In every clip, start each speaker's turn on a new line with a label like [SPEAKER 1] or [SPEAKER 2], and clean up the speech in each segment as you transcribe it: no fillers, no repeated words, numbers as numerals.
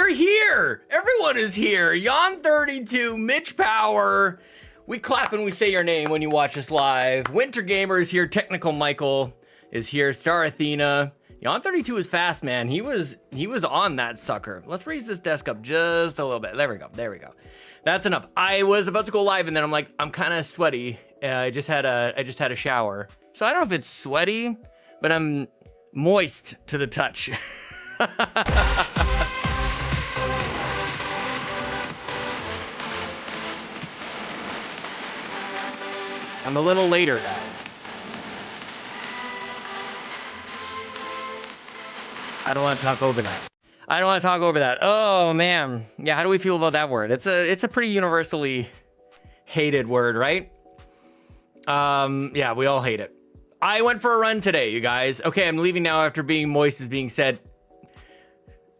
[SPEAKER 1] We're here. Everyone is here. Yon32, Mitch Power. We clap and we say your name when you watch us live. Winter Gamer is here. Technical Michael is here. Star Athena. Yon32 is fast, man. He was on that sucker. Let's raise this desk up just a little bit. There we go. There we go. That's enough. I was about to go live and then I'm like, I'm kind of sweaty. I just had a shower. So I don't know if it's sweaty, but I'm moist to the touch. I'm a little later, guys. I don't want to talk over that. Oh man, yeah. How do we feel about that word? It's a pretty universally hated word, right? Yeah, we all hate it. I went for a run today, you guys. Okay, I'm leaving now after being moist is being said.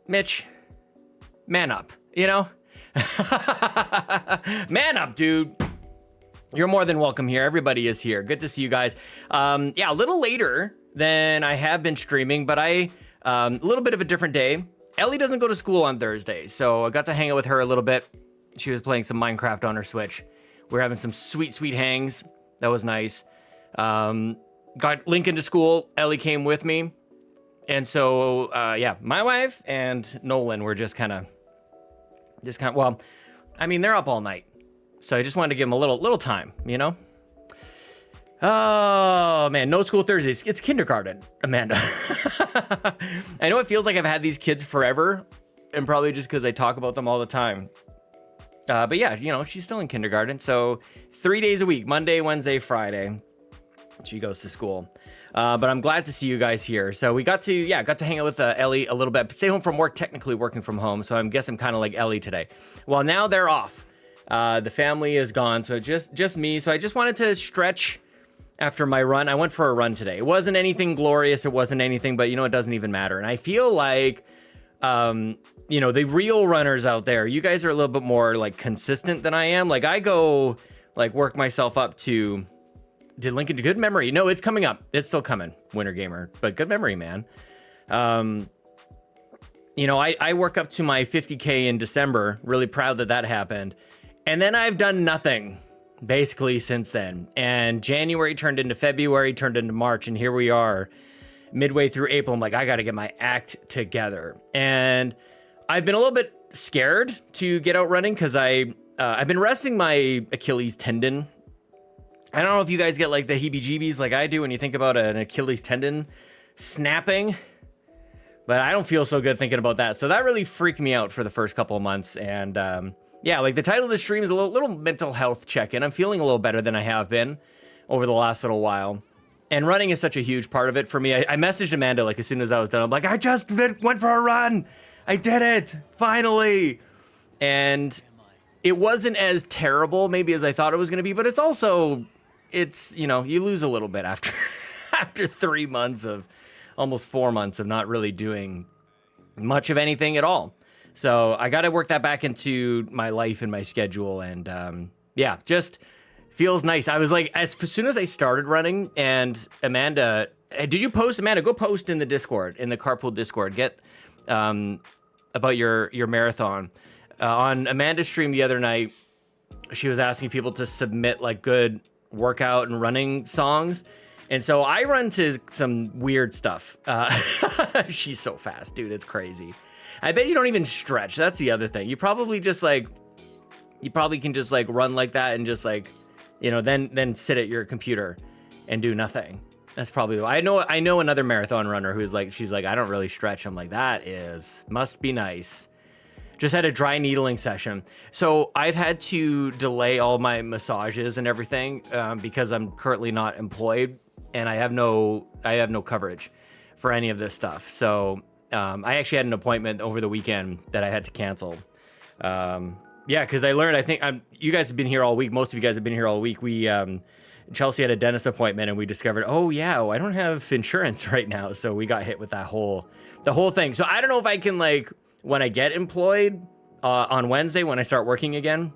[SPEAKER 1] Mitch, man up, you know? Man up, dude. You're more than welcome here. Everybody is here. Good to see you guys. Yeah, a little later than I have been streaming, but a little bit of a different day. Ellie doesn't go to school on Thursday, so I got to hang out with her a little bit. She was playing some Minecraft on her Switch. We're having some sweet, sweet hangs. That was nice. Got Lincoln to school. Ellie came with me. And so, yeah, my wife and Nolan were just kind of, well, I mean, they're up all night. So I just wanted to give them a little time, you know? Oh, man, no school Thursdays. It's kindergarten, Amanda. I know it feels like I've had these kids forever, and probably just because I talk about them all the time. But yeah, you know, she's still in kindergarten. So 3 days a week, Monday, Wednesday, Friday, she goes to school. But I'm glad to see you guys here. So we got to hang out with Ellie a little bit. Stay home from work, technically working from home. So I guess I'm kind of like Ellie today. Well, now they're off. The family is gone, so just me. So I just wanted to stretch after my run. I went for a run today. It wasn't anything glorious. It wasn't anything, but you know, it doesn't even matter. And I feel like, you know, the real runners out there, you guys are a little bit more like consistent than I am. Like I go like work myself up to, did Lincoln do good memory? No, it's coming up. It's still coming, Winter Gamer, but good memory, man. You know, I work up to my 50K in December. Really proud that happened. And then I've done nothing basically since then. And January turned into February, turned into March. And here we are midway through April. I'm like, I got to get my act together. And I've been a little bit scared to get out running because I've been resting my Achilles tendon. I don't know if you guys get like the heebie-jeebies like I do when you think about an Achilles tendon snapping. But I don't feel so good thinking about that. So that really freaked me out for the first couple of months. And yeah, like the title of the stream is a little mental health check-in. I'm feeling a little better than I have been over the last little while. And running is such a huge part of it for me. I messaged Amanda like as soon as I was done. I'm like, I just went for a run. I did it, finally. And it wasn't as terrible maybe as I thought it was going to be, but it's also, you know, you lose a little bit after after 3 months of, almost 4 months of not really doing much of anything at all. So I got to work that back into my life and my schedule. And yeah, just feels nice. I was like, as soon as I started running, and Amanda, did you post? Amanda, go post in the Discord, in the Carpool Discord. Get about your marathon. On Amanda's stream the other night, she was asking people to submit like good workout and running songs. And so I run to some weird stuff. She's so fast, dude. It's crazy. I bet you don't even stretch. That's the other thing. You probably can just like run like that and just like, you know, then sit at your computer and do nothing. That's probably, I know another marathon runner who's like, she's like, I don't really stretch. I'm like, must be nice. Just had a dry needling session. So I've had to delay all my massages and everything because I'm currently not employed and I have no coverage for any of this stuff. So I actually had an appointment over the weekend that I had to cancel. Yeah, because I learned, I think you guys have been here all week. Most of you guys have been here all week. Chelsea had a dentist appointment and we discovered, oh yeah, I don't have insurance right now. So we got hit with the whole thing. So I don't know if I can like, when I get employed on Wednesday, when I start working again,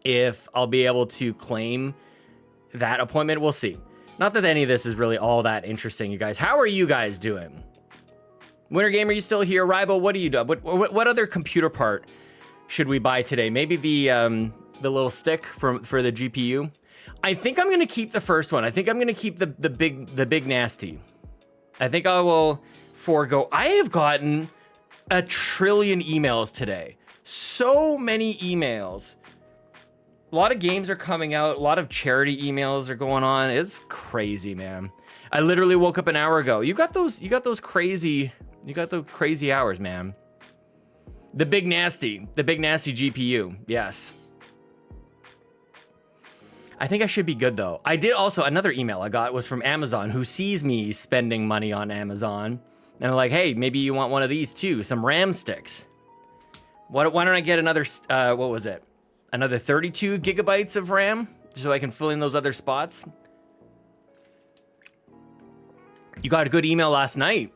[SPEAKER 1] if I'll be able to claim that appointment. We'll see. Not that any of this is really all that interesting, you guys. How are you guys doing? Winter Gamer, you still here? Rybo, what do you do? What other computer part should we buy today? Maybe the little stick for the GPU. I think I'm gonna keep the first one. I think I'm gonna keep the big nasty. I think I will forego. I have gotten a trillion emails today. So many emails. A lot of games are coming out. A lot of charity emails are going on. It's crazy, man. I literally woke up an hour ago. You got those crazy hours, man. The big nasty GPU. Yes. I think I should be good though. I did also, another email I got was from Amazon, who sees me spending money on Amazon. And they're like, hey, maybe you want one of these too, some RAM sticks. Why don't I get another, what was it? Another 32 gigabytes of RAM so I can fill in those other spots. You got a good email last night.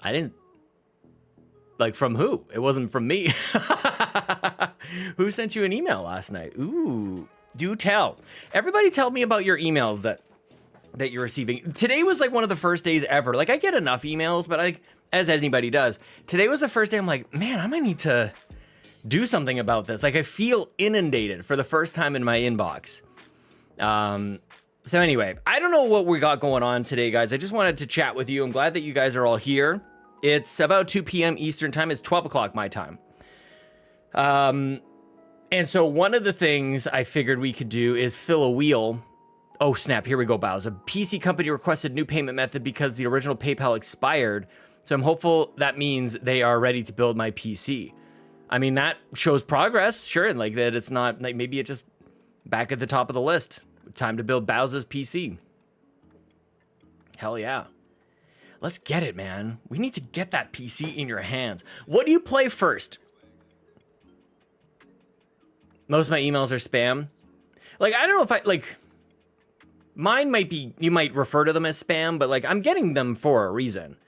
[SPEAKER 1] I didn't, like, from who? It wasn't from me. Who sent you an email last night? Ooh, do tell. Everybody tell me about your emails that you're receiving. Today was like one of the first days ever. Like, I get enough emails, but as anybody does, today was the first day I'm like, man, I might need to do something about this. Like, I feel inundated for the first time in my inbox. So anyway, I don't know what we got going on today, guys. I just wanted to chat with you. I'm glad that you guys are all here. It's about 2 p.m. Eastern time. It's 12 o'clock my time. And so one of the things I figured we could do is fill a wheel. Oh, snap. Here we go, Bows. A PC company requested new payment method because the original PayPal expired. So I'm hopeful that means they are ready to build my PC. I mean, that shows progress. Sure. And like that, it's not like maybe it's just back at the top of the list. Time to build Bowser's PC. Hell yeah. Let's get it, man. We need to get that PC in your hands. What do you play first? Most of my emails are spam. Like, I don't know if mine might be, you might refer to them as spam, but like, I'm getting them for a reason.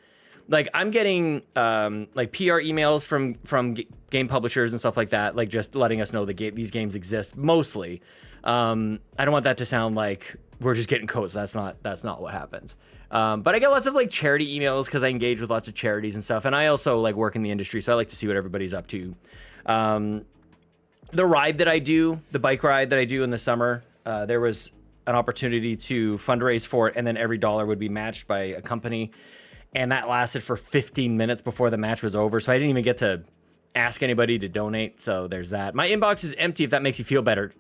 [SPEAKER 1] Like, I'm getting, like PR emails from game publishers and stuff like that. Like, just letting us know these games exist mostly. I don't want that to sound like we're just getting codes. That's not what happens. But I get lots of like charity emails because I engage with lots of charities and stuff. And I also like work in the industry, so I like to see what everybody's up to. The ride that I do, the bike ride that I do in the summer, there was an opportunity to fundraise for it, and then every dollar would be matched by a company. And that lasted for 15 minutes before the match was over. So I didn't even get to ask anybody to donate. So there's that. My inbox is empty if that makes you feel better.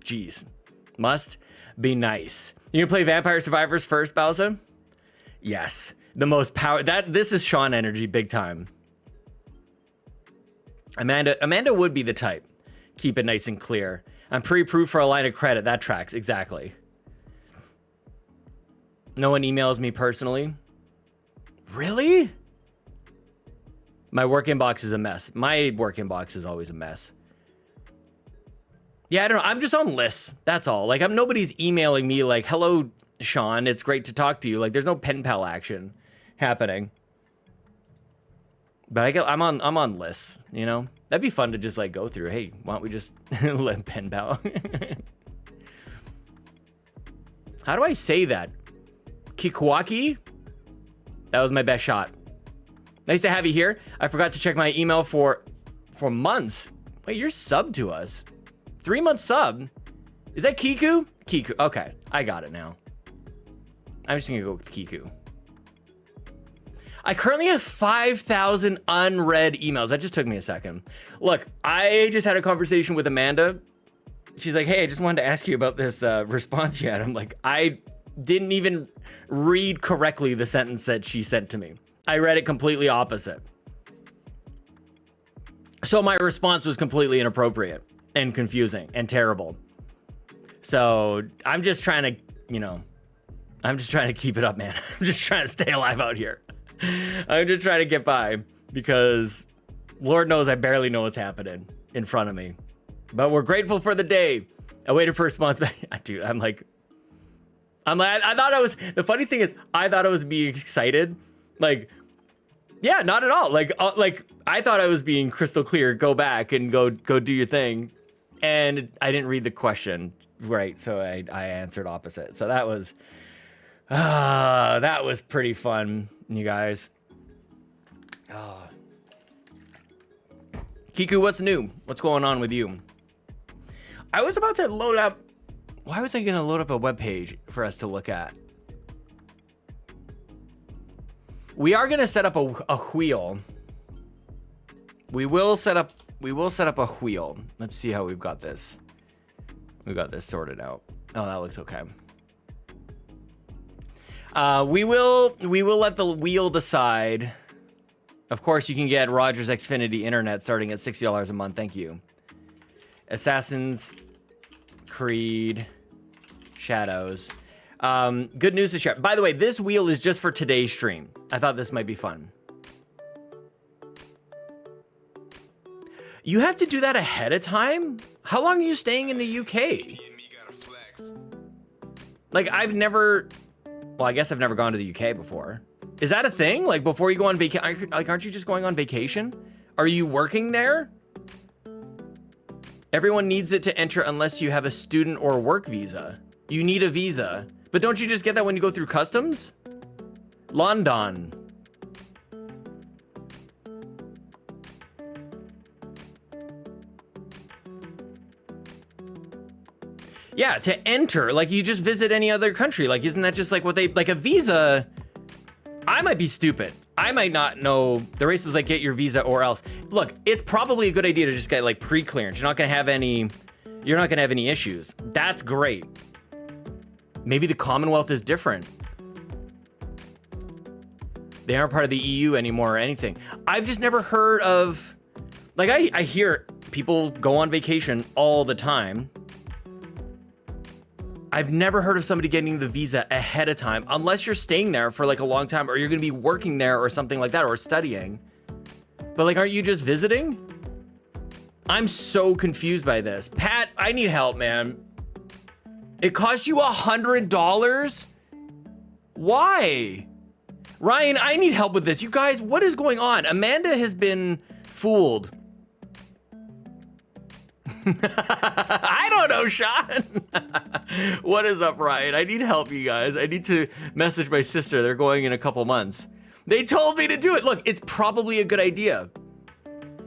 [SPEAKER 1] Jeez. Must be nice. You gonna play Vampire Survivors first, Bowser? Yes. The most power. This is Sean energy, big time. Amanda would be the type. Keep it nice and clear. I'm pre-approved for a line of credit. That tracks, exactly. No one emails me personally. Really? My work inbox is a mess. My work inbox is always a mess. Yeah, I don't know. I'm just on lists. That's all. Like, nobody's emailing me like, hello, Sean, it's great to talk to you. Like, there's no pen pal action happening. But I'm on lists, you know? That'd be fun to just like go through. Hey, why don't we just let pen pal? How do I say that? Kikuaki? That was my best shot. Nice to have you here. I forgot to check my email for months. Wait, you're subbed to us. 3-month sub. Is that Kiku? Kiku. Okay, I got it now. I'm just gonna go with Kiku. I currently have 5,000 unread emails. That just took me a second. Look, I just had a conversation with Amanda. She's like, hey, I just wanted to ask you about this response you had. I'm like, I didn't even read correctly the sentence that she sent to me. I read it completely opposite. So my response was completely inappropriate and confusing and terrible. So I'm just trying to, I'm just trying to keep it up, man. I'm just trying to stay alive out here. I'm just trying to get by because Lord knows I barely know what's happening in front of me. But we're grateful for the day. I waited for a response back. Dude, I'm like, I thought I was, the funny thing is, I thought I was being excited. Like, yeah, not at all. Like I thought I was being crystal clear. Go back and go do your thing. And I didn't read the question right. So I answered opposite. So that was, That was pretty fun, you guys. Kiku, what's new? What's going on with you? I was about to load up. Why was I going to load up a web page for us to look at? We are going to set up a wheel. We will set up a wheel. Let's see how we've got this. We've got this sorted out. Oh, that looks okay. We will let the wheel decide. Of course, you can get Rogers Xfinity Internet starting at $60 a month. Thank you. Assassin's Creed Shadows. Good news to share. By the way, this wheel is just for today's stream. I thought this might be fun. You have to do that ahead of time? How long are you staying in the UK? Like, I've never... Well, I guess I've never gone to the UK before. Is that a thing? Like, before you go on vacation, like, aren't you just going on vacation? Are you working there? Everyone needs it to enter unless you have a student or work visa. You need a visa. But don't you just get that when you go through customs? London. Yeah, to enter, like you just visit any other country. Like, isn't that just like what they, like a visa? I might be stupid. I might not know. The race is like, get your visa or else. Look, it's probably a good idea to just get like pre-clearance. You're not gonna have any issues. That's great. Maybe the Commonwealth is different. They aren't part of the EU anymore or anything. I've just never heard of, like I hear people go on vacation all the time. I've never heard of somebody getting the visa ahead of time, unless you're staying there for like a long time or you're gonna be working there or something like that or studying. But like, aren't you just visiting? I'm so confused by this. Pat, I need help, man. It cost you $100? Why? Ryan, I need help with this. You guys, what is going on? Amanda has been fooled. I don't know, Sean. What is up, Ryan? I need help, you guys. I need to message my sister. They're going in a couple months. They told me to do it. Look, it's probably a good idea.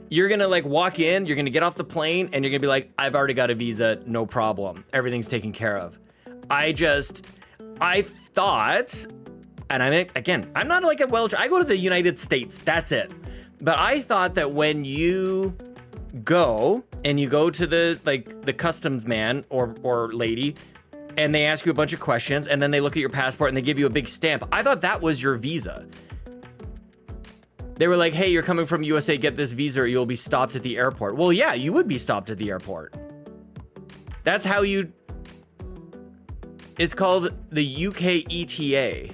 [SPEAKER 1] You're gonna like walk in, you're gonna get off the plane, and you're gonna be like, I've already got a visa, no problem. Everything's taken care of. I thought, and I'm not like I go to the United States, that's it. But I thought that when you go to the customs man or lady, and they ask you a bunch of questions, and then they look at your passport and they give you a big stamp. I thought that was your visa. They were like, hey, you're coming from USA, get this visa or you'll be stopped at the airport. Well, yeah, you would be stopped at the airport. That's how you... It's called the UK ETA.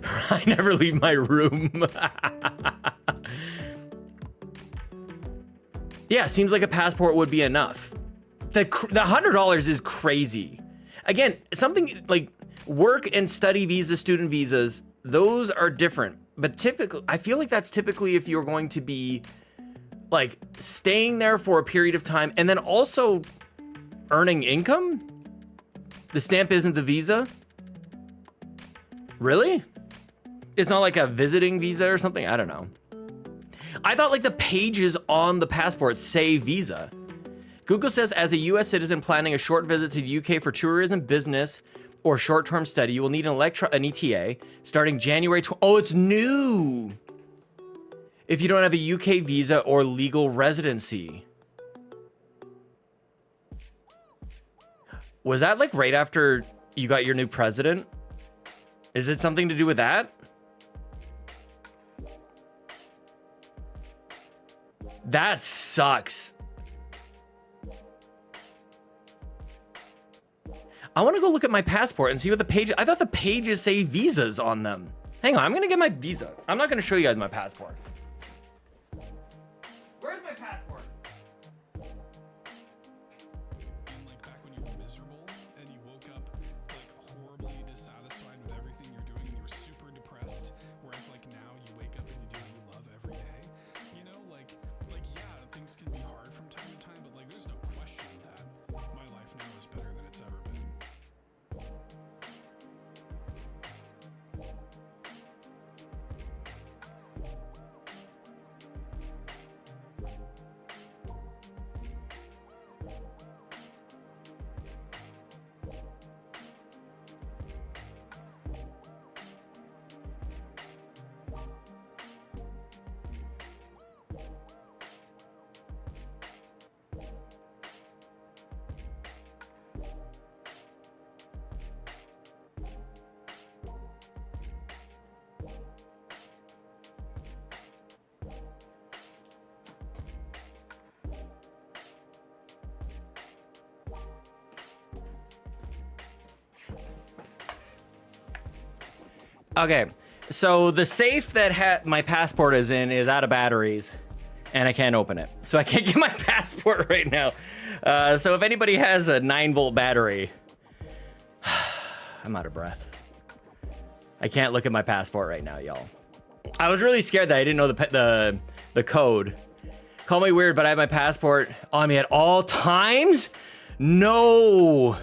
[SPEAKER 1] I never leave my room. Yeah, seems like a passport would be enough. The $100 is crazy. Again, something like work and study visa, student visas, those are different. But typically, I feel like that's typically if you're going to be like staying there for a period of time and then also earning income. The stamp isn't the visa. Really? It's not like a visiting visa or something? I don't know. I thought like the pages on the passport say visa. Google says as a US citizen planning a short visit to the UK for tourism, business, or short-term study, you will need an ETA starting January. Oh, it's new. If you don't have a UK visa or legal residency. Was that like right after you got your new president? Is it something to do with that? That sucks. I want to go look at my passport and see what the page. I thought the pages say visas on them. Hang on, I'm gonna get my visa. I'm not gonna show you guys my passport. Where's my passport?
[SPEAKER 2] And like back when you were miserable and you woke up like horribly dissatisfied with everything you're doing and you were super depressed, whereas like now you wake up and you do what you love every day. You know, like yeah, things can be hard from time to time, but like there's no question that my life now is better than it's ever been.
[SPEAKER 1] Okay, so the safe that my passport is in is out of batteries, and I can't open it. So I can't get my passport right now. So if anybody has a 9-volt battery, I'm out of breath. I can't look at my passport right now, y'all. I was really scared that I didn't know the code. Call me weird, but I have my passport on me at all times? No.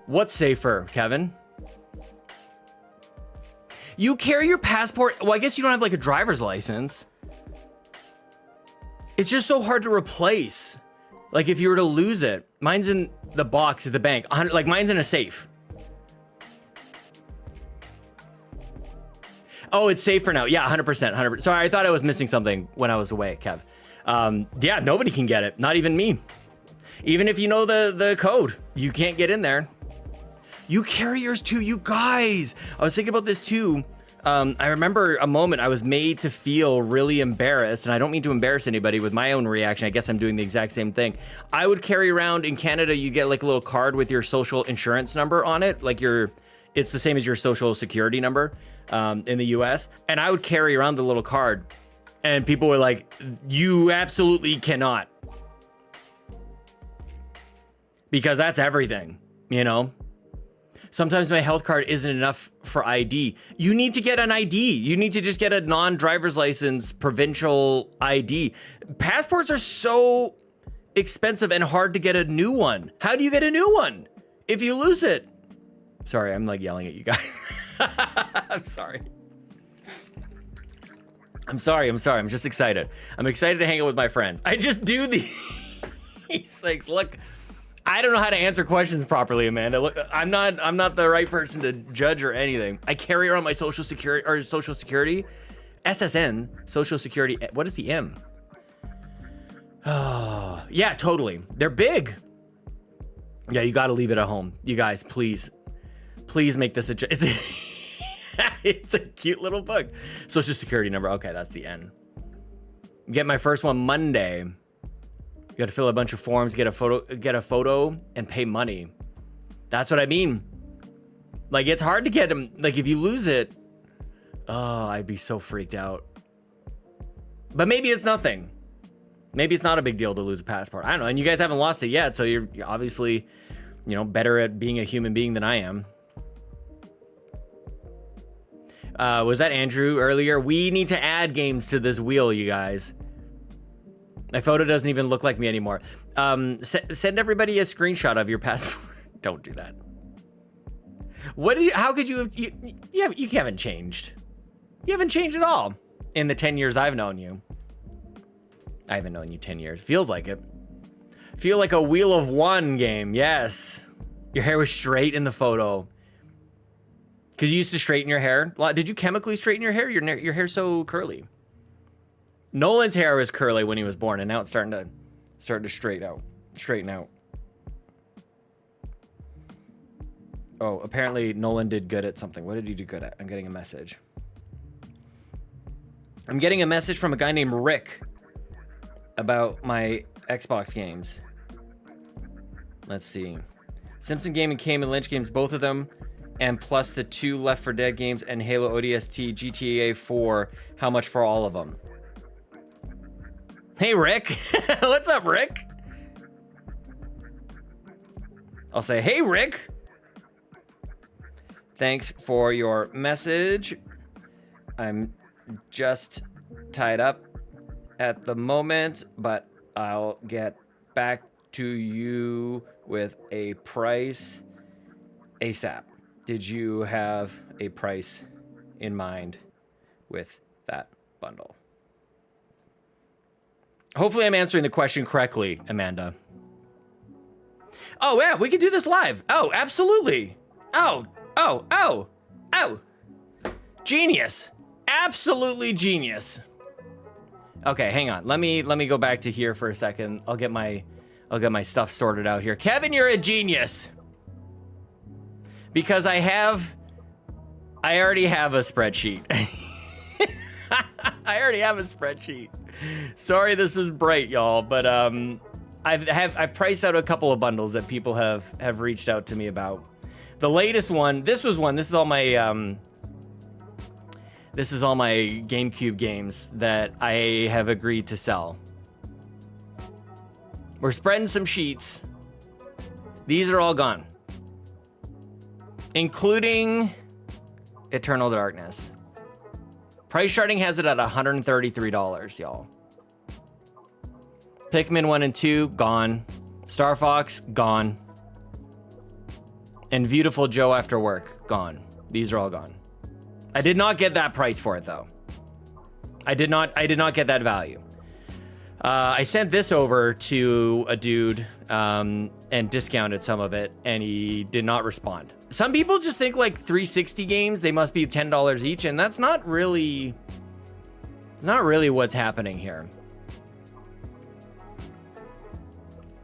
[SPEAKER 1] What's safer, Kevin? You carry your passport. Well, I guess you don't have like a driver's license. It's just so hard to replace. Like if you were to lose it, mine's in the box at the bank. Like mine's in a safe. Oh, it's safer now. Yeah, 100%, 100%. Sorry, I thought I was missing something when I was away, Kev. Yeah, nobody can get it. Not even me. Even if you know the code, you can't get in there. You carry yours too, you guys. I was thinking about this too. I remember a moment I was made to feel really embarrassed, and I don't mean to embarrass anybody with my own reaction. I guess I'm doing the exact same thing. I would carry around in Canada, you get like a little card with your social insurance number on it. Like it's the same as your social security number in the US. And I would carry around the little card, and people were like, you absolutely cannot. Because that's everything, you know? Sometimes my health card isn't enough for ID. You need to get an ID. You need to just get a non-driver's license provincial ID. Passports are so expensive and hard to get a new one. How do you get a new one if you lose it? Sorry, I'm like yelling at you guys. I'm sorry. I'm just excited. I'm excited to hang out with my friends. I just do these things. Look, I don't know how to answer questions properly, Amanda. Look, I'm not the right person to judge or anything. I carry around my social security SSN, social security. What is the M? Oh, yeah, totally. They're big. Yeah, you got to leave it at home. You guys, please make this it's a cute little book. Social security number. Okay, that's the N. Get my first one Monday. You got to fill a bunch of forms, get a photo, and pay money. That's what I mean. Like, it's hard to get them. Like, if you lose it, oh, I'd be so freaked out. But maybe it's nothing. Maybe it's not a big deal to lose a passport. I don't know. And you guys haven't lost it yet, so you're obviously, better at being a human being than I am. Was that Andrew earlier? We need to add games to this wheel, you guys. My photo doesn't even look like me anymore. Send everybody a screenshot of your passport. Don't do that. How could you have, you haven't changed. You haven't changed at all in the 10 years I've known you. I haven't known you 10 years. Feels like it. Feel like a Wheel of One game. Yes. Your hair was straight in the photo. Because you used to straighten your hair. Did you chemically straighten your hair? Your hair's so curly. Nolan's hair was curly when he was born, and now it's starting to straighten out. Oh, apparently Nolan did good at something. What did he do good at? I'm getting a message. I'm getting a message from a guy named Rick about my Xbox games. Let's see. Simpson Game and Cayman Lynch games, both of them, and plus the 2 Left 4 Dead games and Halo ODST, GTA 4. How much for all of them? Hey, Rick. What's up, Rick? I'll say, hey, Rick. Thanks for your message. I'm just tied up at the moment, but I'll get back to you with a price ASAP. Did you have a price in mind with that bundle? Hopefully I'm answering the question correctly, Amanda. Oh, yeah, we can do this live. Oh, absolutely. Oh. Genius. Absolutely genius. Okay, hang on. Let me go back to here for a second. I'll get my stuff sorted out here. Kevin, you're a genius. Because I already have a spreadsheet. I already have a spreadsheet. Sorry this is bright, y'all, but I've priced out a couple of bundles that people have reached out to me about. The latest one, this is all my GameCube games that I have agreed to sell. We're spreading some sheets. These are all gone, including Eternal Darkness. Price charting has it at $133, y'all. Pikmin 1 and 2, gone. Star Fox, gone. And Beautiful Joe After Work, gone. These are all gone. I did not get that price for it though. I did not get that value. I sent this over to a dude and discounted some of it, and he did not respond. Some people just think like 360 games, they must be $10 each, and that's not really what's happening here.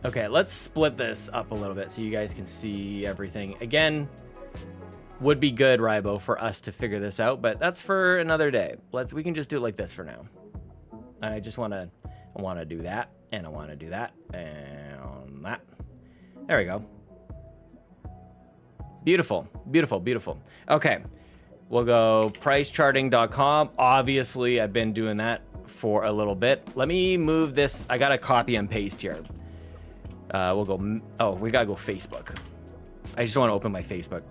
[SPEAKER 1] Okay, let's split this up a little bit so you guys can see everything. Again, would be good, Rybo, for us to figure this out, but that's for another day. We can just do it like this for now. I want to do that, and I want to do that, and that. There we go. Beautiful, beautiful, beautiful. Okay, we'll go pricecharting.com. Obviously, I've been doing that for a little bit. Let me move this. I got to copy and paste here. We'll go, oh, we gotta go Facebook. I just want to open my Facebook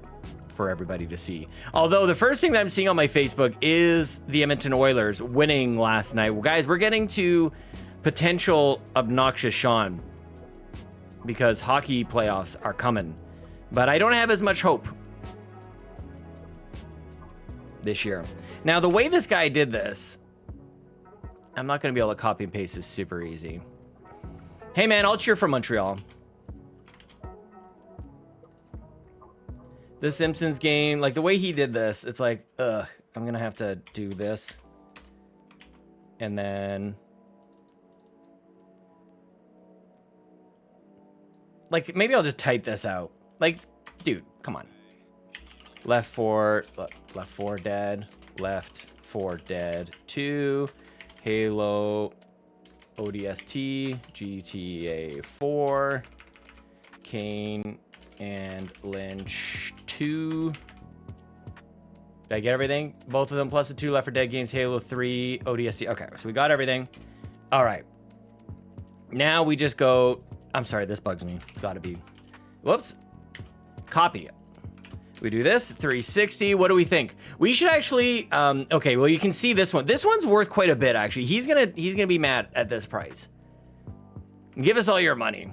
[SPEAKER 1] for everybody to see. Although the first thing that I'm seeing on my Facebook is the Edmonton Oilers winning last night. Well, guys, we're getting to potential obnoxious Sean because hockey playoffs are coming. But I don't have as much hope this year. Now, the way this guy did this, I'm not going to be able to copy and paste this super easy. Hey, man, I'll cheer for Montreal. The Simpsons game, like the way he did this, it's like, ugh, I'm going to have to do this. And then, like, maybe I'll just type this out. Like, dude, come on. Left 4 Dead, Left 4 Dead 2, Halo, ODST, GTA 4, Kane and Lynch 2. Did I get everything? Both of them plus the 2 Left 4 Dead games, Halo 3, ODST. Okay, so we got everything. All right. Now we just go, I'm sorry, this bugs me. It's gotta be, whoops. Copy it. We do this, 360. What do we think? We should actually, okay, well, you can see this one. This one's worth quite a bit, actually. He's gonna be mad at this price. Give us all your money.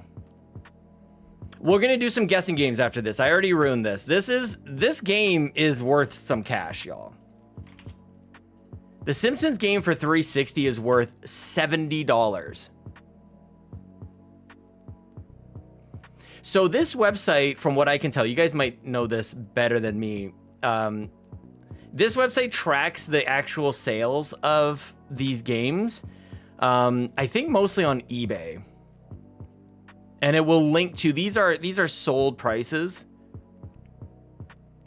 [SPEAKER 1] We're gonna do some guessing games after this. I already ruined this. This game is worth some cash, y'all. The Simpsons game for 360 is worth $70. So this website, from what I can tell, you guys might know this better than me. This website tracks the actual sales of these games. I think mostly on eBay, and it will link to these are sold prices.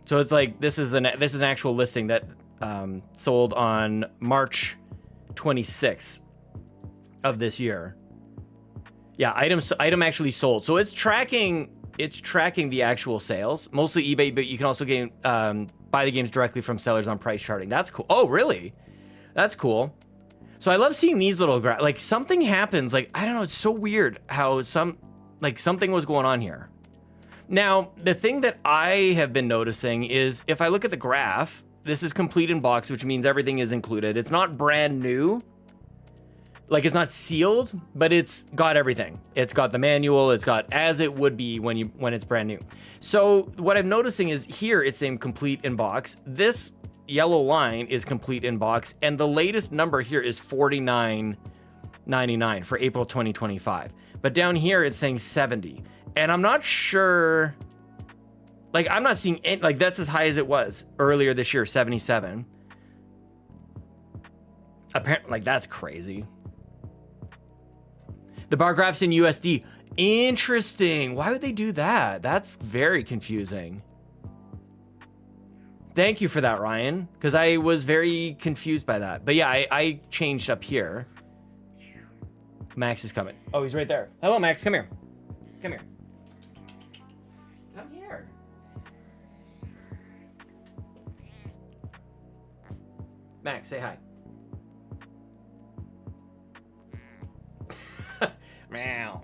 [SPEAKER 1] So it's like this is an actual listing that sold on March 26th of this year. Yeah, item actually sold. So it's tracking the actual sales, mostly eBay, but you can also buy the games directly from sellers on price charting. That's cool. Oh, really? That's cool. So I love seeing these little like something happens. Like, I don't know, it's so weird how something was going on here. Now, the thing that I have been noticing is if I look at the graph, this is complete in box, which means everything is included. It's not brand new. Like, it's not sealed, but it's got everything. It's got the manual. It's got as it would be when it's brand new. So what I'm noticing is here it's saying complete in box. This yellow line is complete in box, and the latest number here is $49.99 for April 2025. But down here it's saying 70, and I'm not sure. Like, I'm not seeing it. Like, that's as high as it was earlier this year, 77. Apparently, like, that's crazy. The bar graph's in USD. Interesting. Why would they do that? That's very confusing. Thank you for that, Ryan, because I was very confused by that. But yeah, I changed up here. Max is coming. Oh, he's right there. Hello, Max. Come here. Come here. Come here. Max, say hi. Meow.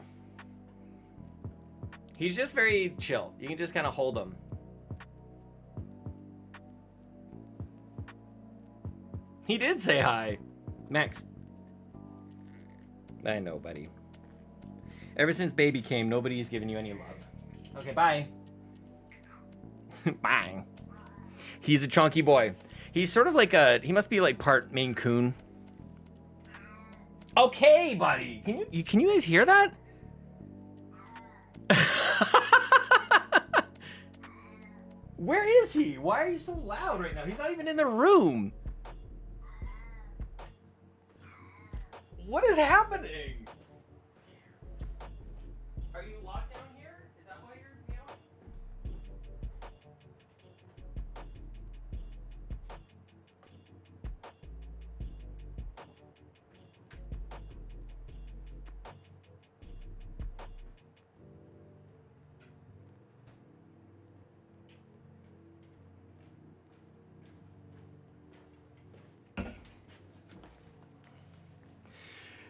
[SPEAKER 1] He's just very chill. You can just kind of hold him. He did say hi. Max. I know, buddy. Ever since baby came, nobody's given you any love. Okay, bye. Bye. He's a chunky boy. He's sort of like he must be like part Maine Coon. Okay, buddy. Can you guys hear that? Where is he? Why are you so loud right now? He's not even in the room. What is happening? Are you locked down here? Is that why you're meowing?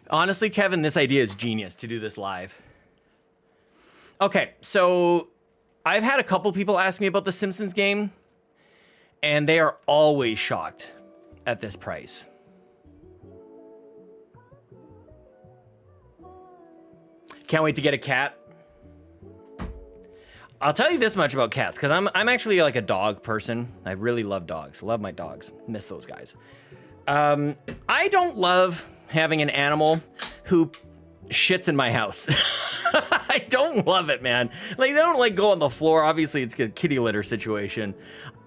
[SPEAKER 1] Honestly, Kevin, this idea is genius to do this live. Okay, so I've had a couple people ask me about the Simpsons game, and they are always shocked at this price. Can't wait to get a cat. I'll tell you this much about cats, because I'm actually like a dog person. I really love dogs. Love my dogs. Miss those guys. I don't love having an animal who shits in my house. I don't love it, man. Like, they don't like go on the floor. Obviously, it's a kitty litter situation.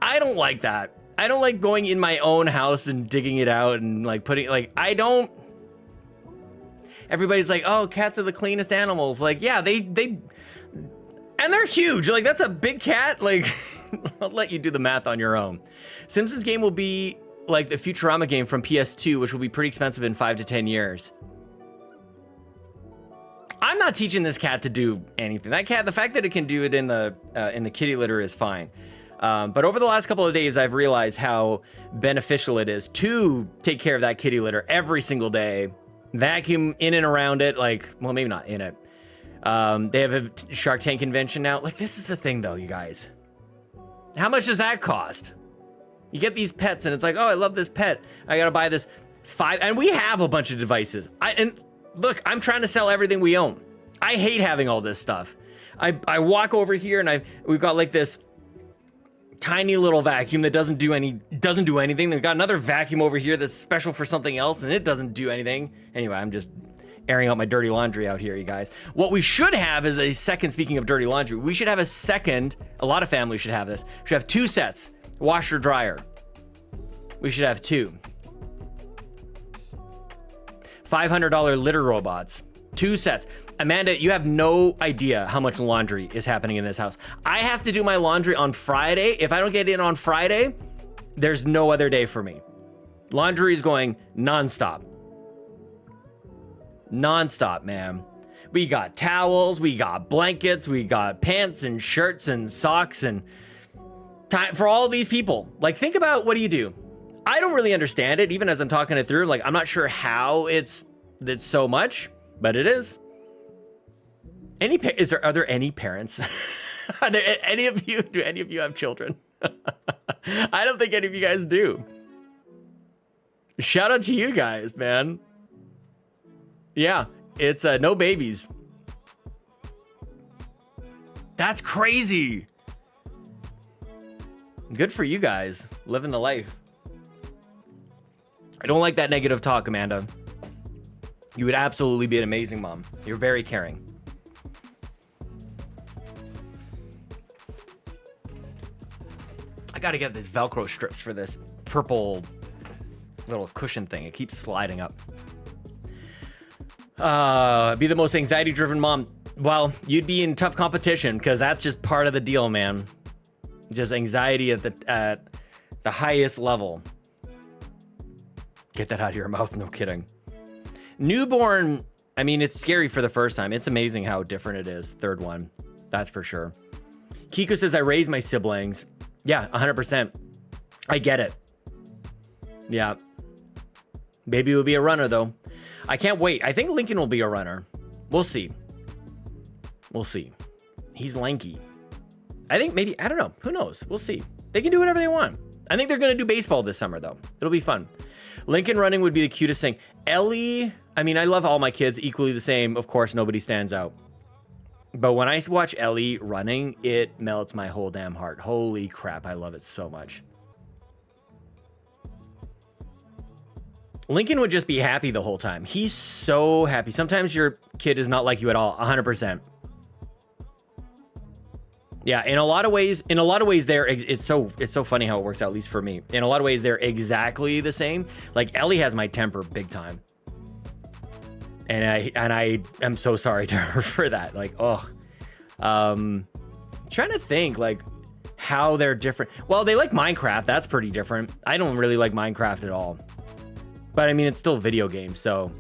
[SPEAKER 1] I don't like that. I don't like going in my own house and digging it out and like putting, like, I don't. Everybody's like, oh, cats are the cleanest animals. Like, yeah, they, and they're huge. Like, that's a big cat. Like, I'll let you do the math on your own. Simpsons game will be like the Futurama game from PS2, which will be pretty expensive in 5 to 10 years. I'm not teaching this cat to do anything. That cat, the fact that it can do it in the kitty litter is fine. But over the last couple of days, I've realized how beneficial it is to take care of that kitty litter every single day. Vacuum in and around it, like, well, maybe not in it. They have a Shark Tank convention now. Like, this is the thing, though, you guys. How much does that cost? You get these pets, and it's like, oh, I love this pet. I gotta buy this and we have a bunch of devices. And look, I'm trying to sell everything we own. I hate having all this stuff. I walk over here, and we've got like this tiny little vacuum that doesn't do anything. They've got another vacuum over here that's special for something else, and it doesn't do anything. Anyway, I'm just airing out my dirty laundry out here, you guys. What we should have is a second, speaking of dirty laundry, we should have a second, a lot of families should have this. We should have 2 sets, washer, dryer. We should have 2. $500 litter robots, 2 sets. Amanda, you have no idea how much laundry is happening in this house. I have to do my laundry on Friday. If I don't get in on Friday, there's no other day for me. Laundry is going nonstop. Nonstop, man. We got towels, we got blankets, we got pants and shirts and socks and time for all these people. Like, think about, what do? I don't really understand it, even as I'm talking it through. Like, I'm not sure how it's so much, but it is. Are there any parents? Are there any of you? Do any of you have children? I don't think any of you guys do. Shout out to you guys, man. Yeah, it's no babies. That's crazy. Good for you guys, living the life. I don't like that negative talk, Amanda. You would absolutely be an amazing mom. You're very caring. I gotta get these Velcro strips for this purple little cushion thing. It keeps sliding up. Be the most anxiety-driven mom. Well, you'd be in tough competition, because that's just part of the deal, man. Just anxiety at the highest level. Get that out of your mouth, no kidding. Newborn, I mean, it's scary for the first time. It's amazing how different it is. Third one, that's for sure. Kiko says, I raised my siblings. Yeah, 100%. I get it. Yeah, Maybe he'll be a runner, though. I can't wait. I think Lincoln will be a runner. We'll see. We'll see. He's lanky. I think maybe, I don't know. Who knows? We'll see. They can do whatever they want. I think they're going to do baseball this summer, though. It'll be fun. Lincoln running would be the cutest thing. Ellie, I mean, I love all my kids equally the same. Of course, nobody stands out. But when I watch Ellie running, it melts my whole damn heart. Holy crap, I love it so much. Lincoln would just be happy the whole time. He's so happy. Sometimes your kid is not like you at all, 100%. Yeah, in a lot of ways, it's so funny how it works out, at least for me. In a lot of ways, they're exactly the same. Like, Ellie has my temper big time. And I am so sorry to her for that. Like, trying to think, like, how they're different. Well, they like Minecraft. That's pretty different. I don't really like Minecraft at all. But, I mean, it's still a video game, so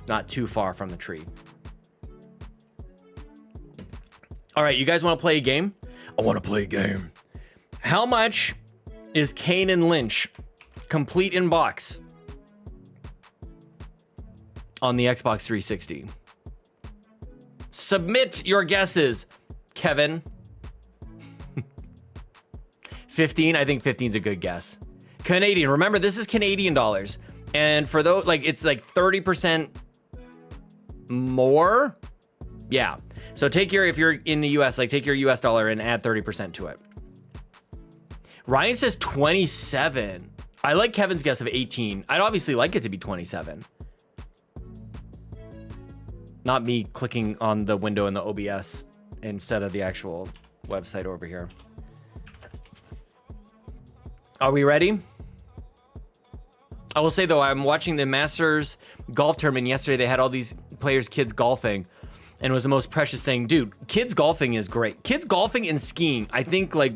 [SPEAKER 1] not too far from the tree. All right, you guys want to play a game? I want to play a game. How much is Kane and Lynch complete in box on the Xbox 360? Submit your guesses, Kevin. 15, I think 15 is a good guess. Canadian, remember this is Canadian dollars. And for those, like, it's like 30% more. Yeah. So take your, if you're in the US, like take your US dollar and add 30% to it. Ryan says 27. I like Kevin's guess of 18. I'd obviously like it to be 27. Not me clicking on the window in the OBS instead of the actual website over here. Are we ready? I will say though, I'm watching the Masters golf tournament yesterday. They had all these players, kids golfing. And it was the most precious thing. Dude, kids golfing is great. Kids golfing and skiing, I think, like,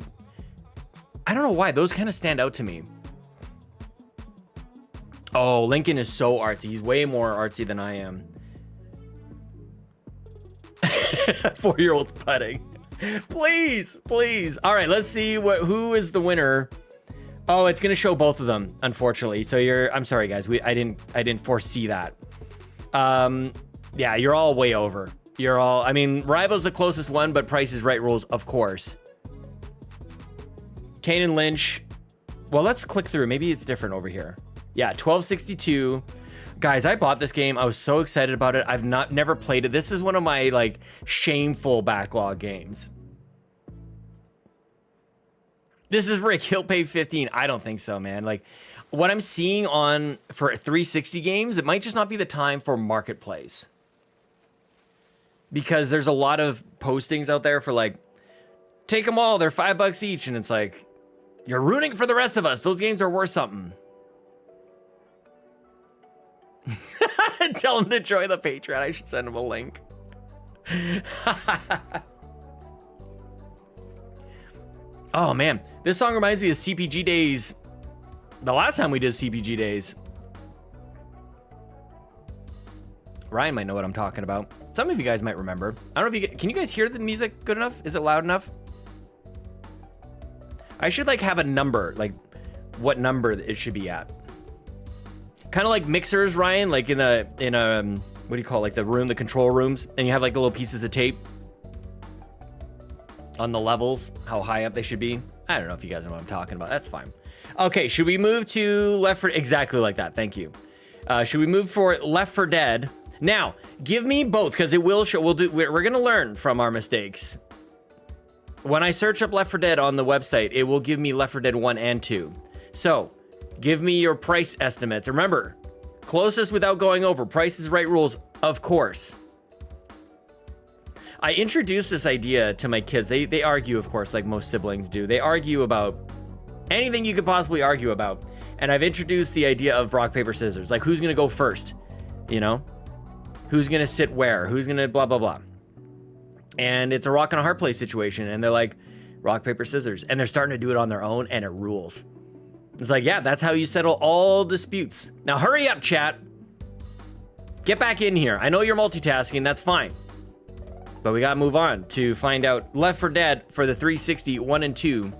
[SPEAKER 1] I don't know why. Those kind of stand out to me. Oh, Lincoln is so artsy. He's way more artsy than I am. 4-year-olds putting. Please, please. All right, let's see who is the winner. Oh, it's going to show both of them, unfortunately. So I'm sorry, guys. I didn't foresee that. Yeah, you're all way over. I mean, Rival's the closest one, but Price is Right rules, of course. Kane and Lynch. Well, let's click through. Maybe it's different over here. Yeah, 1262. Guys, I bought this game. I was so excited about it. I've never played it. This is one of my, like, shameful backlog games. This is Rick. He'll pay 15. I don't think so, man. Like, what I'm seeing for 360 games, it might just not be the time for Marketplace. Because there's a lot of postings out there for like, take them all, they're $5 each. And it's like, you're rooting for the rest of us. Those games are worth something. Tell him to join the Patreon. I should send him a link. Oh man, this song reminds me of CPG days. The last time we did CPG days. Ryan might know what I'm talking about. Some of you guys might remember. I don't know if can you guys hear the music good enough? Is it loud enough? I should like have a number, like what number it should be at. Kind of like mixers, Ryan, like in a what do you call it? Like the control rooms, and you have like the little pieces of tape on the levels, how high up they should be. I don't know if you guys know what I'm talking about. That's fine. Okay, should we move to Left 4 Dead? Exactly like that. Thank you. Should we move for Left 4 Dead? Now, give me both because it will show. We're gonna learn from our mistakes. When I search up Left 4 Dead on the website, it will give me Left 4 Dead 1 and 2. So, give me your price estimates. Remember, closest without going over. Price is Right rules, of course. I introduced this idea to my kids. They argue, of course, like most siblings do. They argue about anything you could possibly argue about. And I've introduced the idea of rock, paper, scissors. Like, who's gonna go first? You know? Who's gonna sit where? Who's gonna blah, blah, blah. And it's a rock and a hard place situation. And they're like, rock, paper, scissors. And they're starting to do it on their own, and it rules. It's like, yeah, that's how you settle all disputes. Now, hurry up, chat. Get back in here. I know you're multitasking. That's fine. But we gotta move on to find out Left 4 Dead for the 360, 1 and 2.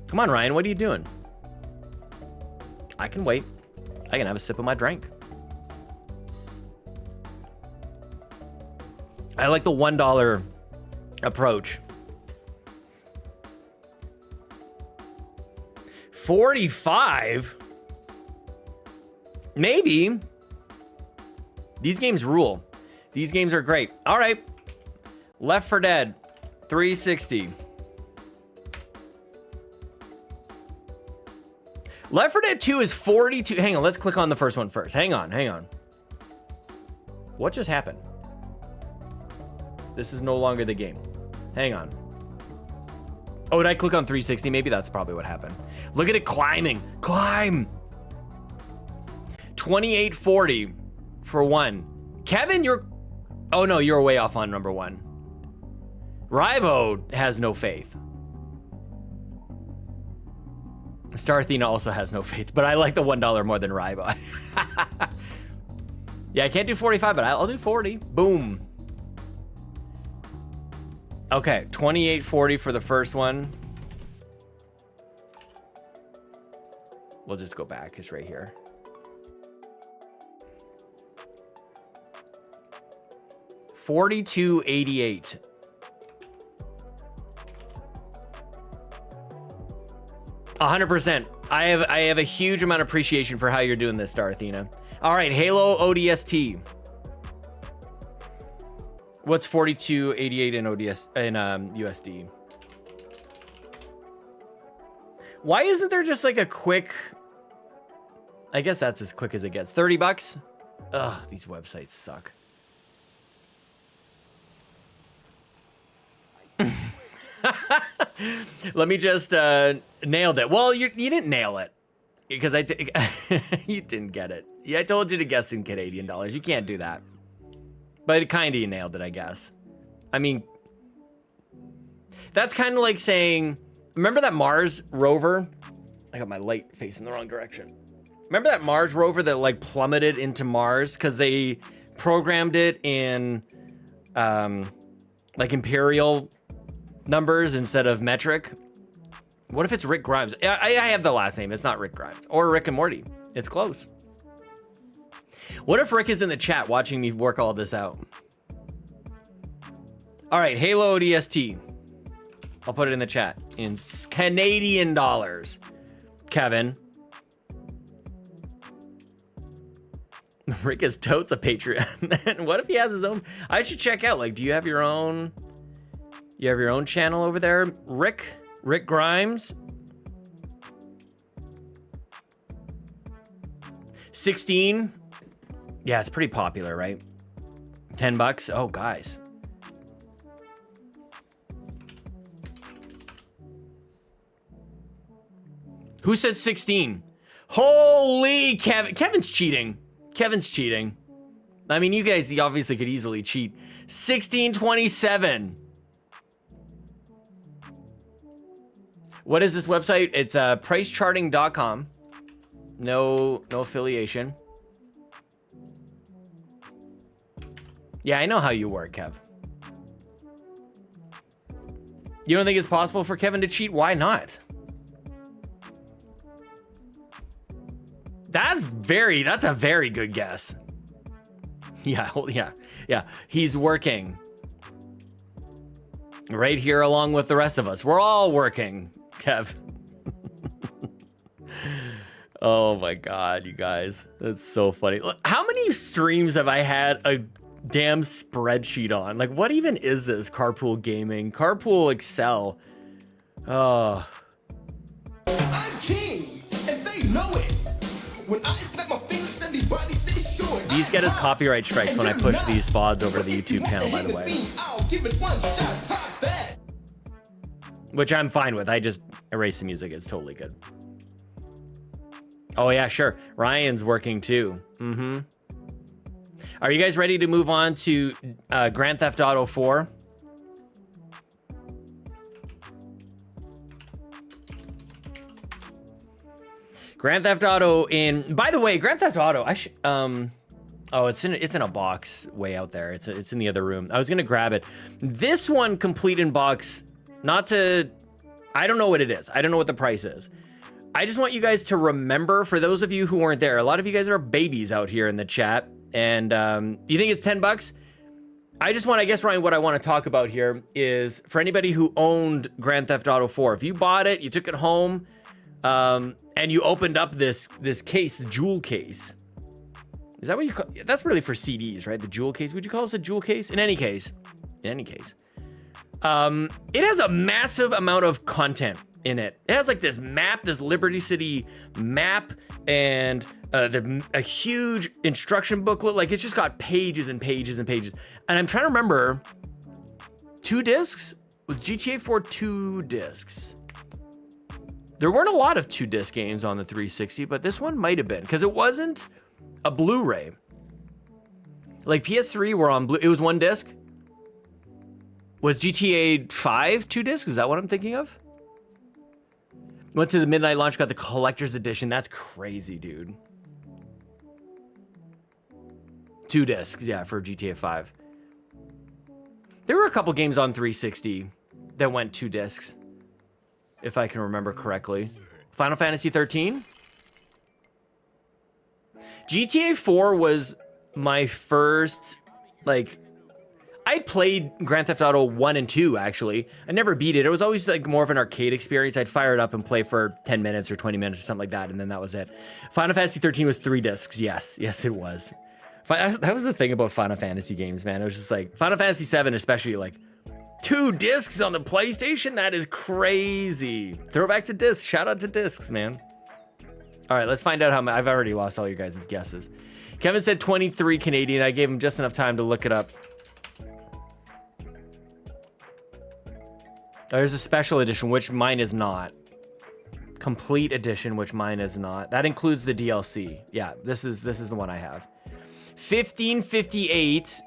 [SPEAKER 1] Come on, Ryan, what are you doing? I can wait. I can have a sip of my drink. I like the $1 approach. 45? Maybe. These games rule. These games are great. All right. Left 4 Dead, 360. Left 4 Dead 2 is 42. Hang on, let's click on the first one first. Hang on. What just happened? This is no longer the game. Hang on. Oh, did I click on 360? Maybe that's probably what happened. Look at it climbing. Climb. 2840 for 1. Kevin, you're... Oh, no, you're way off on number 1. Rybo has no faith. Starthena also has no faith, but I like the $1 more than Rybo. Yeah, I can't do 45, but I'll do 40. Boom. Okay, 2840 for the first one. We'll just go back. It's right here. $42.88. $100%. I have a huge amount of appreciation for how you're doing this, Starthena. All right, Halo ODST. What's 42.88 in ODS in USD? Why isn't there just like a quick? I guess that's as quick as it gets. $30. Ugh, these websites suck. Let me just nailed it. Well, you didn't nail it because you didn't get it. Yeah, I told you to guess in Canadian dollars. You can't do that. But it kind of nailed it, I guess. I mean, that's kind of like saying, remember that Mars rover? I got my light facing the wrong direction. Remember that Mars rover that like plummeted into Mars because they programmed it in like imperial numbers instead of metric? What if it's Rick Grimes? I have the last name. It's not Rick Grimes or Rick and Morty. It's close. What if Rick is in the chat watching me work all this out? All right, Halo ODST. I'll put it in the chat in Canadian dollars. Kevin. Rick is totes a Patreon. What if he has his own? I should check out. Like, do you have your own? You have your own channel over there, Rick Grimes. 16. Yeah, it's pretty popular, right? $10. Oh, guys. Who said 16? Holy Kevin's cheating. Kevin's cheating. I mean, you guys obviously could easily cheat. 1627. What is this website? It's pricecharting.com. No affiliation. Yeah, I know how you work, Kev. You don't think it's possible for Kevin to cheat? Why not? That's a very good guess. Yeah. He's working. Right here along with the rest of us. We're all working, Kev. Oh my God, you guys. That's so funny. How many streams have I had a damn spreadsheet on? Like, what even is this? Carpool Gaming, Carpool Excel. Oh.
[SPEAKER 3] I'm king, and they know it. When I snap my fingers, everybody say sure.
[SPEAKER 1] These get us copyright strikes when I push these VODs over to the YouTube channel, by the way.
[SPEAKER 3] I'll give it one shot, top that.
[SPEAKER 1] Which I'm fine with. I just erase the music. It's totally good. Oh yeah, sure. Ryan's working too. Mm-hmm. Are you guys ready to move on to Grand Theft Auto 4? Grand Theft Auto by the way, Grand Theft Auto, oh, it's in a box way out there. It's in the other room. I was gonna grab it. This one complete in box, I don't know what it is. I don't know what the price is. I just want you guys to remember, for those of you who weren't there, a lot of you guys are babies out here in the chat. And you think it's $10? I just want, I guess, Ryan, what I want to talk about here is for anybody who owned Grand Theft Auto 4, if you bought it, you took it home, and you opened up this case, the jewel case. Is that what you call? That's really for CDs, right? The jewel case. Would you call this a jewel case? In any case, it has a massive amount of content in it. It has like this map, this Liberty City map, and a huge instruction booklet. Like, it's just got pages and pages and pages. And I'm trying to remember, 2 discs? With GTA 4, 2 discs. There weren't a lot of 2-disc games on the 360, but this one might have been, because it wasn't a Blu-ray. Like, PS3 were on it was 1 disc. Was GTA 5 2 discs? Is that what I'm thinking of? Went to the midnight launch, got the collector's edition. That's crazy, dude. 2 discs, yeah, for GTA 5. There were a couple games on 360 that went 2 discs, if I can remember correctly. Final Fantasy 13. GTA 4 was my first, like, I played Grand Theft Auto 1 and 2, actually. I never beat it. It was always like more of an arcade experience. I'd fire it up and play for 10 minutes or 20 minutes or something like that, and then that was it. Final Fantasy 13 was 3 discs. Yes, it was. That was the thing about Final Fantasy games, man. It was just like, Final Fantasy 7 especially, like, 2 discs on the PlayStation? That is crazy. Throwback to discs. Shout out to discs, man. All right, let's find out how much. I've already lost all your guys' guesses. Kevin said 23 Canadian. I gave him just enough time to look it up. There's a special edition, which mine is not. Complete edition, which mine is not. That includes the DLC. Yeah, this is the one I have. 1558.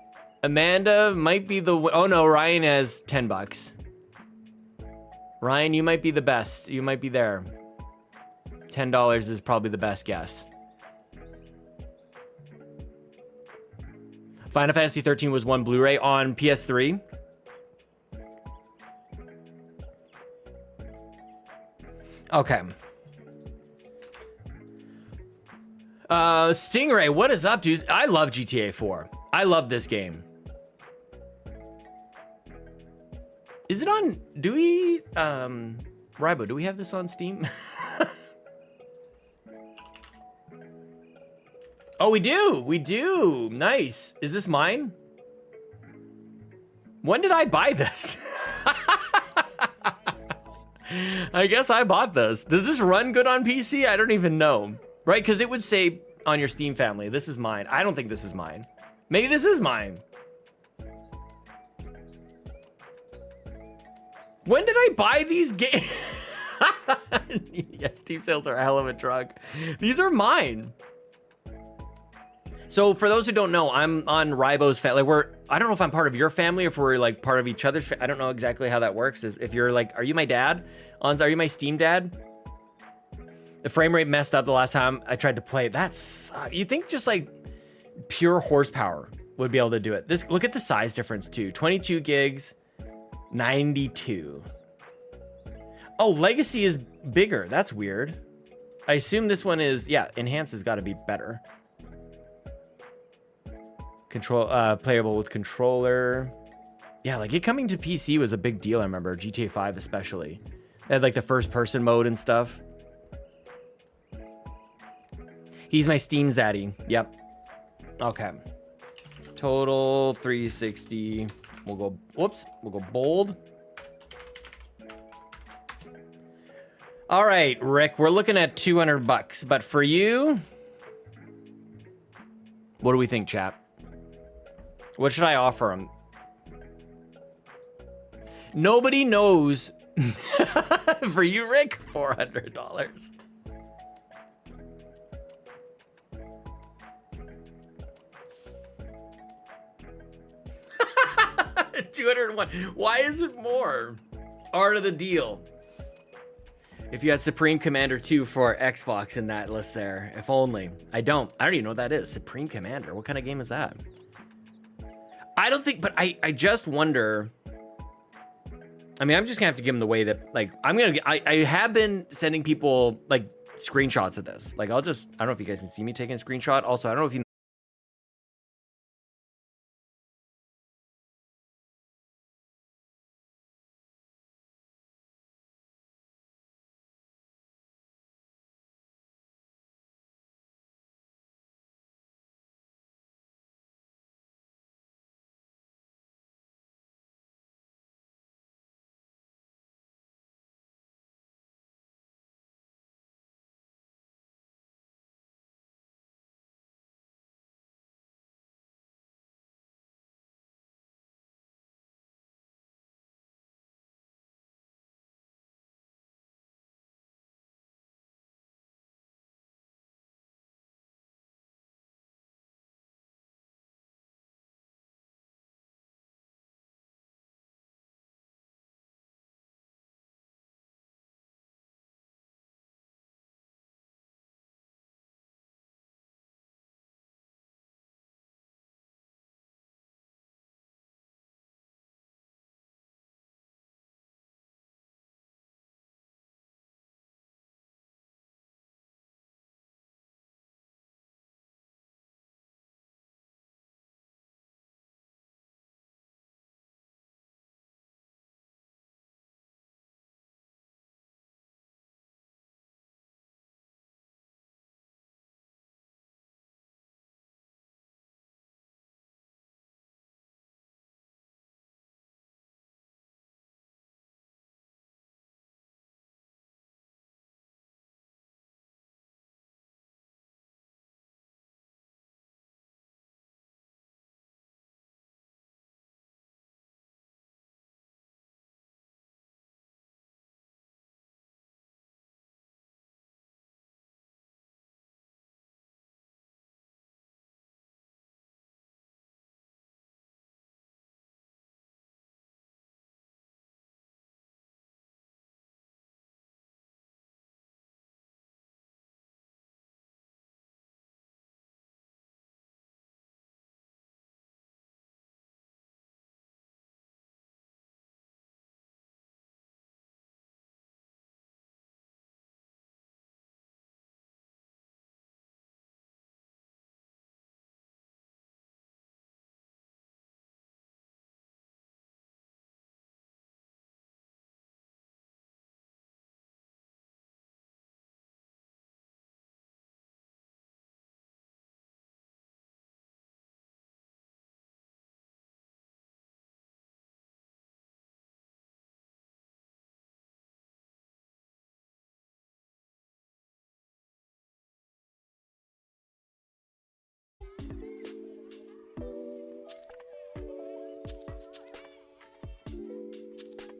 [SPEAKER 1] Amanda might be the. Oh no, Ryan has $10. Ryan, you might be the best. You might be there. $10 is probably the best guess. Final Fantasy 13 was 1 Blu-ray on PS3. Okay. Stingray, what is up, dude? I love GTA 4. I love this game. Is it on, do we, Rybo, do we have this on Steam? Oh, we do. Nice. Is this mine? When did I buy this? I guess I bought this. Does this run good on PC? I don't even know. Right? Because it would say on your Steam family, this is mine. I don't think this is mine. Maybe this is mine. When did I buy these games? Yes, Steam sales are a hell of a drug. These are mine. So for those who don't know, I'm on Rybo's family. I don't know if I'm part of your family or if we're like part of each other's. I don't know exactly how that works. If you're like, are you my dad? Are you my Steam dad? The frame rate messed up the last time I tried to play it. That's, you think just like pure horsepower would be able to do it. Look at the size difference too. 22 gigs, 92. Oh, Legacy is bigger. That's weird. I assume this one is, yeah, Enhanced has got to be better. Playable with controller. Yeah, like it coming to PC was a big deal. I remember GTA 5 especially. They had like the first person mode and stuff. He's my Steam zaddy. Yep. Okay. Total 360. We'll go bold. All right, Rick, we're looking at $200, but for you, what do we think, chap? What should I offer him? Nobody knows. For you, Rick, $400. 201. Why is it more? Art of the deal. If you had Supreme Commander 2 for Xbox in that list there, if only. I don't even know what that is. Supreme Commander. What kind of game is that? I don't think, but I just wonder. I mean, I'm just gonna have to give him the way that, like, I have been sending people like screenshots of this. Like, I don't know if you guys can see me taking a screenshot. Also, I don't know if you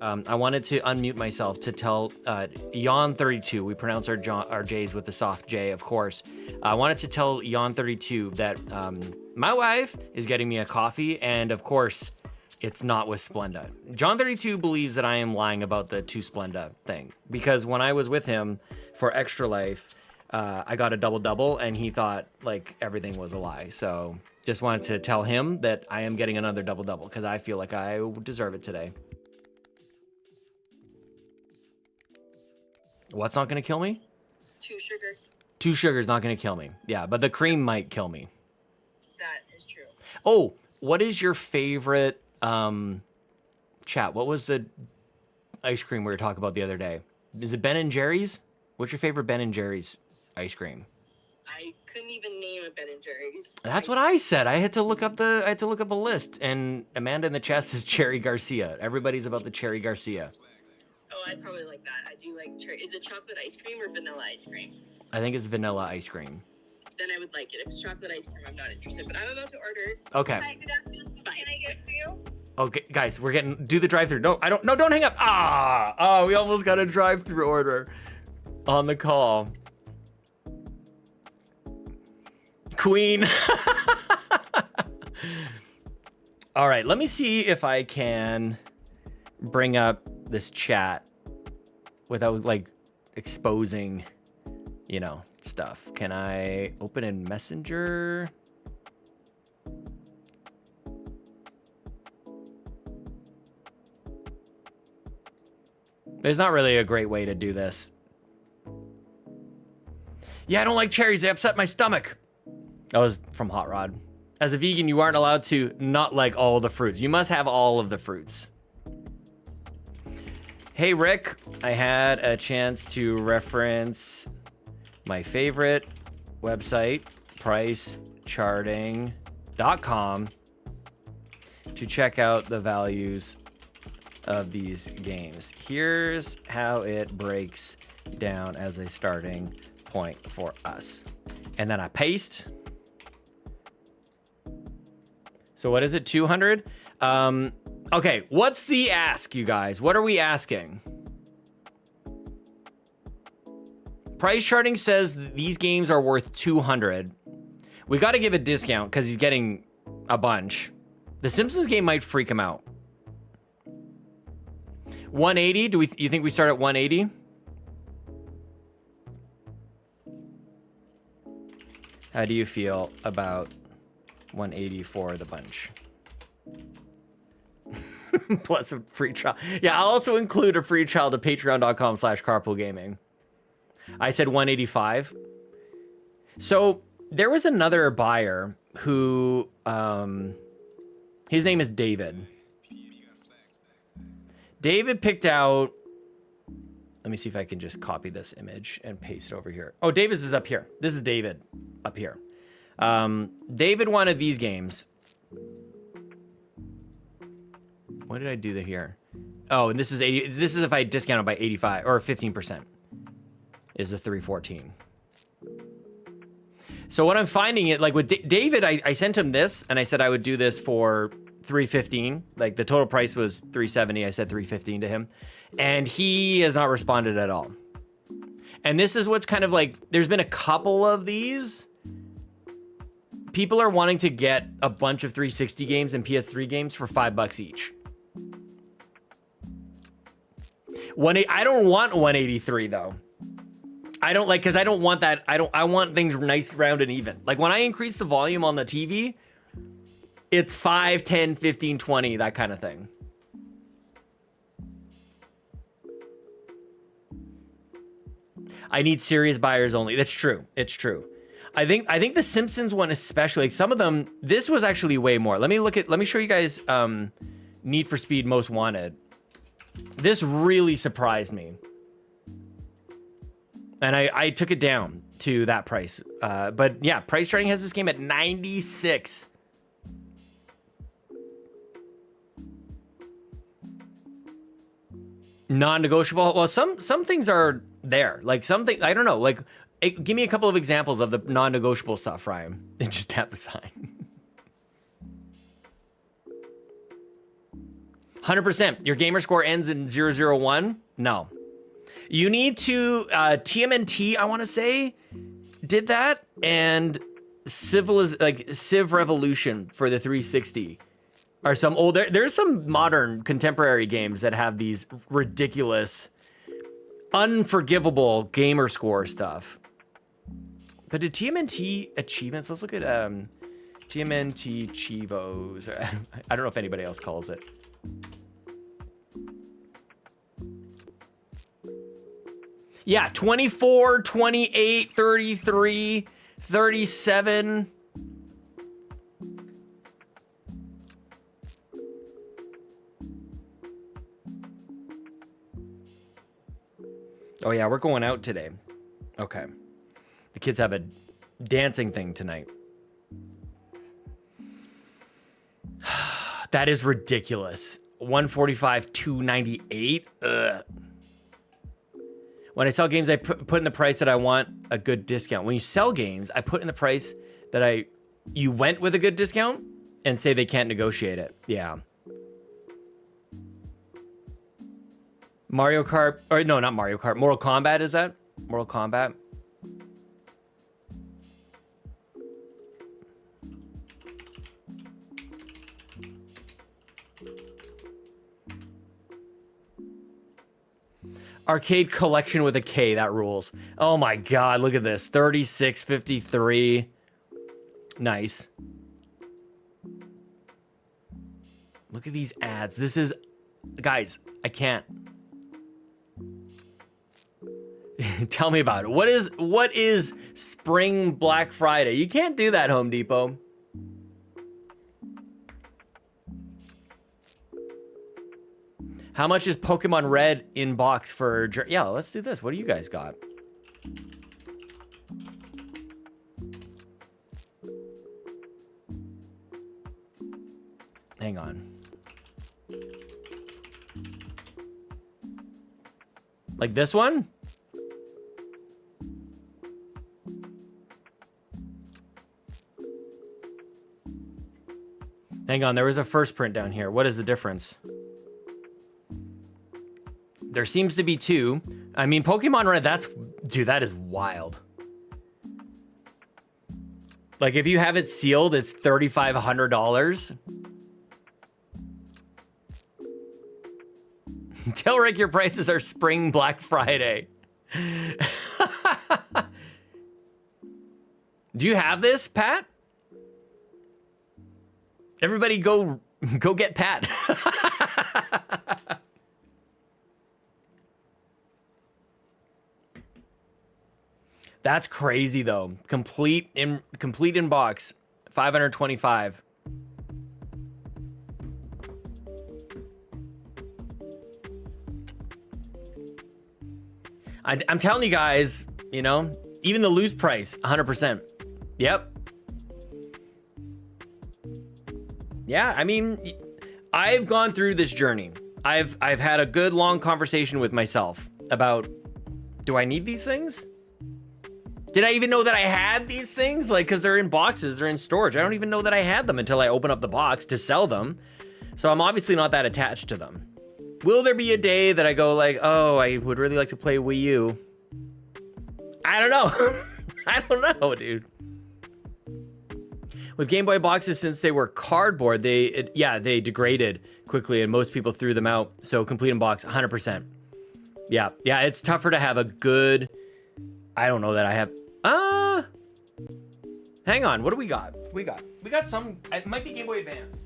[SPEAKER 1] I wanted to unmute myself to tell Yon32. We pronounce our J's with the soft J, of course. I wanted to tell Yon32 that my wife is getting me a coffee, and of course, it's not with Splenda. John32 believes that I am lying about the 2 Splenda thing, because when I was with him for Extra Life, I got a double-double, and he thought like everything was a lie. So just wanted to tell him that I am getting another double-double because I feel like I deserve it today. What's not going to kill me?
[SPEAKER 4] 2 sugar.
[SPEAKER 1] 2 sugar's not going to kill me. Yeah, but the cream might kill me.
[SPEAKER 4] That is true.
[SPEAKER 1] Oh, what is your favorite chat? What was the ice cream we were talking about the other day? Is it Ben and Jerry's? What's your favorite Ben and Jerry's ice cream?
[SPEAKER 4] I couldn't even name a Ben and Jerry's.
[SPEAKER 1] That's what I said. I had to look up a list, and Amanda in the chat says Cherry Garcia. Everybody's about the Cherry Garcia.
[SPEAKER 4] Oh, I'd probably like that. I do like cherry. Is it chocolate ice cream or vanilla ice cream?
[SPEAKER 1] I think it's vanilla ice cream.
[SPEAKER 4] Then I would like it. If it's chocolate ice cream, I'm not interested. But I'm about to order.
[SPEAKER 1] Okay.
[SPEAKER 4] Hi, good afternoon. Bye. Can I get for you?
[SPEAKER 1] Okay, guys, do the drive-through. No, don't hang up. Oh, we almost got a drive-through order on the call. Queen. All right, let me see if I can bring up this chat without like exposing, stuff. Can I open in Messenger? There's not really a great way to do this. Yeah, I don't like cherries. They upset my stomach. That was from Hot Rod. As a vegan, you aren't allowed to not like all the fruits. You must have all of the fruits. Hey, Rick, I had a chance to reference my favorite website, pricecharting.com, to check out the values of these games. Here's how it breaks down as a starting point for us. And then I paste. So what is it, 200? Okay, what's the ask, you guys? What are we asking? Price charting says these games are worth 200. We got to give a discount because he's getting a bunch. The Simpsons game might freak him out. 180? You think we start at 180? How do you feel about 180 for the bunch? Plus a free trial. Yeah, I'll also include a free trial to patreon.com/carpoolgaming. I said 185. So there was another buyer who, his name is David. David picked out, let me see if I can just copy this image and paste it over here. Oh, David's is up here. This is David up here. David wanted these games. What did I do here? Oh, and this is 80. This is if I discount it by 85 or 15%. Is the 314. So what I'm finding it like with David, I sent him this and I said I would do this for 315. Like the total price was 370. I said 315 to him, and he has not responded at all. And this is what's kind of like. There's been a couple of these. People are wanting to get a bunch of 360 games and PS3 games for $5 each. I don't want 183 though. I don't like, because I don't want that. I want things nice, round, and even. Like when I increase the volume on the TV, it's 5, 10, 15, 20, that kind of thing. I need serious buyers only. That's true. It's true. I think the Simpsons one especially, like some of them, this was actually way more. Let me show you guys Need for Speed Most Wanted. This really surprised me. And I took it down to that price. But yeah, Price Charting has this game at 96. Non-negotiable. Well, some things are there. Like something, I don't know. Like, give me a couple of examples of the non-negotiable stuff, Ryan. And just tap the sign. 100%. Your gamer score ends in 001? No. You need to, TMNT, I want to say, did that, and Civ Revolution for the 360 are some old, there's some modern contemporary games that have these ridiculous, unforgivable gamer score stuff. But did TMNT achievements, let's look at TMNT Chivos. I don't know if anybody else calls it. Yeah, 24, 28, 33, 37. Oh yeah, we're going out today. Okay. The kids have a dancing thing tonight. That is ridiculous. 145, 298. Ugh. When I sell games, I put in the price that I want a good discount. When you sell games, I put in the price that you went with a good discount and say they can't negotiate it. Yeah. Mario Kart, or no, not Mario Kart. Mortal Kombat, is that? Mortal Kombat. Arcade Collection with a K, that rules. Oh my God, look at this. 36.53. Nice. Look at these ads. This is, guys, I can't. Tell me about it. What is Spring Black Friday? You can't do that, Home Depot. How much is Pokemon Red in box for... Yeah, let's do this. What do you guys got? Hang on. Like this one? Hang on, there was a first print down here. What is the difference? There seems to be two. I mean, Pokemon Red, dude, that is wild. Like, if you have it sealed, it's $3,500. Tell Rick your prices are Spring Black Friday. Do you have this, Pat? Everybody go get Pat. That's crazy though. Complete in box, 525. I'm telling you guys, you know, even the loose price, 100%. Yep. Yeah, I mean, I've gone through this journey. I've had a good long conversation with myself about, do I need these things? Did I even know that I had these things? Like, because they're in boxes, they're in storage. I don't even know that I had them until I open up the box to sell them. So I'm obviously not that attached to them. Will there be a day that I go like, oh, I would really like to play Wii U? I don't know. I don't know, dude. With Game Boy boxes, since they were cardboard, they degraded quickly and most people threw them out. So complete in box, 100%. Yeah, it's tougher to have a good... I don't know that I have... Hang on, what do we got? We got some... It might be Game Boy Advance.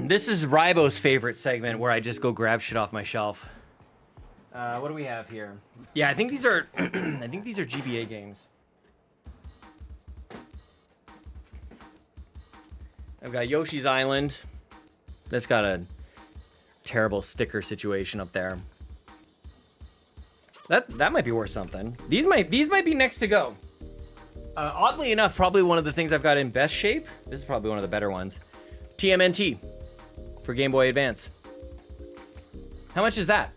[SPEAKER 1] This is Rybo's favorite segment where I just go grab shit off my shelf. What do we have here? Yeah, I think these are GBA games. I've got Yoshi's Island. That's got a terrible sticker situation up there. That might be worth something. These might be next to go. Oddly enough, probably one of the things I've got in best shape. This is probably one of the better ones. TMNT for Game Boy Advance. How much is that?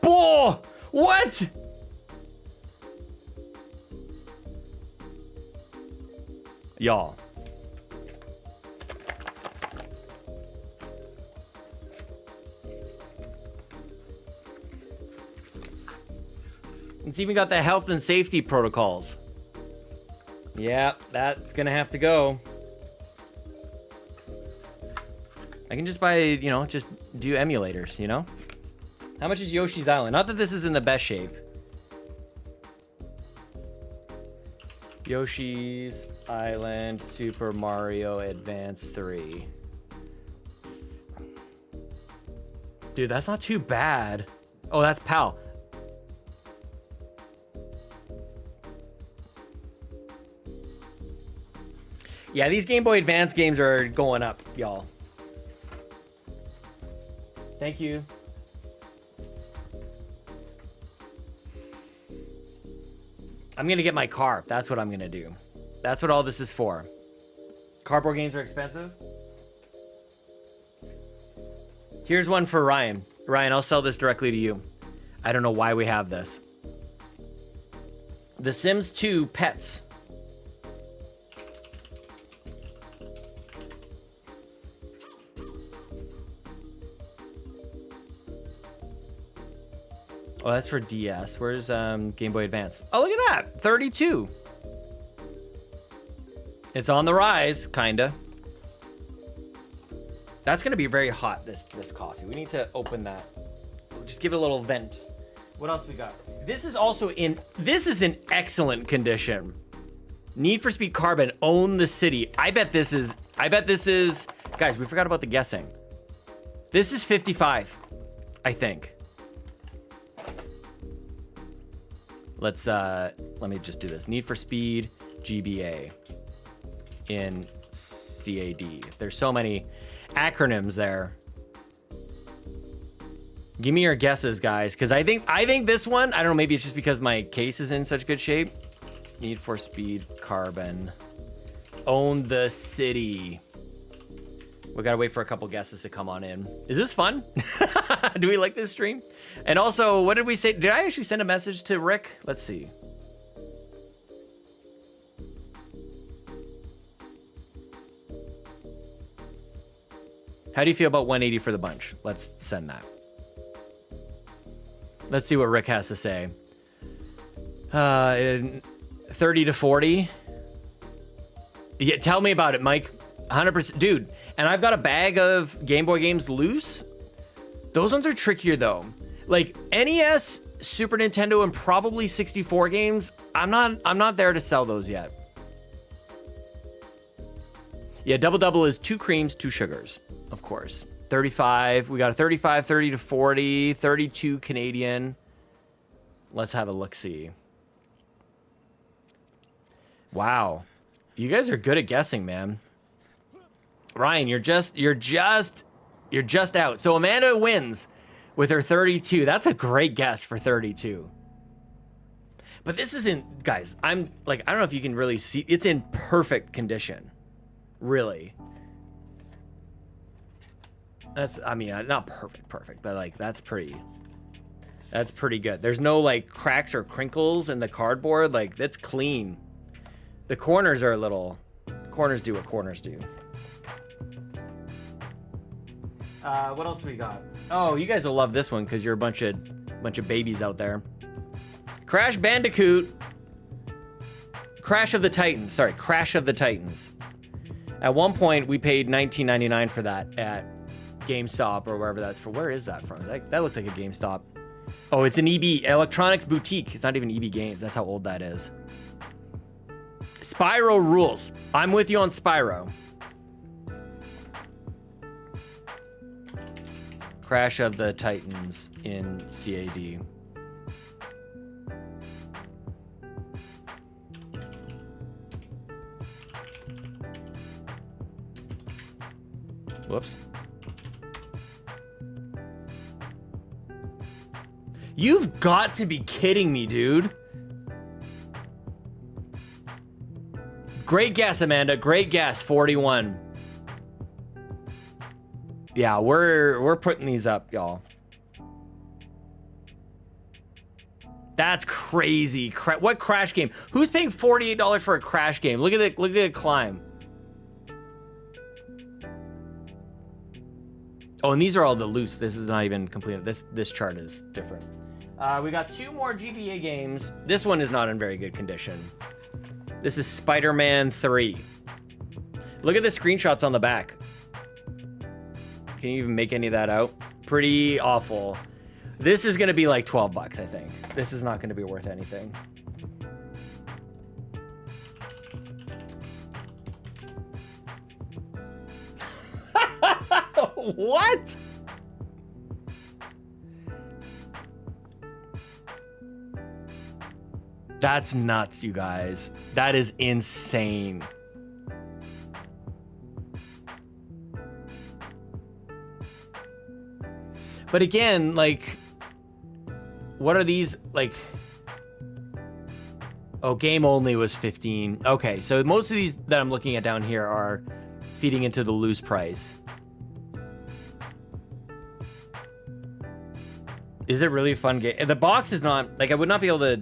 [SPEAKER 1] Boah! What? Y'all. It's even got the health and safety protocols. Yeah, that's gonna have to go. I can just buy, you know, just do emulators, you know? How much is Yoshi's Island? Not that this is in the best shape. Yoshi's Island Super Mario Advance 3. Dude, that's not too bad. Oh, that's PAL. Yeah, these Game Boy Advance games are going up, y'all. Thank you. I'm gonna get my car. That's what I'm gonna do. That's what all this is for. Cardboard games are expensive. Here's one for Ryan. Ryan, I'll sell this directly to you. I don't know why we have this. The Sims 2 Pets. Oh, that's for DS. Where's Game Boy Advance? Oh, look at that. 32. It's on the rise, kinda. That's gonna be very hot, this coffee. We need to open that. Just give it a little vent. What else we got? This is also this is in excellent condition. Need for Speed Carbon, Own the City. I bet this is, guys, we forgot about the guessing. This is 55, I think. Let me just do this. Need for Speed GBA in CAD. There's so many acronyms there. Give me your guesses, guys, because I think this one, I don't know, maybe it's just because my case is in such good shape. Need for Speed Carbon. Own the City. We gotta wait for a couple guesses to come on in. Is this fun? Do we like this stream? And also, what did we say? Did I actually send a message to Rick? Let's see. How do you feel about 180 for the bunch? Let's send that. Let's see what Rick has to say. 30 to 40. Yeah, tell me about it, Mike. 100%. Dude, and I've got a bag of Game Boy games loose. Those ones are trickier, though. Like, NES, Super Nintendo, and probably 64 games, I'm not there to sell those yet. Yeah, Double Double is 2 creams, 2 sugars, of course. 35. We got a 35, 30 to 40, 32 Canadian. Let's have a look-see. Wow. You guys are good at guessing, man. Ryan, you're just out. So Amanda wins with her 32. That's a great guess for 32. But this isn't, guys, I'm like, I don't know if you can really see. It's in perfect condition. Really. That's, I mean, not perfect, but like that's pretty good. There's no like cracks or crinkles in the cardboard. Like that's clean. The corners are a little, corners do what corners do. What else we got? Oh, you guys will love this one because you're a bunch of babies out there. Crash Bandicoot. Crash of the Titans. Sorry, Crash of the Titans. At one point, we paid $19.99 for that at GameStop or wherever that's for. Where is that from? That looks like a GameStop. Oh, it's an EB Electronics Boutique. It's not even EB Games. That's how old that is. Spyro rules. I'm with you on Spyro. Crash of the Titans in CAD. Whoops. You've got to be kidding me, dude. Great guess, Amanda. Great guess. 41. Yeah, we're putting these up, y'all. That's crazy. What Crash game? Who's paying $48 for a Crash game? Look at it climb. Oh, and these are all the loose. This is not even complete. This chart is different. We got 2 more GBA games. This one is not in very good condition. This is Spider-Man 3. Look at the screenshots on the back. Can you even make any of that out? Pretty awful. This is gonna be like 12 bucks, I think. This is not gonna be worth anything. What? That's nuts, you guys. That is insane. But again, like, what are these, like... Oh, game only was 15. Okay, so most of these that I'm looking at down here are feeding into the loose price. Is it really a fun game? The box is not, like, I would not be able to,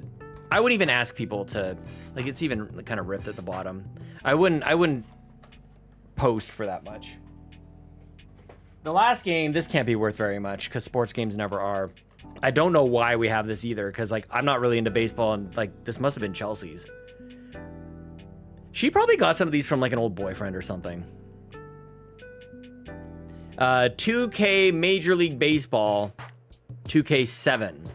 [SPEAKER 1] I wouldn't even ask people to, like, it's even kind of ripped at the bottom. I wouldn't post for that much. The last game, this can't be worth very much because sports games never are. I don't know why we have this either, because, like, I'm not really into baseball, and, like, this must have been Chelsea's. She probably got some of these from, like, an old boyfriend or something. 2K Major League Baseball, 2K7.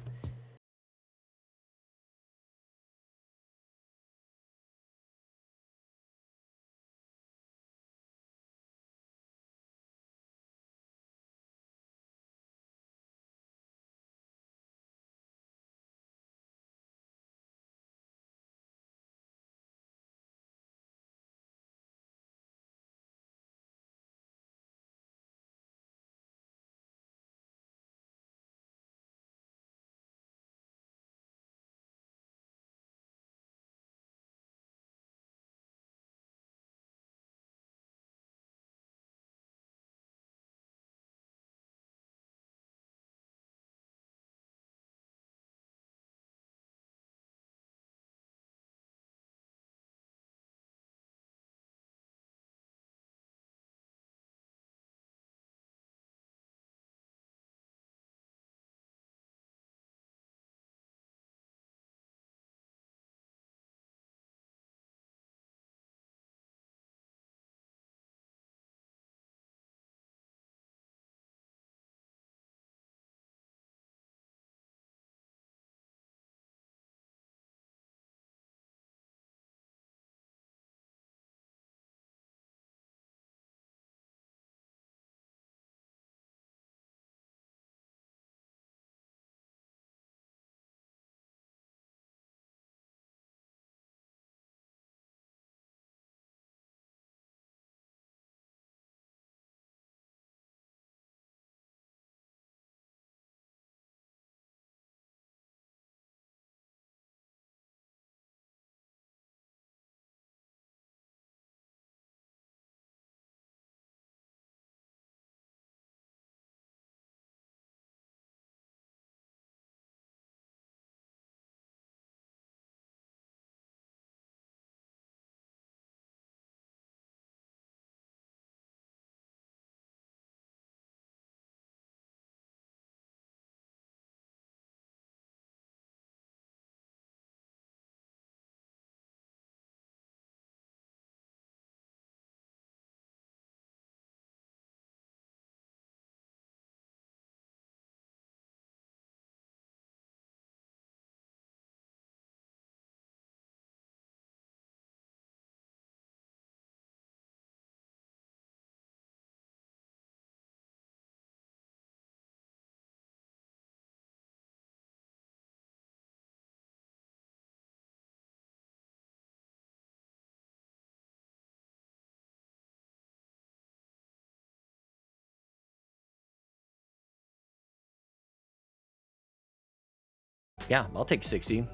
[SPEAKER 1] Yeah, I'll take 60.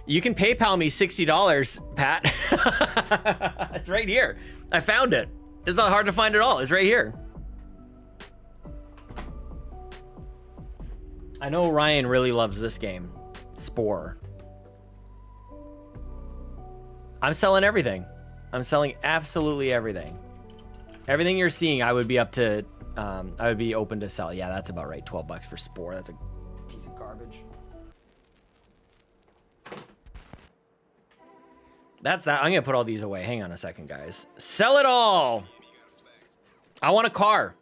[SPEAKER 1] You can PayPal me $60, Pat. It's right here. I found it. It's not hard to find at all. It's right here. I know Ryan really loves this game. Spore. I'm selling everything. I'm selling absolutely everything. Everything you're seeing, I would be up to, I would be open to sell. Yeah, that's about right. 12 bucks for Spore. That's a piece of garbage. That's that. I'm going to put all these away. Hang on a second, guys. Sell it all. I want a car.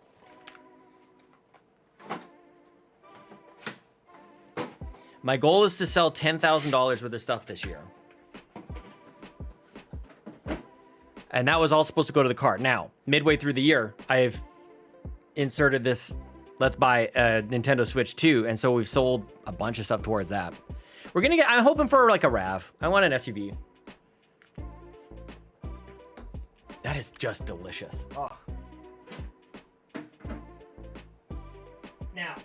[SPEAKER 1] My goal is to sell $10,000 worth of stuff this year. And that was all supposed to go to the car. Now, midway through the year, I've inserted this let's buy a Nintendo Switch 2. And so we've sold a bunch of stuff towards that. We're gonna get, I'm hoping for like a RAV. I want an SUV. That is just delicious. Oh. Now,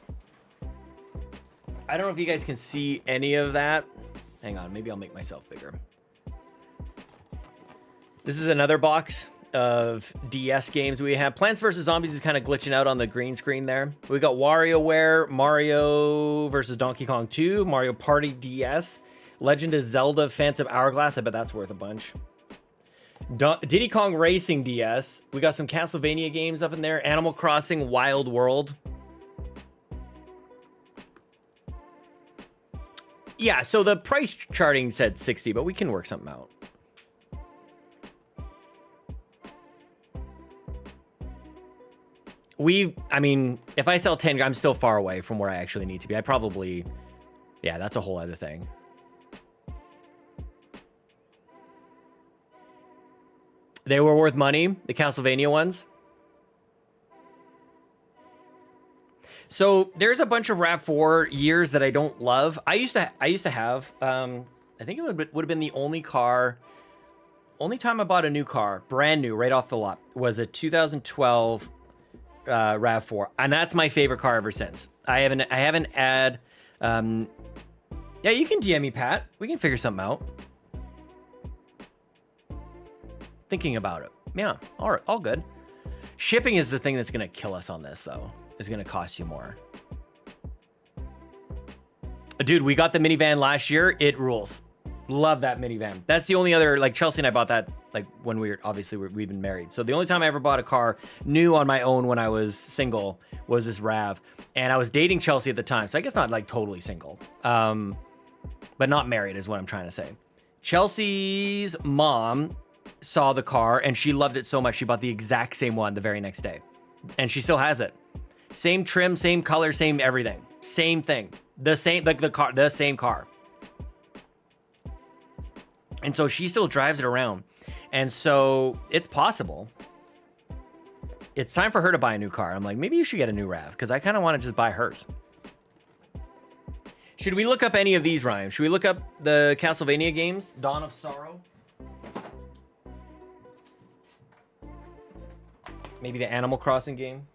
[SPEAKER 1] I don't know if you guys can see any of that. Hang on, maybe I'll make myself bigger. This is another box of DS games we have. Plants vs. Zombies is kind of glitching out on the green screen there. We got WarioWare, Mario vs. Donkey Kong 2, Mario Party DS, Legend of Zelda Phantom Hourglass. I bet that's worth a bunch. Diddy Kong Racing DS. We got some Castlevania games up in there. Animal Crossing Wild World. Yeah, so the price charting said 60, but we can work something out. I mean, if I sell 10, I'm still far away from where I actually need to be. I probably, yeah, that's a whole other thing. They were worth money, the Castlevania ones. So there's a bunch of RAV4 years that I don't love. I used to have, I think it would have been the only time I bought a new car, brand new, right off the lot, was a 2012 RAV4, and that's my favorite car ever since. I haven't had, yeah, you can DM me, Pat. We can figure something out. Thinking about it. Yeah, all right, all good. Shipping is the thing that's gonna kill us on this, though. It's gonna cost you more. Dude, we got the minivan last year. It rules. Love that minivan. That's the only other, like, Chelsea and I bought that, like, when we've been married. So the only time I ever bought a car new on my own when I was single was this RAV. And I was dating Chelsea at the time, so I guess not, like, totally single. But not married is what I'm trying to say. Chelsea's mom saw the car and she loved it so much she bought the exact same one the very next day. And she still has it. Same trim, same color, same everything. Same thing. The same, like the same car. And so she still drives it around. And so it's possible. It's time for her to buy a new car. I'm like, maybe you should get a new RAV because I kind of want to just buy hers. Should we look up any of these, Ryan? Should we look up the Castlevania games? Dawn of Sorrow? Maybe the Animal Crossing game?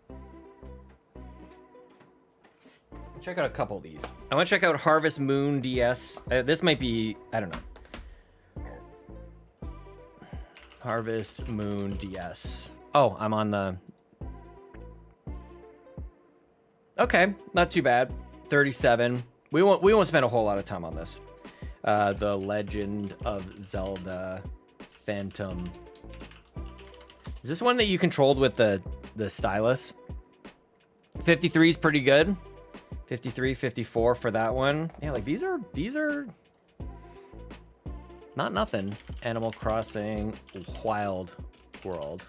[SPEAKER 1] Check out a couple of these. I want to check out Harvest Moon DS. This might be, I don't know. Harvest Moon DS. Oh, I'm on the... Okay, not too bad. 37. We won't spend a whole lot of time on this. The Legend of Zelda Phantom. Is this one that you controlled with the stylus? 53 is pretty good. 53, 54 for that one. Yeah, like these are not nothing. Animal Crossing Wild World.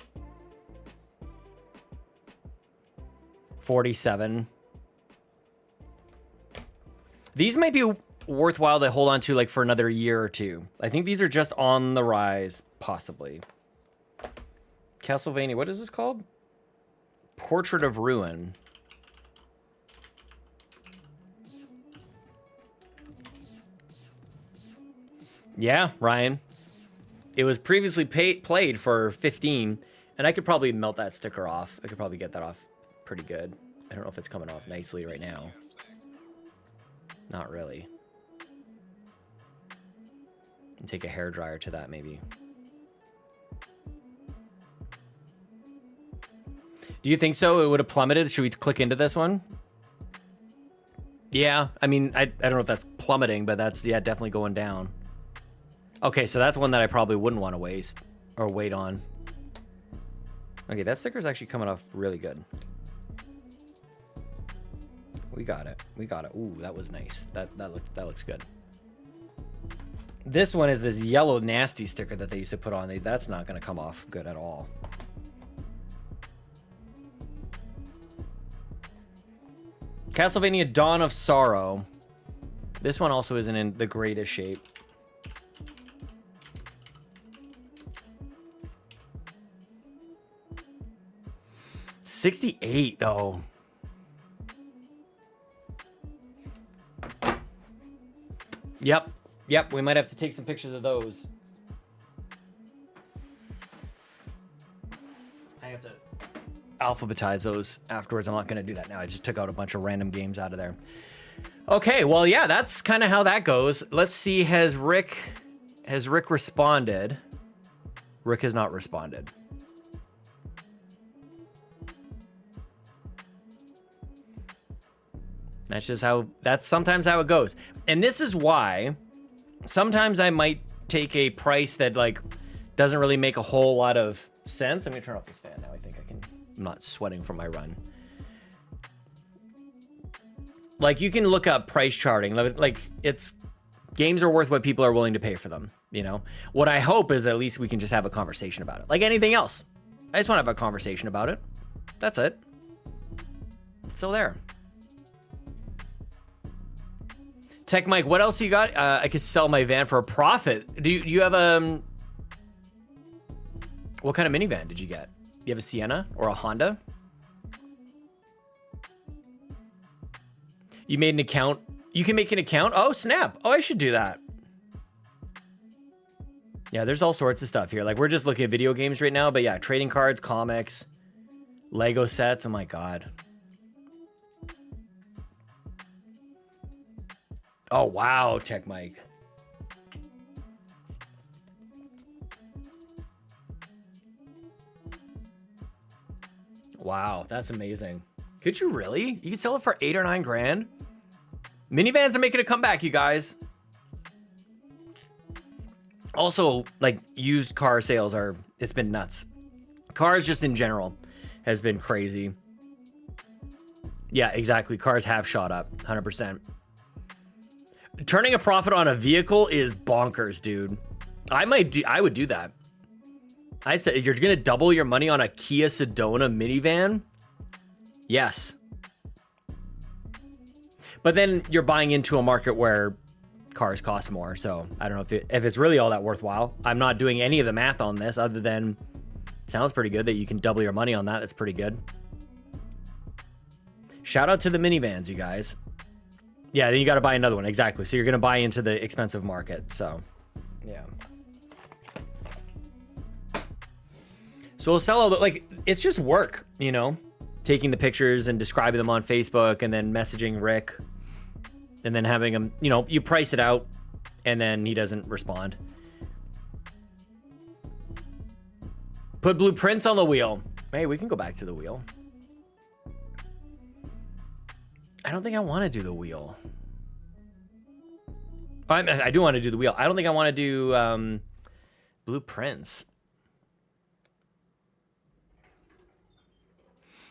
[SPEAKER 1] 47. These might be worthwhile to hold on to like for another year or two. I think these are just on the rise, possibly. Castlevania, what is this called? Portrait of Ruin. Yeah, Ryan. It was previously played for 15, and I could probably melt that sticker off. I could probably get that off pretty good. I don't know if it's coming off nicely right now. Not really. And take a hairdryer to that, maybe. Do you think so? It would have plummeted? Should we click into this one? Yeah, I mean, I don't know if that's plummeting, but that's, yeah, definitely going down. Okay, so that's one that I probably wouldn't want to waste or wait on. Okay, that sticker's actually coming off really good. We got it. We got it. Ooh, that was nice. That looks good. This one is this yellow nasty sticker that they used to put on. That's not going to come off good at all. Castlevania Dawn of Sorrow. This one also isn't in the greatest shape. $68 though. Yep. Yep. We might have to take some pictures of those. I have to alphabetize those afterwards. I'm not going to do that now. I just took out a bunch of random games out of there. Okay. Well, yeah, that's kind of how that goes. Let's see. Has Rick responded? Rick has not responded. That's sometimes how it goes. And this is why sometimes I might take a price that like doesn't really make a whole lot of sense. I'm gonna turn off this fan now. I think I'm not sweating from my run. Like you can look up price charting. Like games are worth what people are willing to pay for them. You know, what I hope is at least we can just have a conversation about it. Like anything else. I just want to have a conversation about it. That's it. It's still there. Tech Mike, what else you got? I could sell my van for a profit. Do you have what kind of minivan did you get? Do you have a Sienna or a Honda? You made an account. You can make an account? Oh, snap. Oh, I should do that. Yeah, there's all sorts of stuff here. Like, we're just looking at video games right now. But yeah, trading cards, comics, Lego sets. Oh, my God. Oh, wow, Tech Mike. Wow, that's amazing. Could you really? You could sell it for 8 or 9 grand? Minivans are making a comeback, you guys. Also, like, used car sales it's been nuts. Cars just in general has been crazy. Yeah, exactly. Cars have shot up 100%. Turning a profit on a vehicle is bonkers, dude. I would do that. I said, you're going to double your money on a Kia Sedona minivan? Yes. But then you're buying into a market where cars cost more. So I don't know if it's really all that worthwhile. I'm not doing any of the math on this other than sounds pretty good that you can double your money on that. That's pretty good. Shout out to the minivans, you guys. Yeah, then you got to buy another one. Exactly. So you're going to buy into the expensive market. So, yeah. So we'll sell all the, like, it's just work, you know, taking the pictures and describing them on Facebook and then messaging Rick and then having him, you know, you price it out and then he doesn't respond. Put blueprints on the wheel. Hey, we can go back to the wheel. I don't think I want to do the wheel. I do want to do the wheel. I don't think I want to do blueprints.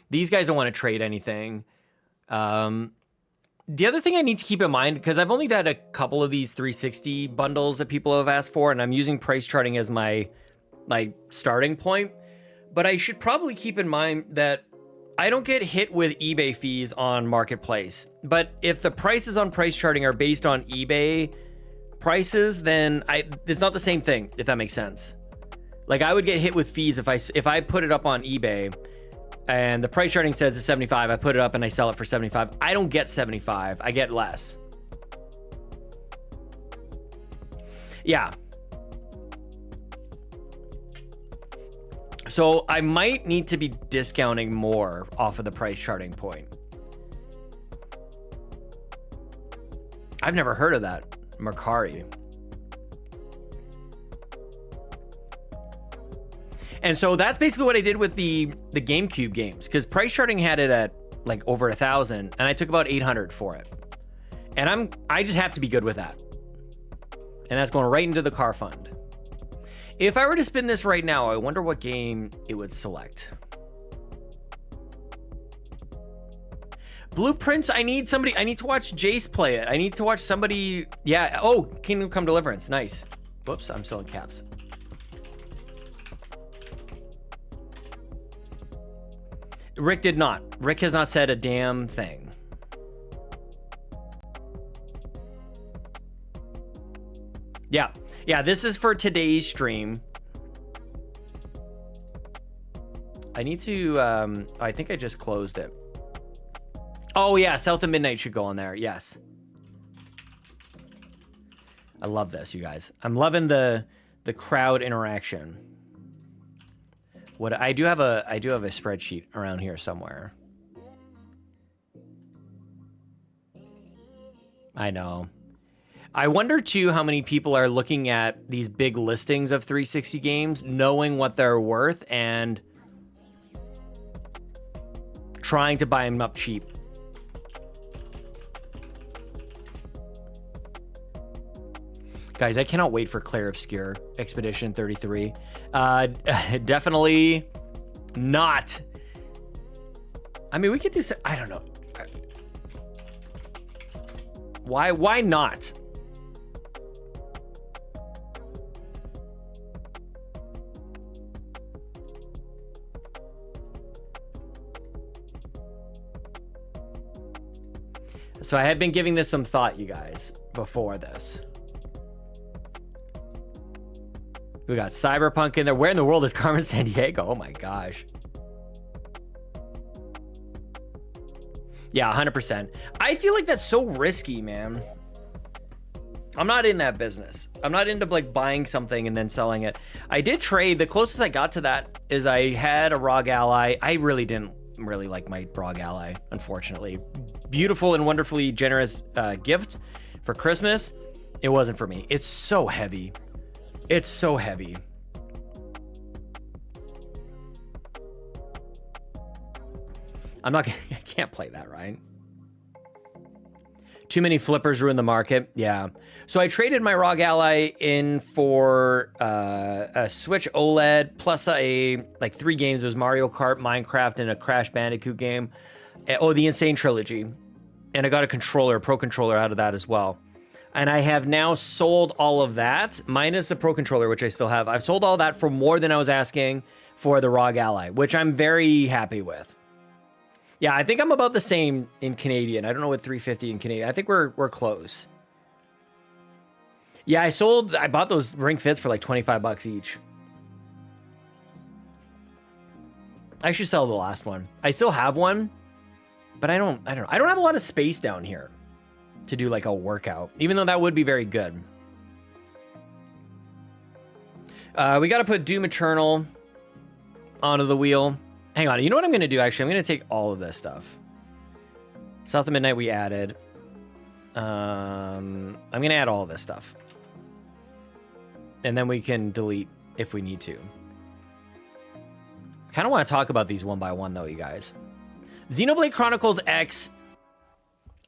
[SPEAKER 1] These guys don't want to trade anything. The other thing I need to keep in mind, because I've only done a couple of these 360 bundles that people have asked for, and I'm using price charting as my starting point, but I should probably keep in mind that I don't get hit with eBay fees on Marketplace. But if the prices on price charting are based on eBay prices, then it's not the same thing, if that makes sense. Like, I would get hit with fees if I put it up on eBay and the price charting says it's 75, I put it up and I sell it for 75. I don't get 75, I get less. Yeah. So I might need to be discounting more off of the price charting point. I've never heard of that, Mercari. And so that's basically what I did with the GameCube games, because price charting had it at like over 1,000 and I took about 800 for it. And I just have to be good with that. And that's going right into the car fund. If I were to spin this right now, I wonder what game it would select. Blueprints, I need to watch Jace play it. I need to watch somebody, yeah. Oh, Kingdom Come Deliverance, nice. Whoops, I'm still in caps. Rick did not. Rick has not said a damn thing. Yeah. Yeah, this is for today's stream. I need to, I think I just closed it. Oh yeah, South of Midnight should go on there, yes. I love this, you guys. I'm loving the crowd interaction. What I do have a spreadsheet around here somewhere. I know. I wonder too how many people are looking at these big listings of 360 games, knowing what they're worth and trying to buy them up cheap. Guys, I cannot wait for Clair Obscur Expedition 33. Definitely not. I mean, we could do some, I don't know. Why not? So I had been giving this some thought, you guys, before this. We got Cyberpunk in there. Where in the world is Carmen Sandiego? Oh my gosh. Yeah, 100%. I feel like that's so risky, man. I'm not in that business. I'm not into like buying something and then selling it. I did trade. The closest I got to that is I had a ROG Ally. I really didn't really like my ROG Ally, unfortunately. Beautiful and wonderfully generous gift for Christmas. It wasn't for me. It's so heavy. It's so heavy. I'm not gonna, I can't play that, right? Too many flippers ruin the market. Yeah. So I traded my ROG Ally in for a Switch OLED plus like 3 games. It was Mario Kart, Minecraft, and a Crash Bandicoot game. Oh, the Insane Trilogy. And I got a controller, a Pro Controller out of that as well. And I have now sold all of that, minus the Pro Controller, which I still have. I've sold all that for more than I was asking for the ROG Ally, which I'm very happy with. Yeah, I think I'm about the same in Canadian. I don't know what 350 in Canadian. I think we're close. Yeah, I bought those Ring Fits for like 25 bucks each. I should sell the last one. I still have one, but I don't have a lot of space down here to do like a workout, even though that would be very good. We got to put Doom Eternal onto the wheel. Hang on, you know what I'm going to do? Actually, I'm going to take all of this stuff. South of Midnight we added. I'm going to add all of this stuff. And then we can delete if we need to. Kind of want to talk about these one by one though, you guys. Xenoblade Chronicles X.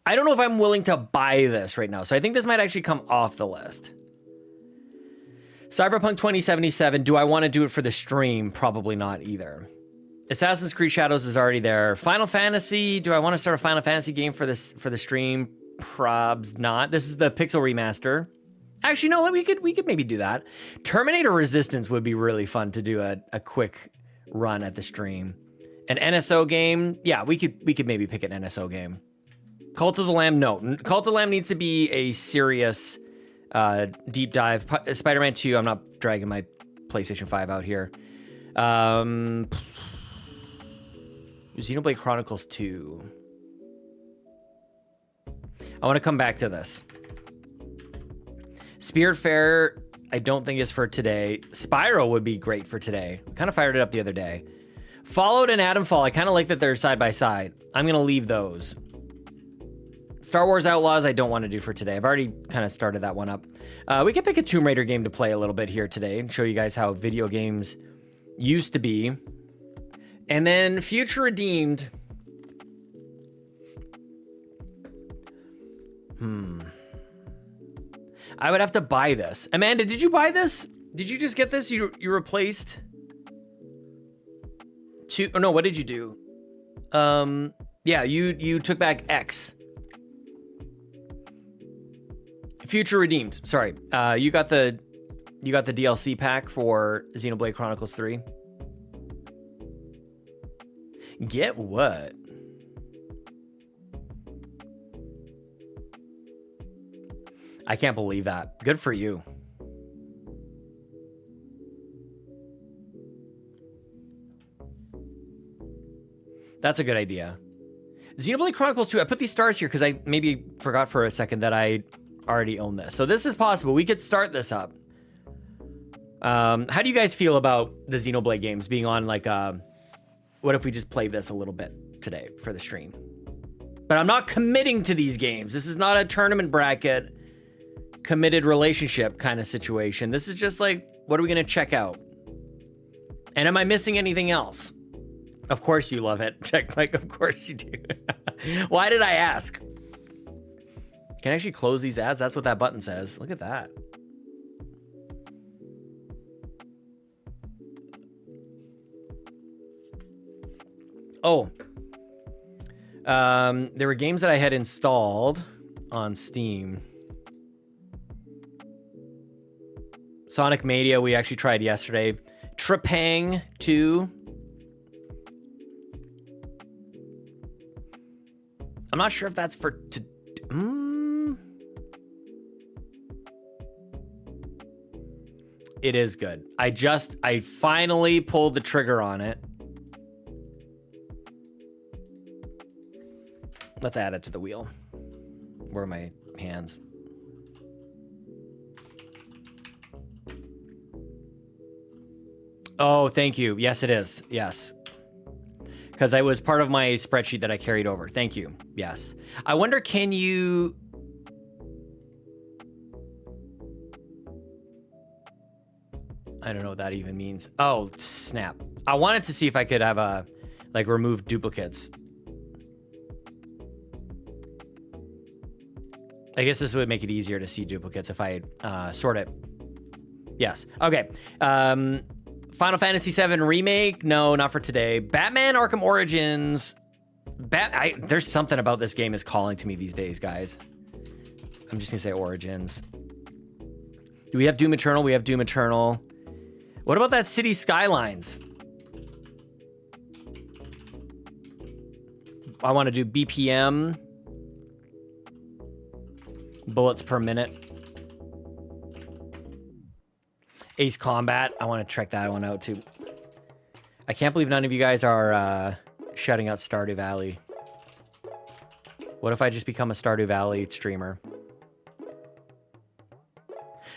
[SPEAKER 1] I don't know if I'm willing to buy this right now, so I think this might actually come off the list. Cyberpunk 2077, do I want to do it for the stream? Probably not either. Assassin's Creed Shadows is already there. Final Fantasy, do I want to start a Final Fantasy game for the stream? Probs not. This is the Pixel remaster. Actually, no, we could maybe do that. Terminator Resistance would be really fun to do a quick run at the stream. An NSO game, yeah, we could maybe pick an NSO game. Cult of the Lamb, no. Cult of the Lamb needs to be a serious deep dive. Spider-Man 2, I'm not dragging my PlayStation 5 out here. Xenoblade Chronicles 2. I want to come back to this. Spiritfarer, I don't think is for today. Spyro would be great for today. Kind of fired it up the other day. Fallout and Atomfall, I kind of like that they're side by side. I'm going to leave those. Star Wars Outlaws, I don't want to do for today. I've already kind of started that one up. We can pick a Tomb Raider game to play a little bit here today and show you guys how video games used to be. And then Future Redeemed. I would have to buy this. Amanda, did you buy this? Did you just get this? You replaced two? Oh no, what did you do? Yeah, you took back X. Future Redeemed. Sorry. You got the DLC pack for Xenoblade Chronicles 3. Get what? I can't believe that. Good for you. That's a good idea. Xenoblade Chronicles 2. I put these stars here because I maybe forgot for a second that I already own this. So this is possible. We could start this up. How do you guys feel about the Xenoblade games being on like, what if we just play this a little bit today for the stream? But I'm not committing to these games. This is not a tournament bracket, committed relationship kind of situation. This is just like, what are we going to check out? And am I missing anything else? Of course you love it. Tech Mike, of course you do. Why did I ask? Can I actually close these ads? That's what that button says. Look at that. Oh. There were games that I had installed on Steam. Sonic Mania, we actually tried yesterday. Trepang 2. I'm not sure if that's for... It is good. I finally pulled the trigger on it. Let's add it to the wheel. Where are my hands? Oh, thank you. Yes, it is. Yes. Because I was part of my spreadsheet that I carried over. Thank you. Yes. I wonder, can you... I don't know what that even means. Oh, snap. I wanted to see if I could have a, like, remove duplicates. I guess this would make it easier to see duplicates if I sort it. Yes. Okay. Final Fantasy VII Remake? No, not for today. Batman Arkham Origins. There's something about this game is calling to me these days, guys. I'm just going to say Origins. Do we have Doom Eternal? We have Doom Eternal. What about that City Skylines? I want to do BPM. Bullets per minute. Ace Combat. I want to check that one out too. I can't believe none of you guys are shouting out Stardew Valley. What if I just become a Stardew Valley streamer?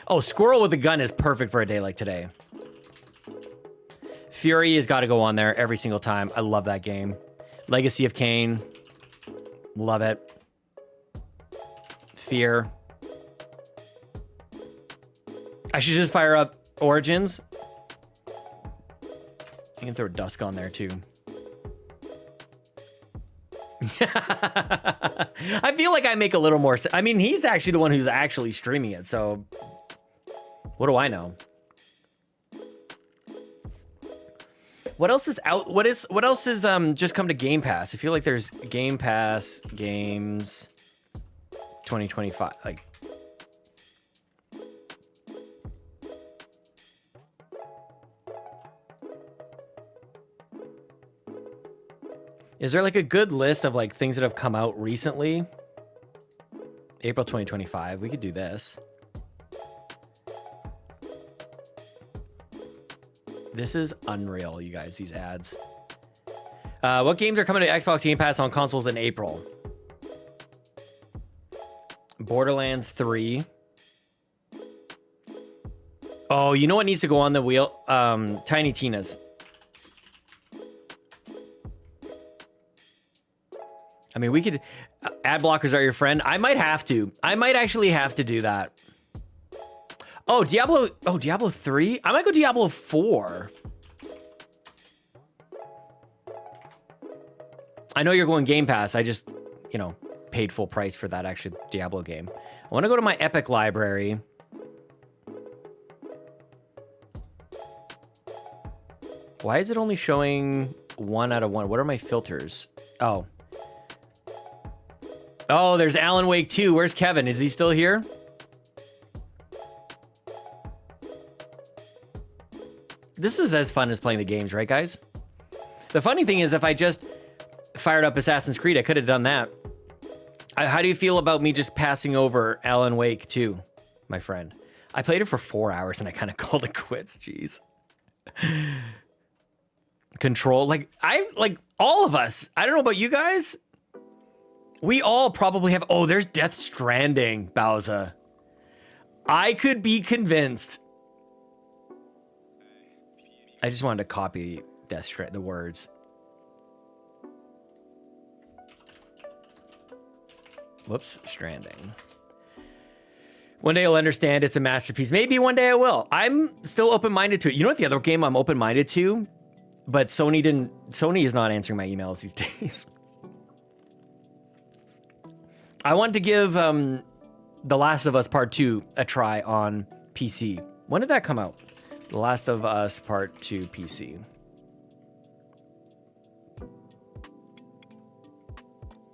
[SPEAKER 1] Oh, Squirrel with a Gun is perfect for a day like today. Fury has got to go on there every single time. I love that game. Legacy of Kain. Love it. Fear. I should just fire up Origins. You can throw Dusk on there too. I feel like I make a little more sense. I mean, he's actually the one who's actually streaming it, so what do I know? What else is out? What else is just come to Game Pass? I feel like there's Game Pass games 2025. Like, is there like a good list of like things that have come out recently? April 2025. We could do this. This is unreal, you guys, these ads. What games are coming to Xbox Game Pass on consoles in April? Borderlands 3. Oh, you know what needs to go on the wheel? Tiny Tina's. I mean, we could... ad blockers are your friend. I might have to. I might actually have to do that. Oh, Diablo... Oh, Diablo 3? I might go Diablo 4. I know you're going Game Pass. I just, you know, paid full price for that actual Diablo game. I want to go to my Epic library. Why is it only showing 1 out of 1? What are my filters? Oh. Oh, there's Alan Wake 2. Where's Kevin? Is he still here? This is as fun as playing the games, right, guys? The funny thing is, if I just fired up Assassin's Creed, I could have done that. How do you feel about me just passing over Alan Wake 2, my friend? I played it for 4 hours and I kind of called it quits. Jeez. Control, like all of us. I don't know about you guys. We all probably have. Oh, there's Death Stranding, Bowser. I could be convinced. I just wanted to copy the words. Whoops, Stranding. One day I'll understand it's a masterpiece. Maybe one day I will. I'm still open-minded to it. You know what the other game I'm open-minded to? But Sony is not answering my emails these days. I want to give The Last of Us Part 2 a try on PC. When did that come out? The Last of Us Part 2 PC.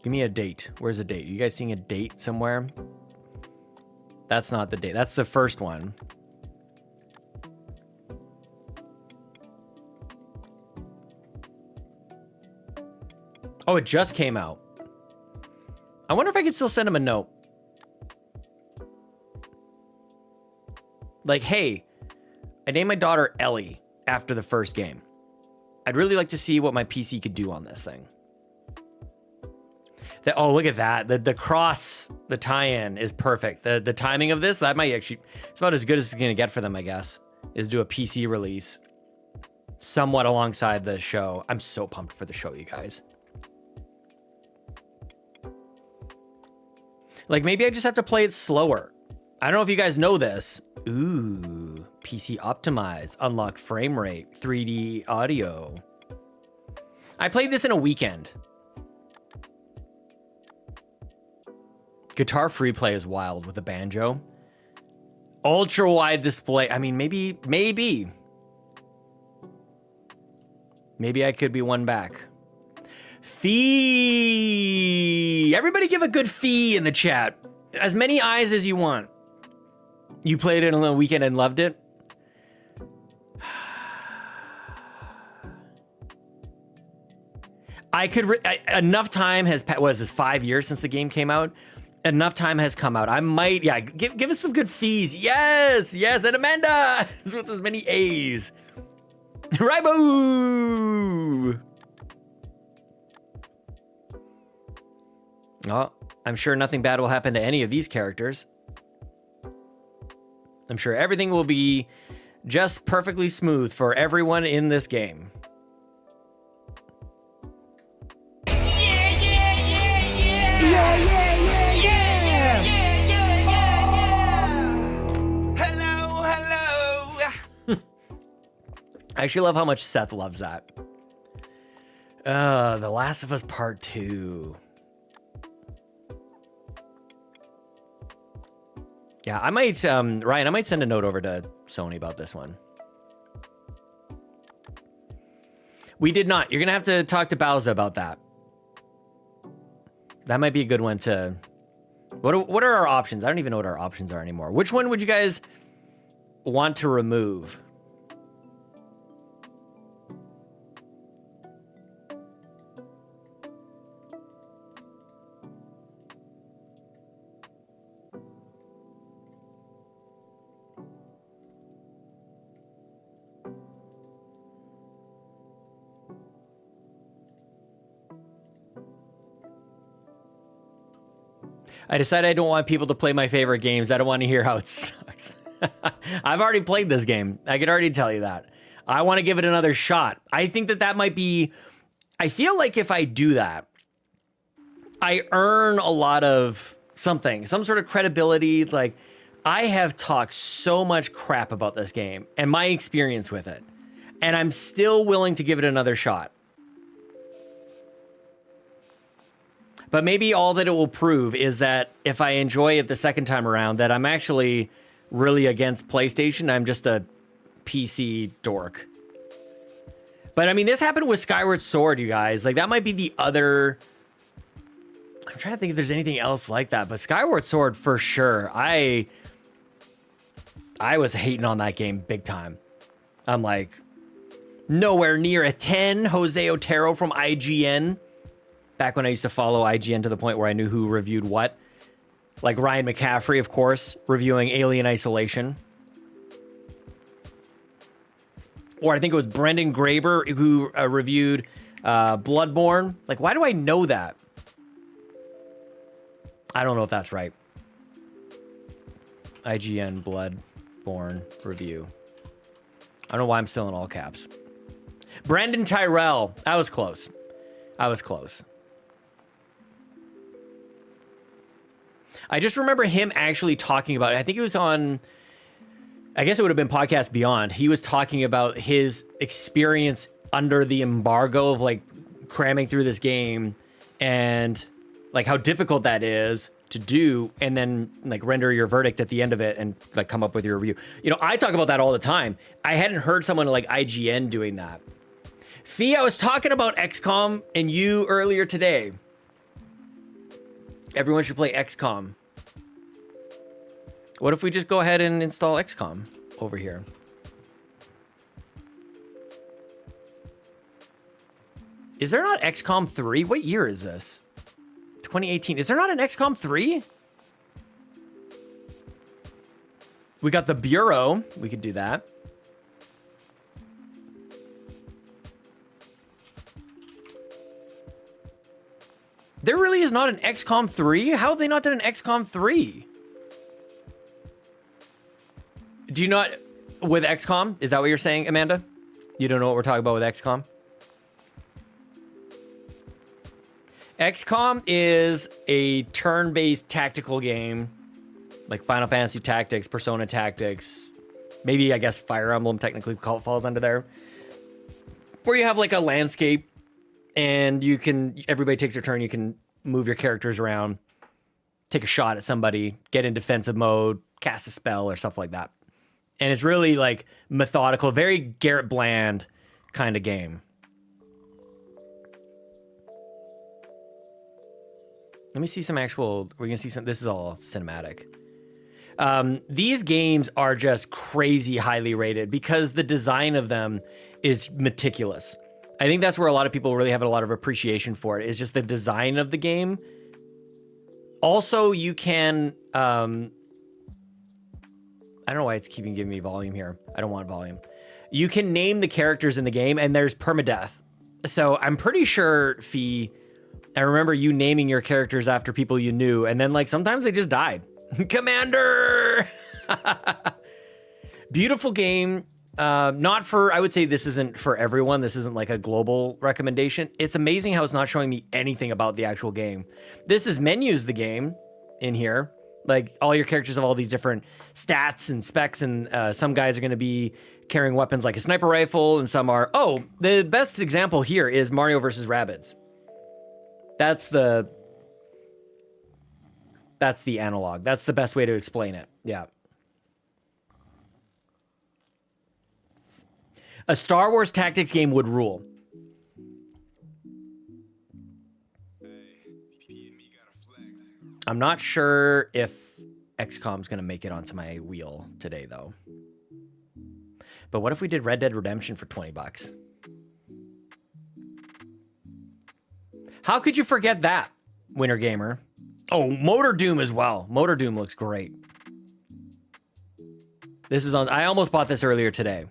[SPEAKER 1] Give me a date. Where's the date? You guys seeing a date somewhere? That's not the date. That's the first one. Oh, it just came out. I wonder if I could still send him a note. Like, hey, I named my daughter Ellie after the first game. I'd really like to see what my PC could do on this thing. Oh, look at that. The cross, the tie-in is perfect. The timing of this, that might actually, it's about as good as it's going to get for them, I guess, is do a PC release somewhat alongside the show. I'm so pumped for the show, you guys. Like, maybe I just have to play it slower. I don't know if you guys know this. Ooh, PC optimized, unlocked frame rate, 3D audio. I played this in a weekend. Guitar free play is wild with the banjo. Ultra wide display. I mean, maybe I could be one back. Fee. Everybody give a good fee in the chat. As many eyes as you want. You played it on the weekend and loved it? I could, enough time has passed. What is this, 5 years since the game came out? Enough time has come out. I might, yeah, give us some good fees. Yes, and Amanda is with as many A's. Raibo! Oh, I'm sure nothing bad will happen to any of these characters. I'm sure everything will be just perfectly smooth for everyone in this game. I actually love how much Seth loves that. The Last of Us Part 2. Yeah, I might, Ryan, I might send a note over to Sony about this one. We did not. You're going to have to talk to Bowser about that. That might be a good one to... What are our options? I don't even know what our options are anymore. Which one would you guys want to remove? I decided I don't want people to play my favorite games. I don't want to hear how it sucks. I've already played this game. I could already tell you that. I want to give it another shot. I think that might be... I feel like if I do that, I earn a lot of something, some sort of credibility. Like, I have talked so much crap about this game and my experience with it, and I'm still willing to give it another shot. But maybe all that it will prove is that if I enjoy it the second time around, that I'm actually really against PlayStation. I'm just a PC dork. But I mean, this happened with Skyward Sword, you guys. Like, that might be the other... I'm trying to think if there's anything else like that. But Skyward Sword, for sure. I was hating on that game big time. I'm like, nowhere near a 10. Jose Otero from IGN. Back when I used to follow IGN to the point where I knew who reviewed what. Like Ryan McCaffrey, of course, reviewing Alien Isolation. Or I think it was Brendan Graber who reviewed Bloodborne. Like, why do I know that? I don't know if that's right. IGN Bloodborne review. I don't know why I'm still in all caps. Brandon Tyrell. I was close. I was close. I just remember him actually talking about it. I think it was on, I guess it would have been Podcast Beyond. He was talking about his experience under the embargo of like cramming through this game and like how difficult that is to do, and then like render your verdict at the end of it and like come up with your review. You know, I talk about that all the time. I hadn't heard someone like IGN doing that. Fee, I was talking about XCOM and you earlier today. Everyone should play XCOM. What if we just go ahead and install XCOM over here? Is there not XCOM 3? What year is this? 2018. Is there not an XCOM 3? We got the Bureau. We could do that. There really is not an XCOM 3? How have they not done an XCOM 3? Do you not... With XCOM? Is that what you're saying, Amanda? You don't know what we're talking about with XCOM? XCOM is a turn-based tactical game, like Final Fantasy Tactics, Persona Tactics, maybe I guess Fire Emblem technically falls under there, where you have like a landscape and you can, everybody takes their turn, you can move your characters around, take a shot at somebody, get in defensive mode, cast a spell or stuff like that. And it's really like methodical, very Garrett Bland kind of game. Let me see some actual, we're gonna see some, this is all cinematic. These games are just crazy highly rated because the design of them is meticulous. I think that's where a lot of people really have a lot of appreciation for it. It's just the design of the game. Also, you can, I don't know why it's keeping giving me volume here. I don't want volume. You can name the characters in the game and there's permadeath. So I'm pretty sure, Fee, I remember you naming your characters after people you knew, and then like sometimes they just died. Commander! Beautiful game. Not for, I would say this isn't for everyone. This isn't like a global recommendation. It's amazing how it's not showing me anything about the actual game. This is menus the game in here. Like all your characters have all these different stats and specs, and some guys are going to be carrying weapons like a sniper rifle, and some are, oh, the best example here is Mario versus Rabbids. That's the analog. That's the best way to explain it. Yeah. A Star Wars tactics game would rule. I'm not sure if XCOM's going to make it onto my wheel today, though. But what if we did Red Dead Redemption for 20 bucks? How could you forget that, Winter Gamer? Oh, Motor Doom as well. Motor Doom looks great. This is on, I almost bought this earlier today.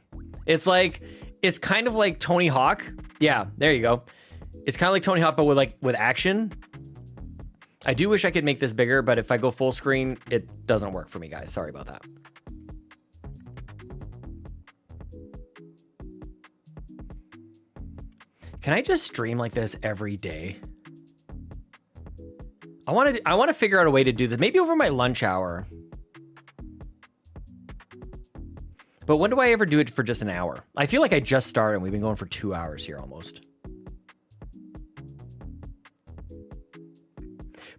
[SPEAKER 1] It's like, it's kind of like Tony Hawk. Yeah, there you go. It's kind of like Tony Hawk, but with action. I do wish I could make this bigger, but if I go full screen, it doesn't work for me, guys. Sorry about that. Can I just stream like this every day? I want to figure out a way to do this. Maybe over my lunch hour. But when do I ever do it for just an hour? I feel like I just started and we've been going for 2 hours here almost.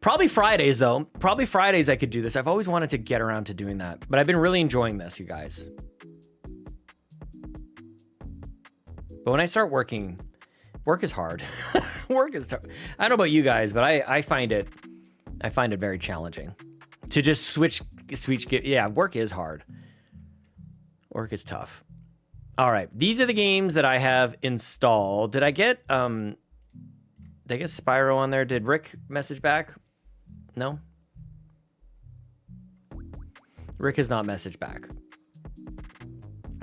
[SPEAKER 1] Probably Fridays though. Probably Fridays I could do this. I've always wanted to get around to doing that, but I've been really enjoying this, you guys. But when I start working, work is hard. Work is tough. I don't know about you guys, but I find it very challenging to just switch. Yeah, work is hard. Work is tough. All right, these are the games that I have installed. Did I get Spyro on there? Did Rick message back? No. Rick has not messaged back.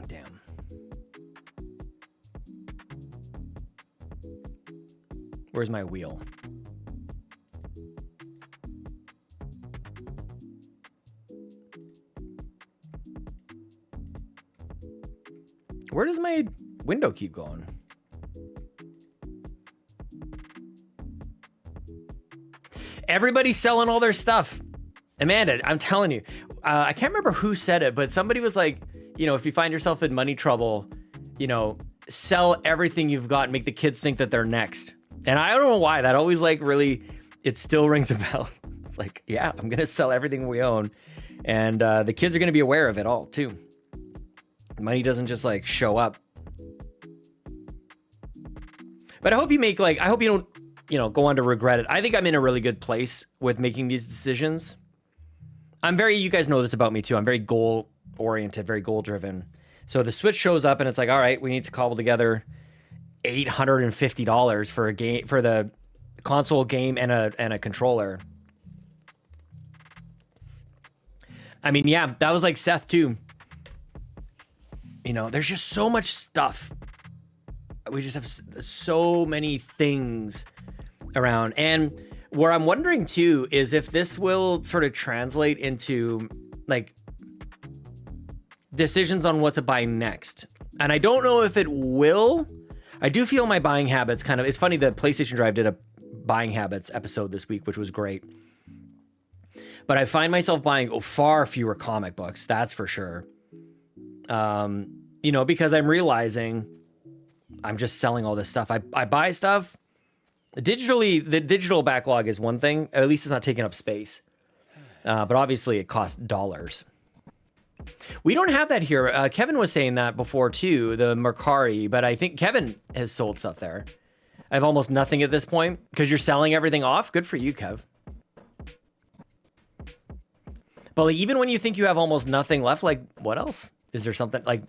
[SPEAKER 1] Damn. Where's my wheel? Where does my window keep going? Everybody's selling all their stuff. Amanda, I'm telling you, I can't remember who said it, but somebody was like, you know, if you find yourself in money trouble, you know, sell everything you've got and make the kids think that they're next. And I don't know why that always like really, it still rings a bell. It's like, yeah, I'm going to sell everything we own. And the kids are going to be aware of it all too. Money doesn't just like show up. But I hope you make like, I hope you don't, you know, go on to regret it. I think I'm in a really good place with making these decisions. You guys know this about me too. I'm very goal oriented, very goal driven. So the Switch shows up and it's like, all right, we need to cobble together $850 for a game, for the console game and a controller. I mean, yeah, that was like Seth too. You know, there's just so much stuff. We just have so many things around. And where I'm wondering too is if this will sort of translate into like decisions on what to buy next. And I don't know if it will. I do feel my buying habits kind of, it's funny that PlayStation Drive did a buying habits episode this week, which was great. But I find myself buying far fewer comic books, that's for sure. You know, because I'm realizing I'm just selling all this stuff. I buy stuff. Digitally, the digital backlog is one thing. At least it's not taking up space. But obviously it costs dollars. We don't have that here. Kevin was saying that before too, the Mercari, but I think Kevin has sold stuff there. I have almost nothing at this point because you're selling everything off. Good for you, Kev. But like, even when you think you have almost nothing left, like what else? Is there something like,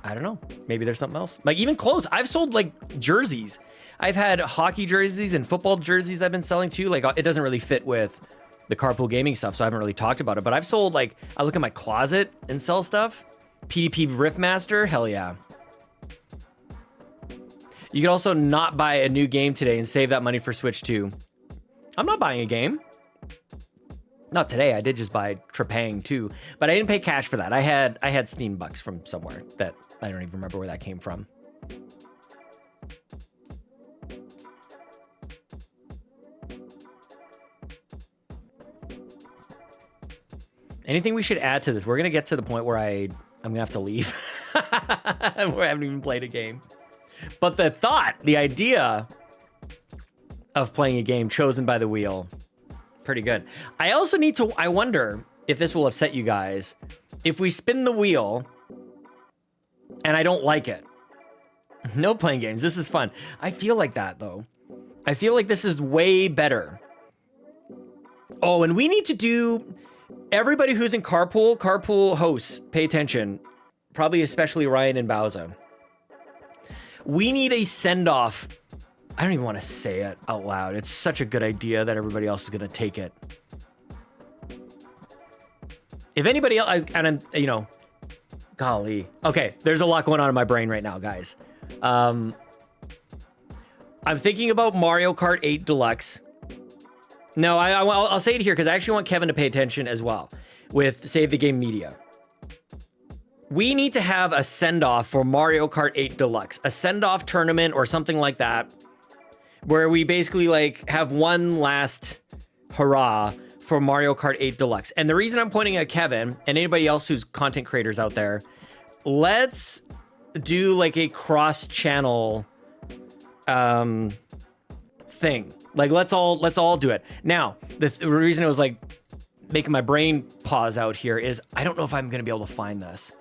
[SPEAKER 1] I don't know. Maybe there's something else. Like even clothes. I've sold like jerseys. I've had hockey jerseys and football jerseys I've been selling too. Like it doesn't really fit with the carpool gaming stuff, so I haven't really talked about it. But I've sold like, I look at my closet and sell stuff. PDP Riftmaster, hell yeah. You can also not buy a new game today and save that money for Switch 2. I'm not buying a game. Not today. I did just buy Trepang 2, but I didn't pay cash for that. I had Steam bucks from somewhere that I don't even remember where that came from. Anything we should add to this? We're gonna get to the point where I'm gonna have to leave. We haven't even played a game. But the idea of playing a game chosen by the wheel, pretty good. I wonder if this will upset you guys. If we spin the wheel and I don't like it. No playing games. This is fun. I feel like that though. I feel like this is way better. Oh, and we need to do, everybody who's in carpool hosts, pay attention. Probably especially Ryan and Bowser. We need a send-off. I don't even want to say it out loud. It's such a good idea that everybody else is going to take it. If anybody else, you know, golly. Okay, there's a lot going on in my brain right now, guys. I'm thinking about Mario Kart 8 Deluxe. No, I'll say it here because I actually want Kevin to pay attention as well with Save the Game Media. We need to have a send-off for Mario Kart 8 Deluxe, a send-off tournament or something like that, where we basically like have one last hurrah for Mario Kart 8 Deluxe. And the reason I'm pointing at Kevin and anybody else who's content creators out there, let's do like a cross-channel thing. Like let's all do it. Now, the reason it was like making my brain pause out here is I don't know if I'm going to be able to find this.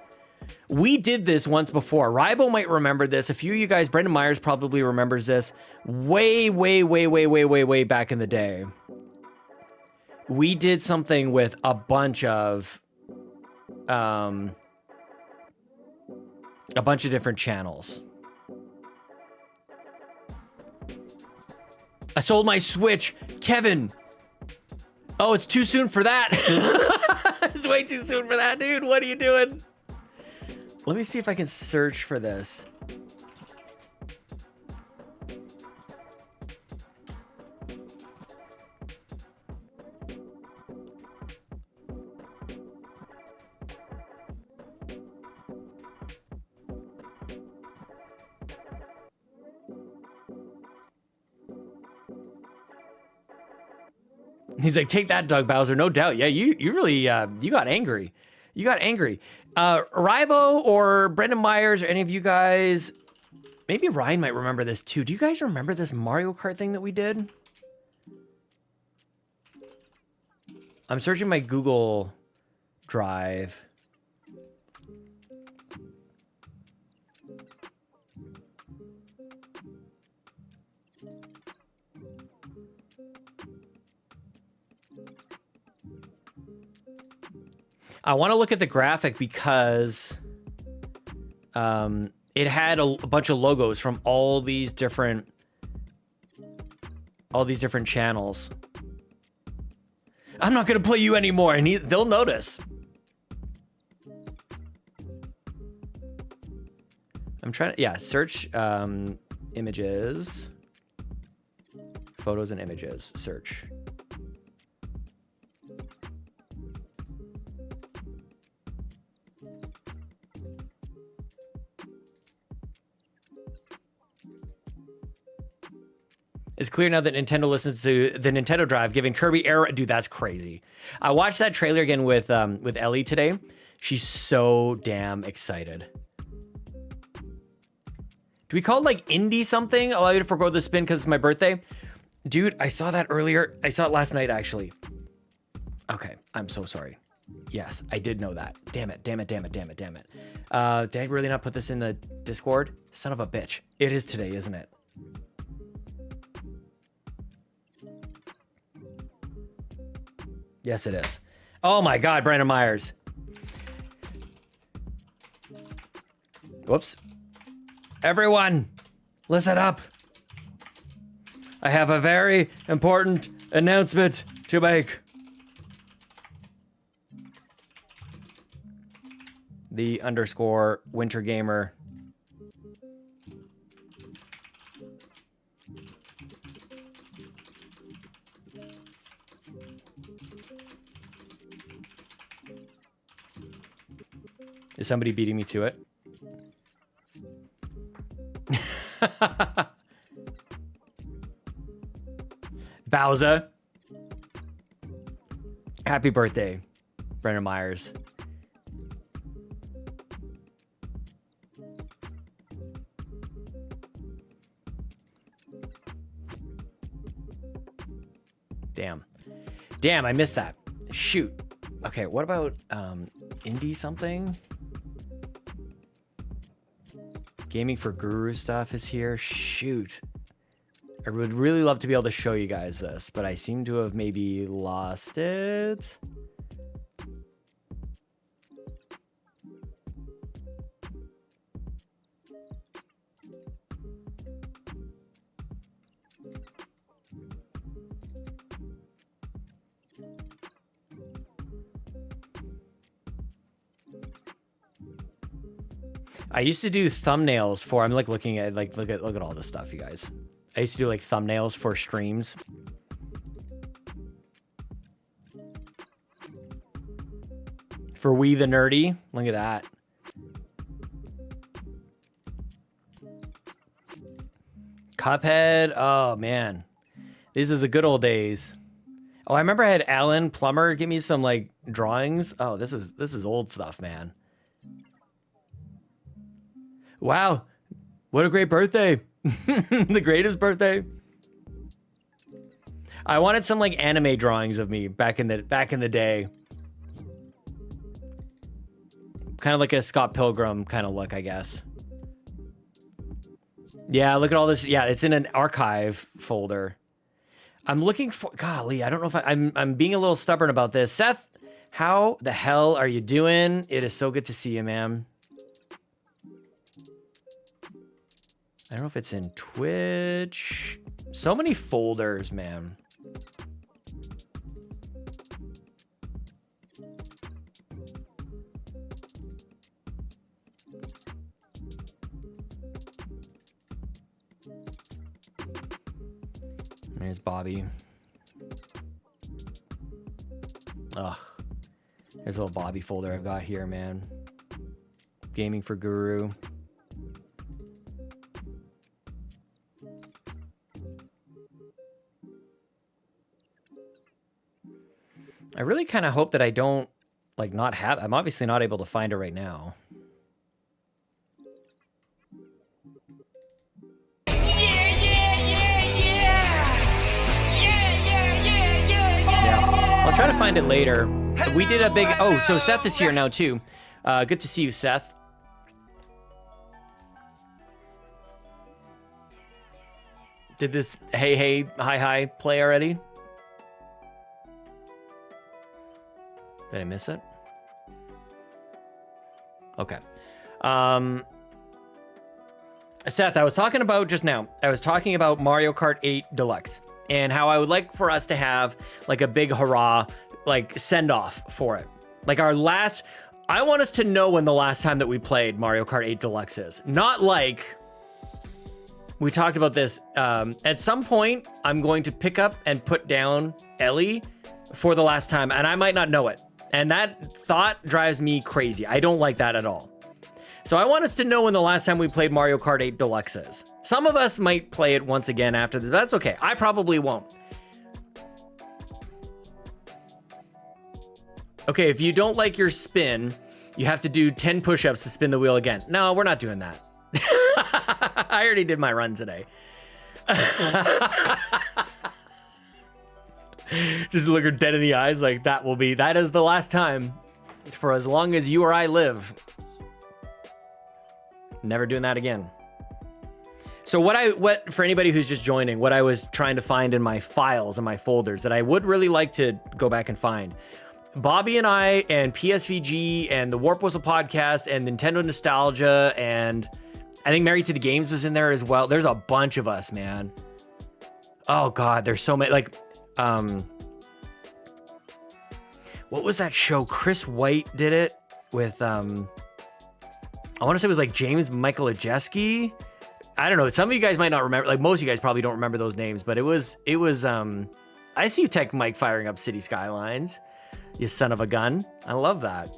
[SPEAKER 1] We did this once before. Rybo might remember this. A few of you guys, Brendan Myers probably remembers this. Way back in the day. We did something with a bunch of different channels. I sold my Switch. Kevin. Oh, it's too soon for that. It's way too soon for that, dude. What are you doing? Let me see if I can search for this. He's like, take that, Doug Bowser. No doubt. Yeah, you really you got angry. You got angry. Rybo or Brendan Myers or any of you guys, maybe Ryan might remember this too. Do you guys remember this Mario Kart thing that we did? I'm searching my Google Drive. I want to look at the graphic because it had a bunch of logos from all these different channels. I'm not gonna play you anymore, and they'll notice. I'm trying to search images, photos and images. Search. It's clear now that Nintendo listens to the Nintendo Drive, giving Kirby error. Dude, that's crazy. I watched that trailer again with Ellie today. She's so damn excited. Do we call it like indie something? Allow you to forego the spin because it's my birthday? Dude, I saw that earlier. I saw it last night, actually. Okay, I'm so sorry. Yes, I did know that. Damn it. Did I really not put this in the Discord? Son of a bitch. It is today, isn't it? Yes, it is. Oh my God, Brandon Myers. Whoops. Everyone, listen up. I have a very important announcement to make. The _ Winter Gamer. Is somebody beating me to it? Bowser. Happy birthday, Brendan Myers. Damn, I missed that. Shoot. Okay, what about indie something? Gaming for Guru stuff is here. Shoot. I would really love to be able to show you guys this, but I seem to have maybe lost it. I used to do thumbnails for, I'm like looking at like look at all this stuff, you guys. I used to do like thumbnails for streams. For We the Nerdy. Look at that. Cuphead. Oh man. These are the good old days. Oh, I remember I had Alan Plummer give me some like drawings. Oh, this is old stuff, man. Wow, what a great birthday. The greatest birthday. I wanted some like anime drawings of me back in the day. Kind of like a Scott Pilgrim kind of look, I guess. Yeah, look at all this. Yeah, it's in an archive folder. I'm looking for, golly, I don't know if I'm being a little stubborn about this. Seth, how the hell are you doing? It is so good to see you, man. I don't know if it's in Twitch. So many folders, man. There's Bobby. Ugh. There's a little Bobby folder I've got here, man. Gaming for Guru. I really kind of hope that I don't like not have. I'm obviously not able to find it right now. Yeah, I'll try to find it later. We did a big. Oh, so Seth is here now too. Good to see you, Seth. Did this hey hi play already? Did I miss it? Okay. Seth, I was talking about just now. I was talking about Mario Kart 8 Deluxe and how I would like for us to have like a big hurrah, like send off for it. Like our last, I want us to know when the last time that we played Mario Kart 8 Deluxe is. Not like, we talked about this. At some point, I'm going to pick up and put down Ellie for the last time, and I might not know it. And that thought drives me crazy. I don't like that at all. So I want us to know when the last time we played Mario Kart 8 Deluxe is. Some of us might play it once again after this. That's okay. I probably won't. Okay, if you don't like your spin, you have to do 10 push-ups to spin the wheel again. No, we're not doing that. I already did my run today. Just look her dead in the eyes like that is the last time for as long as you or I live. Never doing that again. So what for anybody who's just joining, what I was trying to find in my files and my folders that I would really like to go back and find. Bobby and I and PSVG and the Warp Whistle podcast and Nintendo Nostalgia and I think Married to the Games was in there as well. There's a bunch of us, man. Oh God, there's so many. Like, what was that show? Chris White did it with, I want to say it was like James Michael Ajeski. I don't know. Some of you guys might not remember. Like most of you guys probably don't remember those names, but it was. I see Tech Mike firing up City Skylines. You son of a gun. I love that.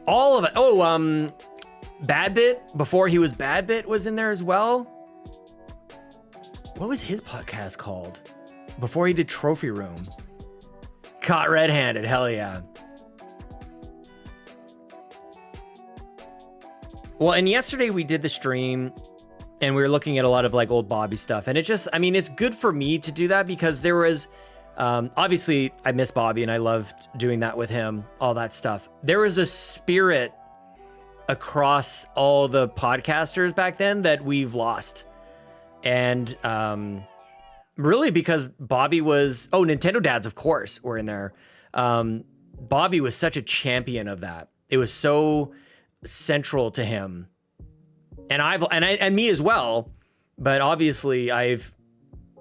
[SPEAKER 1] All of it. Oh, Bad Bit, before he was Bad Bit, was in there as well. What was his podcast called? Before he did Trophy Room. Caught Red-Handed, hell yeah. Well, and yesterday we did the stream and we were looking at a lot of like old Bobby stuff. And it just, I mean, it's good for me to do that because there was, obviously I miss Bobby and I loved doing that with him, all that stuff. There was a spirit across all the podcasters back then that we've lost. And really because Bobby was, Nintendo Dads, of course, were in there. Bobby was such a champion of that. It was so central to him. And me as well. But obviously I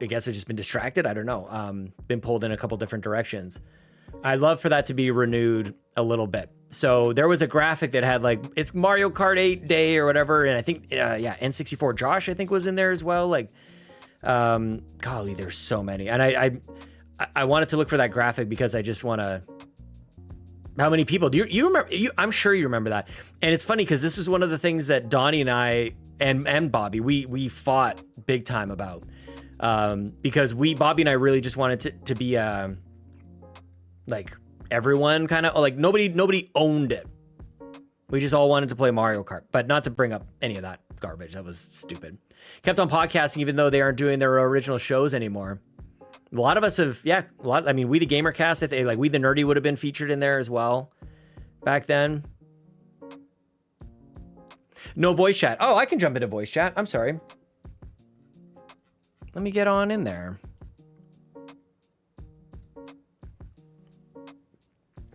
[SPEAKER 1] guess I've just been distracted. I don't know. Been pulled in a couple different directions. I'd love for that to be renewed a little bit. So there was a graphic that had like, it's Mario Kart 8 day or whatever. And I think, N64 Josh, I think was in there as well. Like, golly, there's so many. And I wanted to look for that graphic because I just want to, how many people do you remember? I'm sure you remember that. And it's funny because this is one of the things that Donnie and I and Bobby, we fought big time about, because Bobby and I really just wanted to be, like everyone kind of like nobody owned it. We just all wanted to play Mario Kart, but not to bring up any of that garbage. That was stupid. Kept on podcasting even though they aren't doing their original shows anymore. A lot of us have, I mean, We the Gamercast, I think, like We the Nerdy would have been featured in there as well back then. No voice chat. Oh, I can jump into voice chat. I'm sorry. Let me get on in there.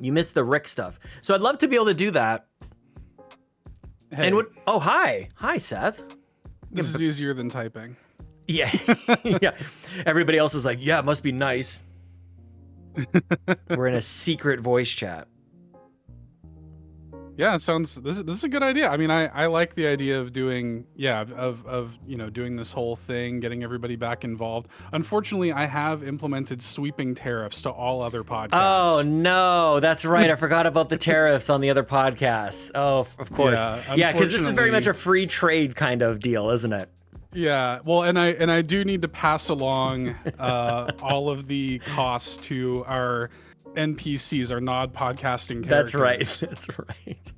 [SPEAKER 1] You missed the Rick stuff. So I'd love to be able to do that.
[SPEAKER 2] Hey.
[SPEAKER 1] And hi, Seth.
[SPEAKER 2] This is easier than typing.
[SPEAKER 1] Yeah. Yeah. Everybody else is like, yeah, it must be nice. We're in a secret voice chat.
[SPEAKER 2] Yeah, it sounds, this is a good idea. I mean, I like the idea of doing, doing this whole thing, getting everybody back involved. Unfortunately, I have implemented sweeping tariffs to all other podcasts.
[SPEAKER 1] Oh no, that's right. I forgot about the tariffs on the other podcasts. Oh, of course. Yeah, because this is very much a free trade kind of deal, isn't it?
[SPEAKER 2] Yeah, well, and I do need to pass along all of the costs to our NPCs are not podcasting characters.
[SPEAKER 1] That's right. That's right.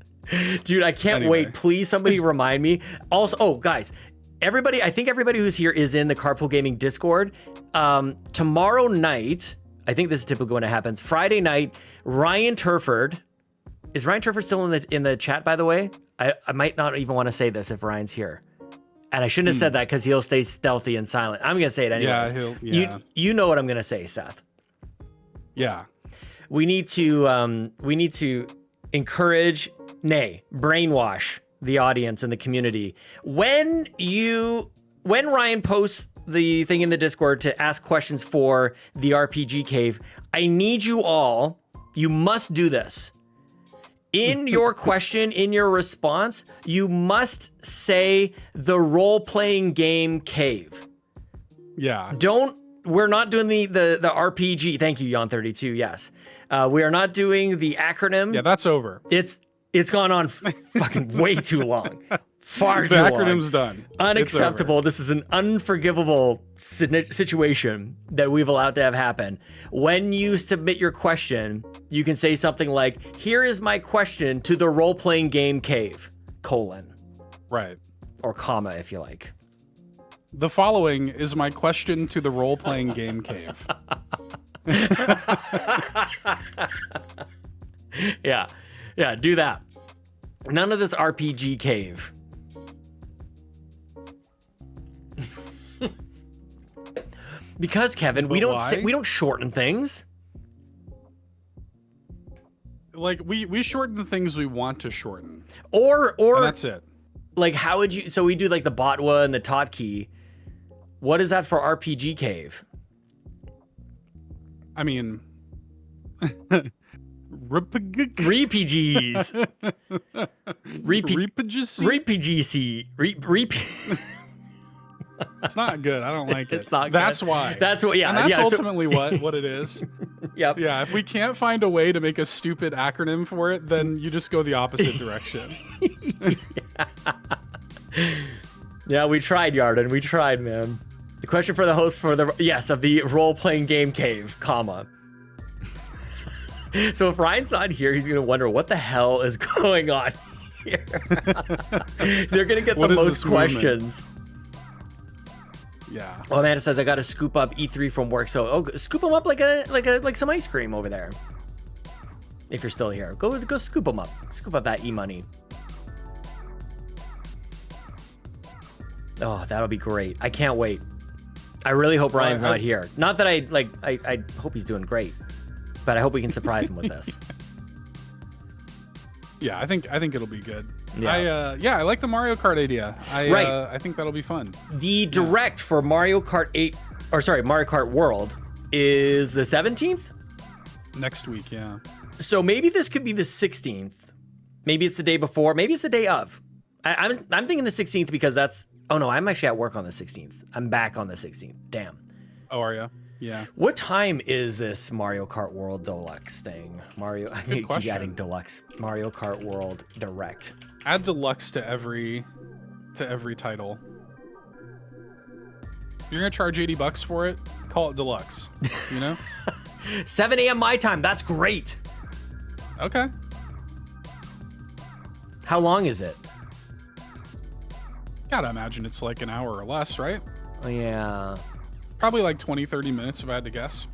[SPEAKER 1] Dude, I can't
[SPEAKER 2] Anyway.
[SPEAKER 1] wait. Please, somebody remind me. Also, oh, guys, everybody, I think everybody who's here is in the Carpool Gaming Discord. Tomorrow night, I think this is typically when it happens. Friday night, Ryan Turford. Is Ryan Turford still in the chat, by the way? I might not even want to say this if Ryan's here. And I shouldn't have said that because he'll stay stealthy and silent. I'm going to say it anyways.
[SPEAKER 2] Yeah,
[SPEAKER 1] You know what I'm going to say, Seth.
[SPEAKER 2] yeah.
[SPEAKER 1] We need to encourage, brainwash the audience and the community. When Ryan posts the thing in the Discord to ask questions for the RPG Cave, I need you all, you must do this. In your question, in your response, you must say the role-playing game cave.
[SPEAKER 2] Yeah.
[SPEAKER 1] We're not doing the RPG. Thank you, Yon32. Yes. We are not doing the acronym.
[SPEAKER 2] Yeah, that's over.
[SPEAKER 1] It's gone on fucking way too long. Far
[SPEAKER 2] The
[SPEAKER 1] too long.
[SPEAKER 2] acronym's done.
[SPEAKER 1] Unacceptable. This is an unforgivable situation that we've allowed to have happen. When you submit your question, you can say something like, here is my question to the role-playing game cave, :
[SPEAKER 2] Right.
[SPEAKER 1] or comma, if you like.
[SPEAKER 2] The following is my question to the role-playing game cave.
[SPEAKER 1] Yeah. Yeah, do that. None of this RPG cave. Because Kevin, we
[SPEAKER 2] But why?
[SPEAKER 1] don't shorten things.
[SPEAKER 2] Like we shorten the things we want to shorten.
[SPEAKER 1] Or
[SPEAKER 2] And that's it.
[SPEAKER 1] like how would you, so we do like the Botwa and the Totkey. What is that for RPG cave?
[SPEAKER 2] I mean,
[SPEAKER 1] Refugees.
[SPEAKER 2] Repagecy?
[SPEAKER 1] Repgc.
[SPEAKER 2] It's not good. I don't like it.
[SPEAKER 1] It's not good.
[SPEAKER 2] That's why.
[SPEAKER 1] That's what, yeah.
[SPEAKER 2] And that's
[SPEAKER 1] yeah,
[SPEAKER 2] ultimately what it is.
[SPEAKER 1] Yep.
[SPEAKER 2] Yeah, if we can't find a way to make a stupid acronym for it, then you just go the opposite direction.
[SPEAKER 1] Yeah, we tried, Yarden. We tried, man. The question for the host of the role-playing game cave, comma. So if Ryan's not here, he's gonna wonder what the hell is going on here. They're gonna get
[SPEAKER 2] What
[SPEAKER 1] the
[SPEAKER 2] is
[SPEAKER 1] most
[SPEAKER 2] this movement?
[SPEAKER 1] questions.
[SPEAKER 2] Yeah.
[SPEAKER 1] Oh, Amanda says I gotta scoop up E3 from work. So scoop them up like some ice cream over there. If you're still here, go scoop them up. Scoop up that e-money. Oh, that'll be great. I can't wait. I really hope Ryan's not here. Not that I hope he's doing great, but I hope we can surprise him with this.
[SPEAKER 2] Yeah, I think it'll be good.
[SPEAKER 1] Yeah.
[SPEAKER 2] I like the Mario Kart idea.
[SPEAKER 1] Right.
[SPEAKER 2] I think that'll be fun.
[SPEAKER 1] The direct for Mario Kart Mario Kart World is the 17th.
[SPEAKER 2] Next week, yeah.
[SPEAKER 1] So maybe this could be the 16th. Maybe it's the day before. Maybe it's the day of. I'm thinking the 16th because that's. Oh no, I'm actually at work on the 16th. I'm back on the 16th. Damn.
[SPEAKER 2] Oh, are you? Yeah.
[SPEAKER 1] What time is this Mario Kart World Deluxe thing? I keep
[SPEAKER 2] question.
[SPEAKER 1] adding Deluxe. Mario Kart World Direct.
[SPEAKER 2] Add deluxe to every title. If you're gonna charge $80 for it, call it deluxe. You know?
[SPEAKER 1] 7 a.m. my time. That's great.
[SPEAKER 2] Okay.
[SPEAKER 1] How long is it?
[SPEAKER 2] Gotta imagine it's like an hour or less, right?
[SPEAKER 1] Yeah.
[SPEAKER 2] Probably like 20-30 minutes if I had to guess.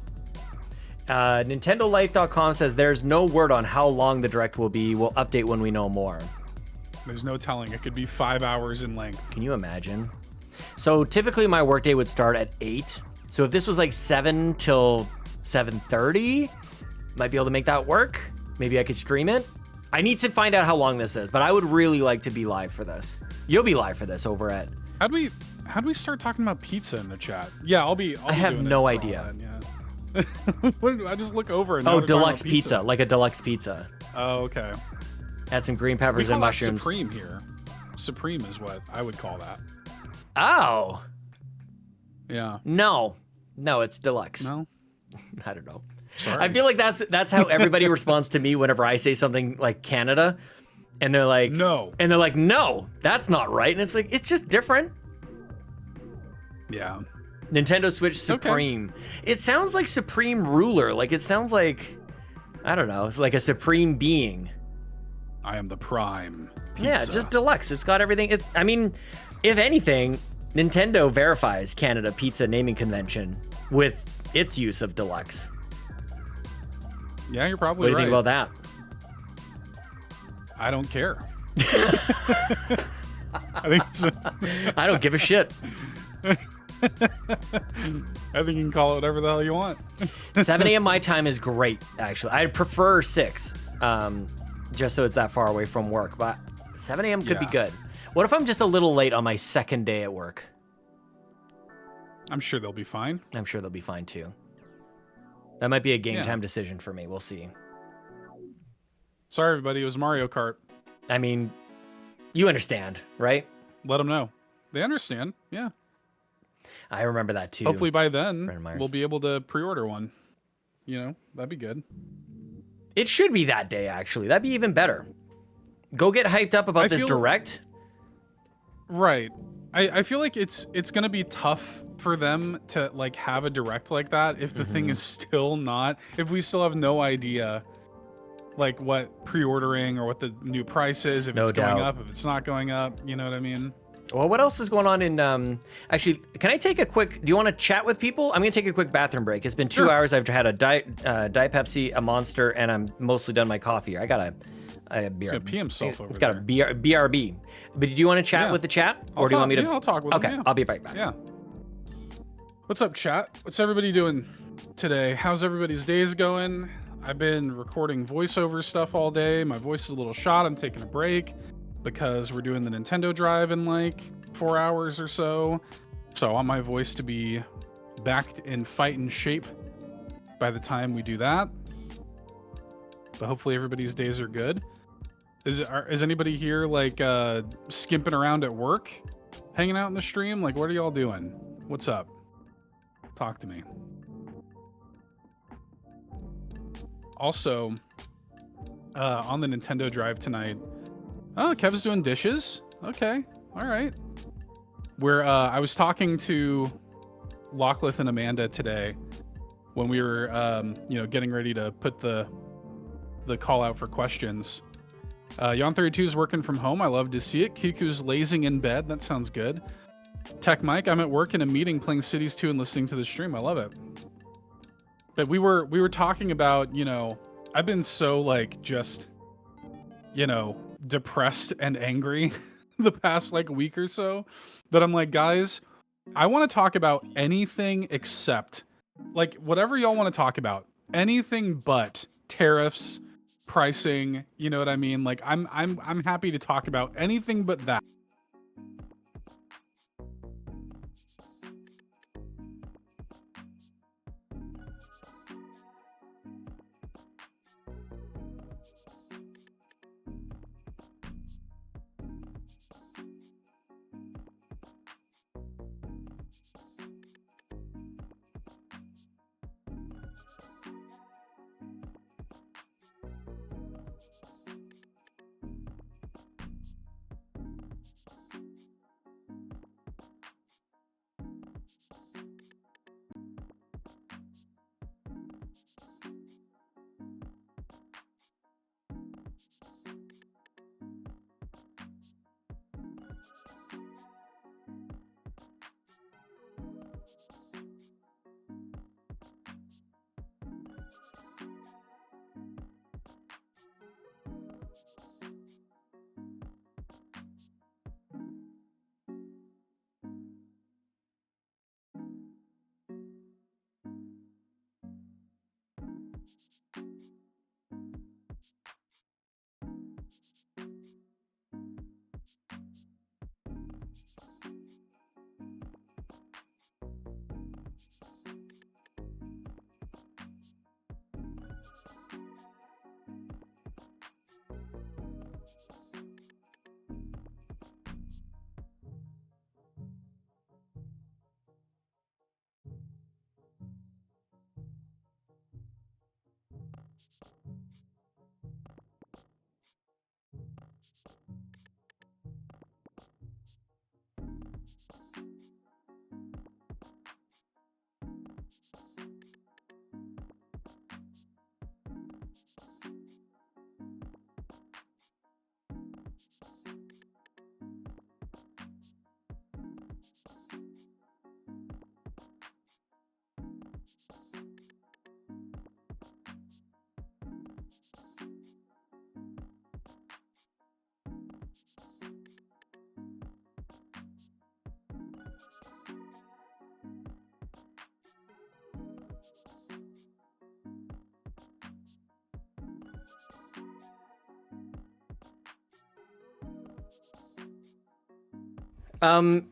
[SPEAKER 1] NintendoLife.com says there's no word on how long the direct will be. We'll update when we know more.
[SPEAKER 2] There's no telling. It could be 5 hours in length.
[SPEAKER 1] Can you imagine? So typically my workday would start at 8. So if this was like 7 till 7:30, might be able to make that work. Maybe I could stream it. I need to find out how long this is, but I would really like to be live for this. You'll be live for this over at.
[SPEAKER 2] How'd we start talking about pizza in the chat? Yeah, I'll be
[SPEAKER 1] I have
[SPEAKER 2] doing it
[SPEAKER 1] no
[SPEAKER 2] for all
[SPEAKER 1] idea.
[SPEAKER 2] then, yeah. What did I just look over and now
[SPEAKER 1] Oh,
[SPEAKER 2] they're talking
[SPEAKER 1] deluxe
[SPEAKER 2] about
[SPEAKER 1] pizza, like a deluxe pizza.
[SPEAKER 2] Oh, okay.
[SPEAKER 1] Add some green
[SPEAKER 2] We
[SPEAKER 1] peppers
[SPEAKER 2] call
[SPEAKER 1] and
[SPEAKER 2] that
[SPEAKER 1] mushrooms.
[SPEAKER 2] Supreme here. Supreme is what I would call that.
[SPEAKER 1] Oh
[SPEAKER 2] Yeah.
[SPEAKER 1] no, it's deluxe.
[SPEAKER 2] No?
[SPEAKER 1] I don't know.
[SPEAKER 2] Sorry.
[SPEAKER 1] I feel like that's how everybody responds to me whenever I say something like Canada, and they're like,
[SPEAKER 2] No.
[SPEAKER 1] and they're like, no, that's not right, and it's like it's just different.
[SPEAKER 2] Yeah.
[SPEAKER 1] Nintendo Switch
[SPEAKER 2] okay.
[SPEAKER 1] Supreme. It sounds like Supreme Ruler. Like it sounds like I don't know. It's like a supreme being.
[SPEAKER 2] I am the prime pizza.
[SPEAKER 1] Yeah, just deluxe. It's got everything. I mean, if anything, Nintendo verifies Canada Pizza Naming Convention with its use of deluxe.
[SPEAKER 2] Yeah, you're probably
[SPEAKER 1] What do you
[SPEAKER 2] right.
[SPEAKER 1] think about that?
[SPEAKER 2] I don't care. I think
[SPEAKER 1] I don't give a shit.
[SPEAKER 2] I think you can call it whatever the hell you want.
[SPEAKER 1] 7 a.m. my time is great, actually. I'd prefer 6, just so it's that far away from work. But 7 a.m. could be
[SPEAKER 2] Yeah.
[SPEAKER 1] good. What if I'm just a little late on my second day at work?
[SPEAKER 2] I'm sure they'll be fine.
[SPEAKER 1] I'm sure they'll be fine too. That might be a game
[SPEAKER 2] Yeah.
[SPEAKER 1] time decision for me. We'll see.
[SPEAKER 2] Sorry, everybody. It was Mario Kart.
[SPEAKER 1] I mean, you understand, right?
[SPEAKER 2] Let them know. They understand. Yeah.
[SPEAKER 1] I remember that too.
[SPEAKER 2] Hopefully by then
[SPEAKER 1] Brandon Myers.
[SPEAKER 2] we'll be able to pre-order one. You know, that'd be good.
[SPEAKER 1] It should be that day, actually. That'd be even better. Go get hyped up about
[SPEAKER 2] I
[SPEAKER 1] this
[SPEAKER 2] feel-
[SPEAKER 1] direct.
[SPEAKER 2] Right. I feel like it's gonna be tough for them to like have a direct like that if the
[SPEAKER 1] Mm-hmm.
[SPEAKER 2] thing is still not, if we still have no idea like what pre-ordering or what the new price is, if
[SPEAKER 1] No
[SPEAKER 2] it's going
[SPEAKER 1] doubt.
[SPEAKER 2] up, if it's not going up, you know what I mean?
[SPEAKER 1] Well, what else is going on in actually, can I take a quick, do you want to chat with people? I'm going to take a quick bathroom break. It's been 2
[SPEAKER 2] Sure.
[SPEAKER 1] hours. I've had a Diet Pepsi, a Monster, and I'm mostly done my coffee. I got a BRB.
[SPEAKER 2] He's gonna pee himself over
[SPEAKER 1] It's got
[SPEAKER 2] there.
[SPEAKER 1] a BRB. But do you want to chat
[SPEAKER 2] Yeah.
[SPEAKER 1] with the chat? Or
[SPEAKER 2] I'll
[SPEAKER 1] do you want me
[SPEAKER 2] talk-
[SPEAKER 1] to?
[SPEAKER 2] yeah, I'll talk with them,
[SPEAKER 1] Okay,
[SPEAKER 2] yeah.
[SPEAKER 1] I'll be right back.
[SPEAKER 2] Yeah. What's up, chat? What's everybody doing today? How's everybody's days going? I've been recording voiceover stuff all day. My voice is a little shot. I'm taking a break because we're doing the Nintendo Drive in like 4 hours or so. So I want my voice to be back in fighting shape by the time we do that. But hopefully everybody's days are good. Is anybody here like skimping around at work, hanging out in the stream? Like, what are y'all doing? What's up? Talk to me. Also, on the Nintendo Drive tonight. Oh, Kev's doing dishes. Okay, all right. Where I was talking to Lachlan and Amanda today when we were, getting ready to put the call out for questions. Yon32 is working from home. I love to see it. Kiku's lazing in bed. That sounds good. Tech Mike, I'm at work in a meeting playing Cities 2 and listening to the stream. I love it. But we were talking about, I've been so like just, depressed and angry the past like week or so that I'm like, guys, I want to talk about anything except like whatever y'all want to talk about. Anything but tariffs, pricing, you know what I mean? Like I'm happy to talk about anything but that.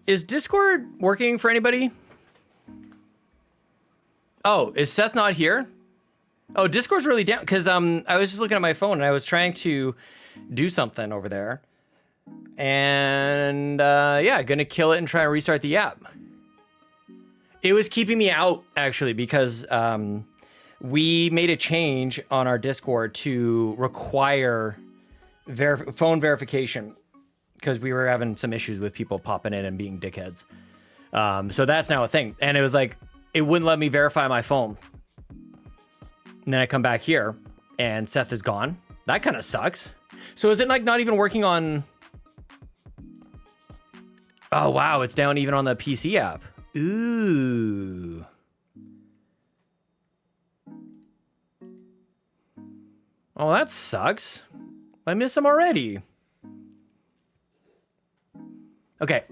[SPEAKER 1] Is Discord working for anybody? Oh, is Seth not here? Oh, Discord's really down because I was just looking at my phone and I was trying to do something over there. And yeah, gonna kill it and try and restart the app. It was keeping me out actually because we made a change on our Discord to require phone verification because we were having some issues with people popping in and being dickheads. So that's now a thing. And it was like, it wouldn't let me verify my phone. And then I come back here and Seth is gone. That kind of sucks. So is it like not even working on... Oh, wow. It's down even on the PC app. Ooh. Oh, that sucks. I miss him already. Okay.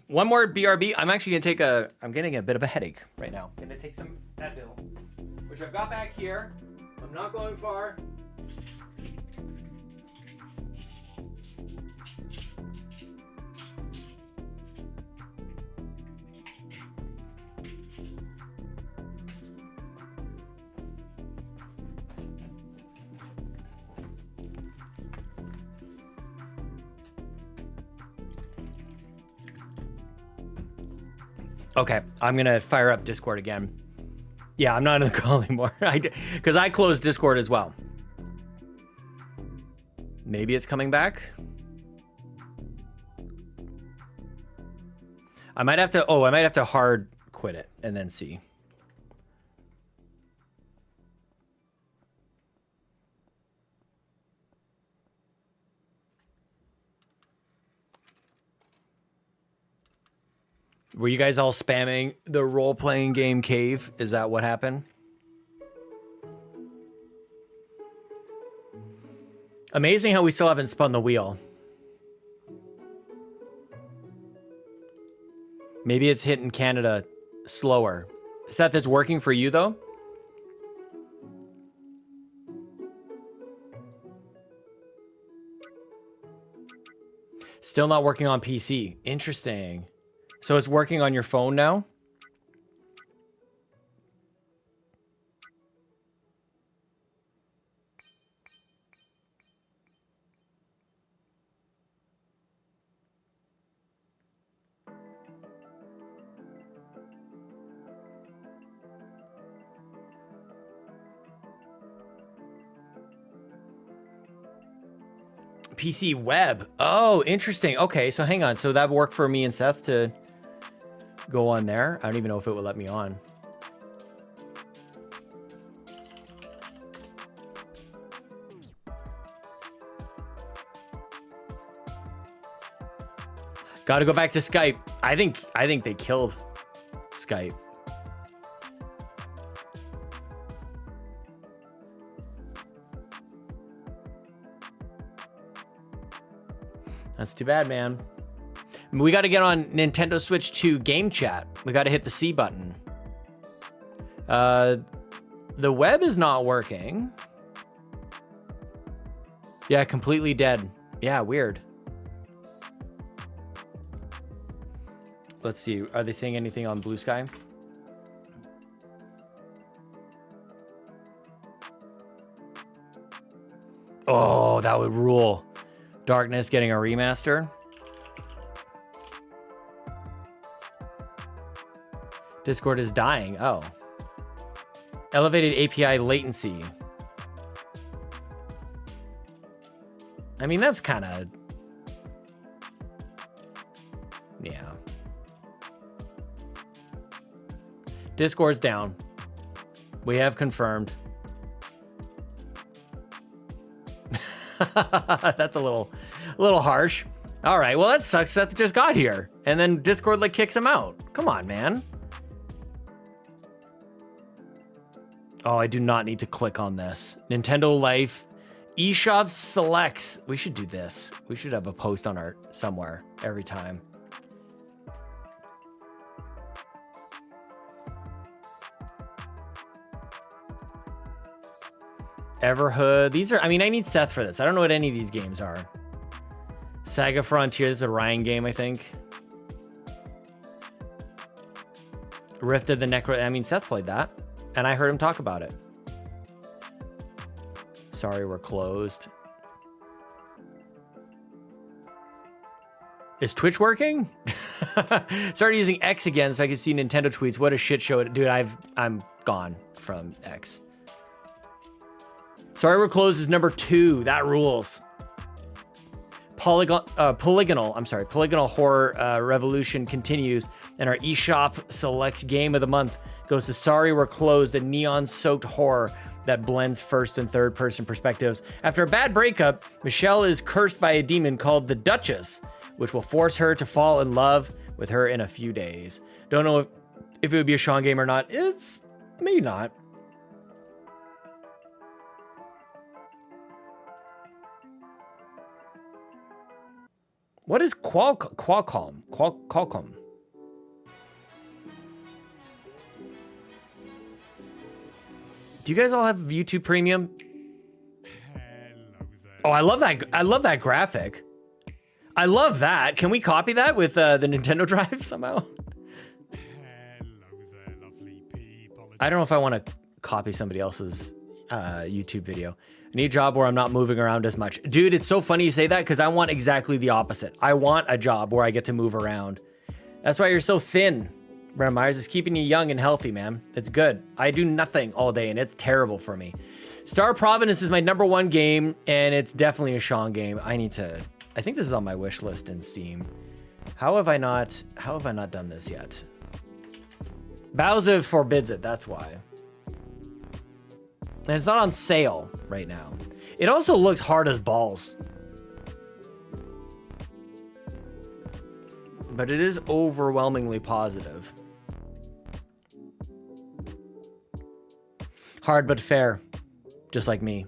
[SPEAKER 1] One more BRB. I'm actually going to take I'm getting a bit of a headache right now. I'm going to take some Advil, which I've got back here. I'm not going far. Okay, I'm gonna fire up Discord again. Yeah, I'm not in the call anymore. Because I closed Discord as well. Maybe it's coming back. I might have to hard quit it and then see. Were you guys all spamming the role-playing game cave? Is that what happened? Amazing how we still haven't spun the wheel. Maybe it's hitting Canada slower. Seth, it's working for you though? Still not working on PC. Interesting. So it's working on your phone now? PC web. Oh, interesting. Okay, so hang on. So that would work for me and Seth to go on there. I don't even know if it would let me on. Got to go back to Skype. I think they killed Skype. That's too bad, man. We got to get on Nintendo Switch 2 Game Chat. We got to hit the C button. The web is not working. Yeah, completely dead. Yeah, weird. Let's see. Are they saying anything on Blue Sky? Oh, that would rule. Darkness getting a remaster. Discord is dying. Oh. Elevated API latency. I mean, that's kind of... Yeah. Discord's down. We have confirmed. That's a little harsh. All right, well, that sucks. Seth just got here. And then Discord like kicks him out. Come on, man. Oh, I do not need to click on this. Nintendo Life eShop selects. We should do this. We should have a post on our somewhere every time. Everhood. These are, I mean, I need Seth for this. I don't know what any of these games are. Saga Frontier. This is a Ryan game, I think. Rift of the Necro. I mean, Seth played that, and I heard him talk about it. Sorry, we're closed. Is Twitch working? Started using X again so I can see Nintendo tweets. What a shit show. Dude, I'm gone from X. Sorry, we're closed is number 2. That rules. Polygonal Horror Revolution continues, and our eShop select game of the month goes to Sorry We're Closed, a neon-soaked horror that blends first and third person perspectives. After a bad breakup, Michelle is cursed by a demon called the Duchess, which will force her to fall in love with her in a few days. Don't know if it would be a Sean game or not. It's maybe not. What is Qualcomm? Qualcomm. Do you guys all have YouTube Premium? Oh, I love that. I love that graphic. I love that. Can we copy that with the Nintendo Drive somehow? I don't know if I want to copy somebody else's YouTube video. I need a job where I'm not moving around as much. Dude, it's so funny you say that because I want exactly the opposite. I want a job where I get to move around. That's why you're so thin. Brennan Myers is keeping you young and healthy, man. It's good. I do nothing all day and it's terrible for me. Star Providence is my #1 game and it's definitely a Sean game. I think this is on my wish list in Steam. How have I not done this yet? Bowser forbids it, that's why. And it's not on sale right now. It also looks hard as balls. But it is overwhelmingly positive. Hard but fair, just like me.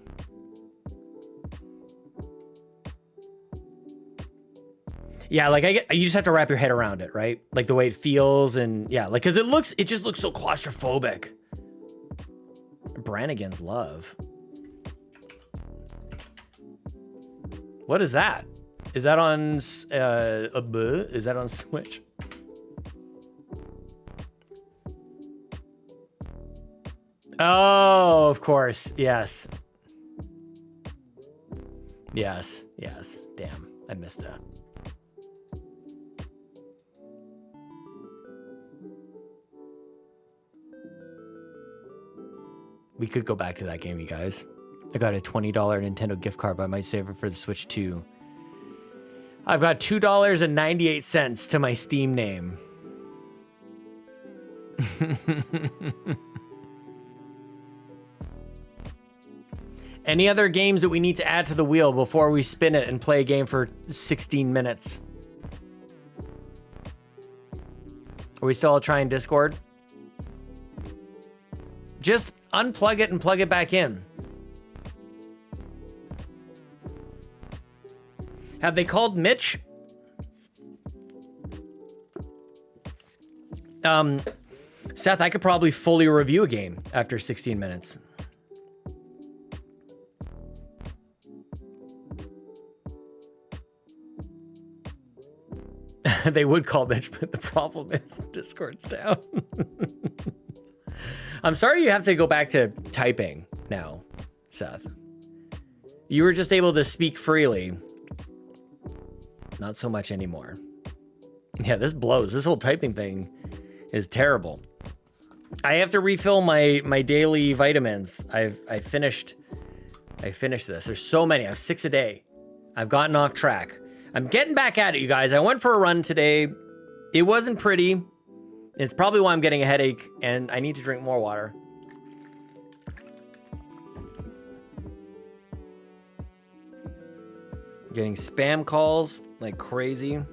[SPEAKER 1] Yeah, like you just have to wrap your head around it, right? Like the way it feels and yeah, like cause it just looks so claustrophobic. Brannigan's Love. What is that? Is that on is that on Switch? Oh, of course. Yes. Yes. Damn, I missed that. We could go back to that game, you guys. I got a $20 Nintendo gift card, but I might save it for the Switch 2. I've got $2.98 to my Steam name. Any other games that we need to add to the wheel before we spin it and play a game for 16 minutes? Are we still all trying Discord? Just unplug it and plug it back in. Have they called Mitch? Seth, I could probably fully review a game after 16 minutes. They would call Mitch, but the problem is Discord's down. I'm sorry you have to go back to typing now, Seth. You were just able to speak freely. Not so much anymore. Yeah, this blows. This whole typing thing is terrible. I have to refill my daily vitamins. I finished this. There's so many. I have 6 a day. I've gotten off track. I'm getting back at it, you guys. I went for a run today. It wasn't pretty. It's probably why I'm getting a headache and I need to drink more water. Getting spam calls like crazy.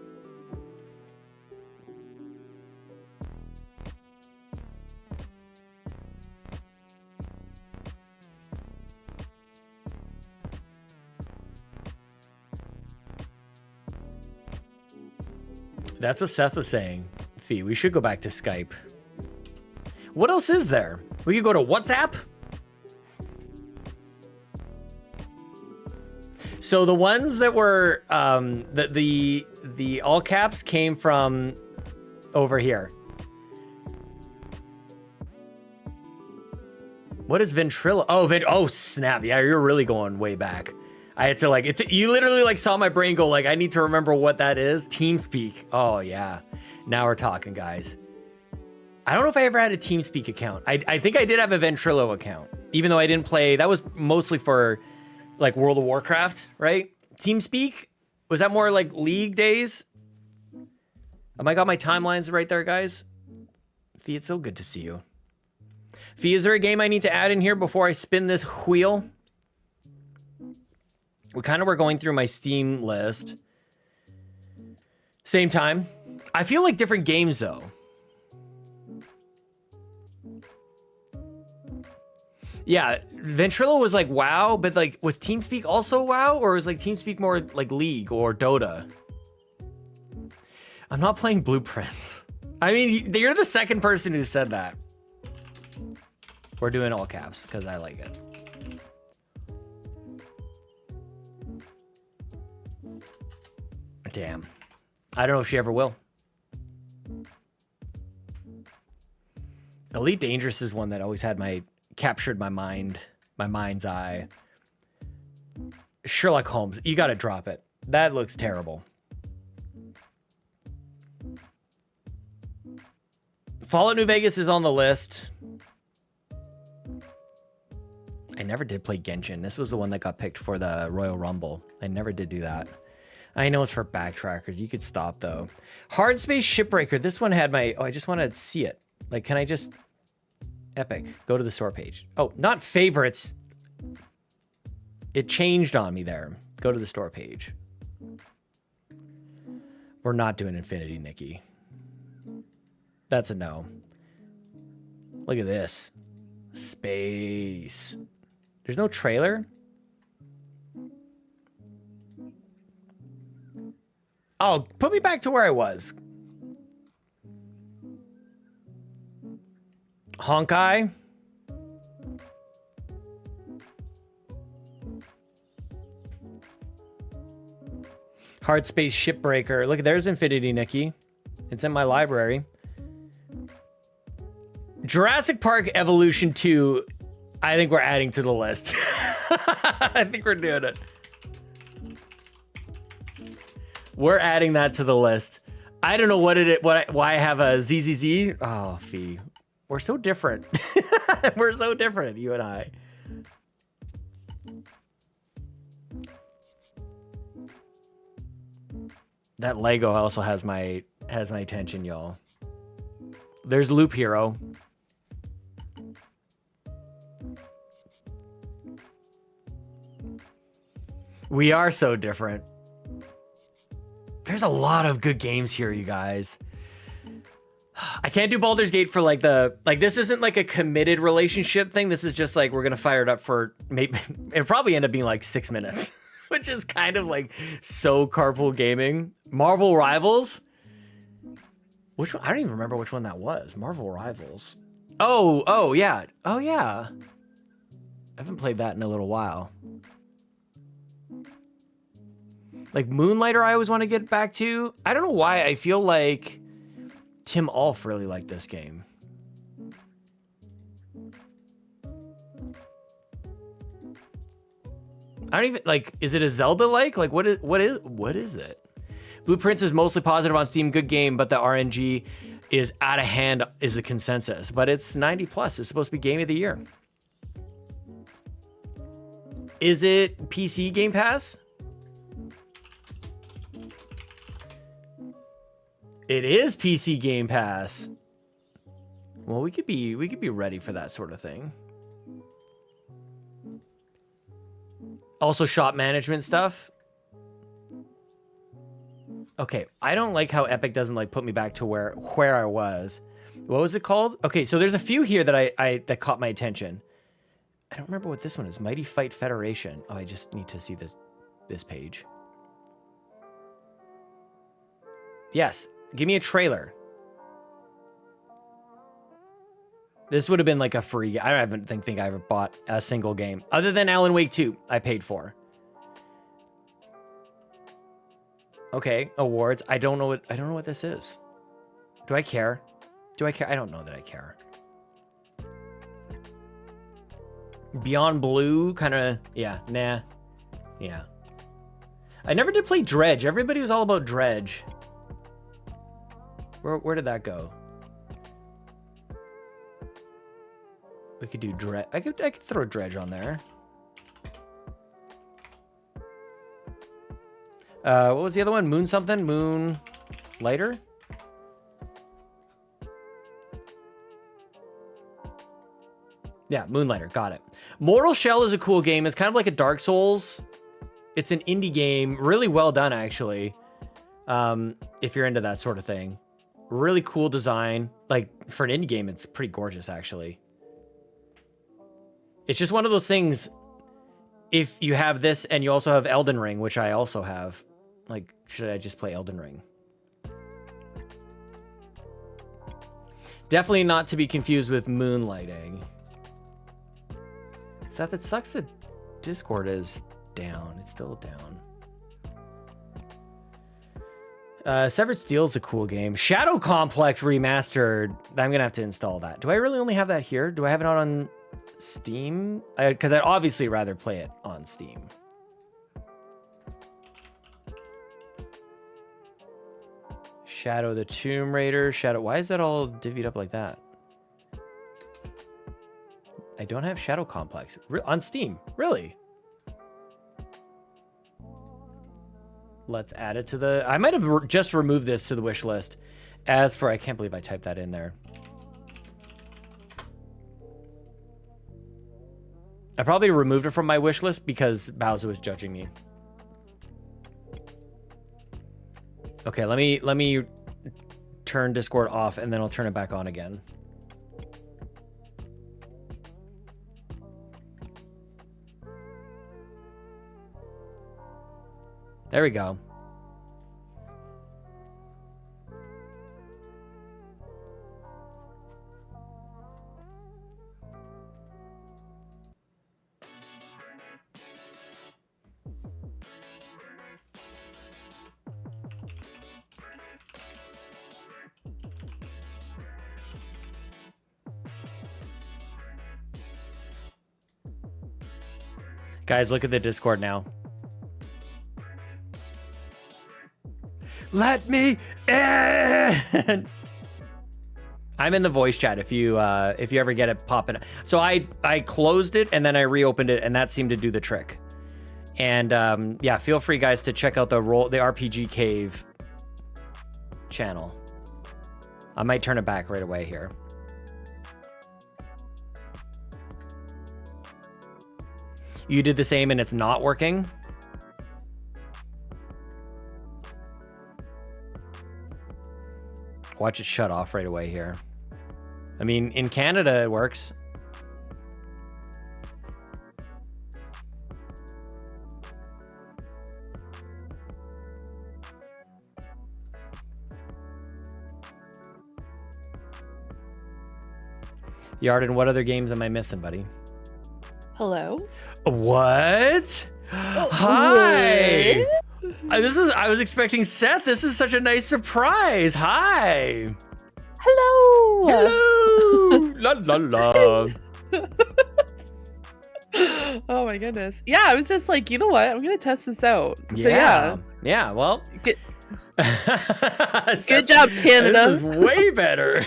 [SPEAKER 1] That's what Seth was saying. Fee, we should go back to Skype. What else is there? We could go to WhatsApp. So the ones that were the all caps came from over here. What is Ventrilo? Oh, oh snap. Yeah, you're really going way back. I had to like, you literally like saw my brain go like, I need to remember what that is. TeamSpeak. Oh yeah. Now we're talking, guys. I don't know if I ever had a TeamSpeak account. I think I did have a Ventrilo account, even though I didn't play. That was mostly for like World of Warcraft, right? TeamSpeak? Was that more like League days? Am I got my timelines right there, guys? Fee, it's so good to see you. Fee, is there a game I need to add in here before I spin this wheel? We kind of were going through my Steam list. Same time. I feel like different games, though. Yeah, Ventrilo was like WoW, but like, was TeamSpeak also WoW? Or was like TeamSpeak more like League or Dota? I'm not playing Blueprints. I mean, you're the second person who said that. We're doing all caps because I like it. Damn. I don't know if she ever will. Elite Dangerous is one that always had captured my mind's eye. Sherlock Holmes, you gotta drop it. That looks terrible. Fallout New Vegas is on the list. I never did play Genshin. This was the one that got picked for the Royal Rumble. I never did do that. I know it's for backtrackers. You could stop though. Hard Space Shipbreaker. This one had my, oh, I just want to see it. Like, can I just, Epic, go to the store page. Oh, not favorites. It changed on me there. Go to the store page. We're not doing Infinity, Nikki. That's a no. Look at this. Space. There's no trailer? Oh, put me back to where I was. Honkai. Hard Space Shipbreaker. Look, there's Infinity, Nikki. It's in my library. Jurassic Park Evolution 2. I think we're adding to the list. I think we're doing it. We're adding that to the list. I don't know why I have a ZZZ. Oh, Fee. We're so different. We're so different, you and I. That Lego also has my attention, y'all. There's Loop Hero. We are so different. There's a lot of good games here, you guys. I can't do Baldur's Gate for like this isn't like a committed relationship thing. This is just like, we're going to fire it up for maybe, it'll probably end up being like 6 minutes, which is kind of like so carpool gaming. Marvel Rivals. Which one? I don't even remember which one that was. Marvel Rivals. Oh, yeah. Oh, yeah. I haven't played that in a little while. Like Moonlighter, I always want to get back to. I don't know why. I feel like Tim Alf really liked this game. I don't even like. Is it a Zelda like? Like what is it? Blueprints is mostly positive on Steam. Good game, but the RNG is out of hand. Is the consensus? But it's 90 plus. It's supposed to be game of the year. Is it PC Game Pass? It is PC Game Pass. Well, we could be ready for that sort of thing. Also shop management stuff. Okay, I don't like how Epic doesn't like put me back to where I was. What was it called? Okay, so there's a few here that that caught my attention. I don't remember what this one is. Mighty Fight Federation. Oh, I just need to see this page. Yes. Give me a trailer. This would have been like a free. I don't think I ever bought a single game other than Alan Wake 2. I paid for. Okay, awards. I don't know what this is. Do I care? I don't know that I care. Beyond Blue, kind of, yeah, nah. Yeah. I never did play Dredge. Everybody was all about Dredge. Where did that go? We could do Dredge. I could throw Dredge on there. What was the other one? Moon something? Moon Lighter? Yeah, Moonlighter. Got it. Mortal Shell is a cool game. It's kind of like a Dark Souls. It's an indie game. Really well done, actually. If you're into that sort of thing. Really cool design. Like, for an indie game, it's pretty gorgeous, actually. It's just one of those things, if you have this and you also have Elden Ring, which I also have, like, should I just play Elden Ring? Definitely not to be confused with Moonlighting. Seth, it sucks that Discord is down. It's still down. Severed Steel is a cool game. Shadow Complex Remastered. I'm gonna have to install that. Do I really only have that here? Do I have it on Steam? Because I'd obviously rather play it on Steam. Shadow the Tomb Raider. Shadow. Why is that all divvied up like that? I don't have Shadow Complex on Steam. Really? Let's add it to the... I might have just removed this to the wish list. As for... I can't believe I typed that in there. I probably removed it from my wish list because Bowser was judging me. Okay, let me turn Discord off and then I'll turn it back on again. There we go. Guys, look at the Discord now. Let me in. I'm in the voice chat if you ever get it popping. So I closed it and then I reopened it and that seemed to do the trick. And yeah, feel free guys to check out the RPG Cave channel. I might turn it back right away here. You did the same and it's not working? Watch it shut off right away here. I mean, in Canada it works. Yarden, what other games am I missing, buddy?
[SPEAKER 5] Hello?
[SPEAKER 1] What? Hi. I was expecting Seth. This is such a nice surprise. Hi.
[SPEAKER 5] Hello.
[SPEAKER 1] Hello. La la la.
[SPEAKER 5] Oh my goodness. Yeah, I was just like, you know what? I'm gonna test this out.
[SPEAKER 1] Yeah.
[SPEAKER 5] So yeah.
[SPEAKER 1] Yeah. Well.
[SPEAKER 5] Good job, Canada.
[SPEAKER 1] This is way better.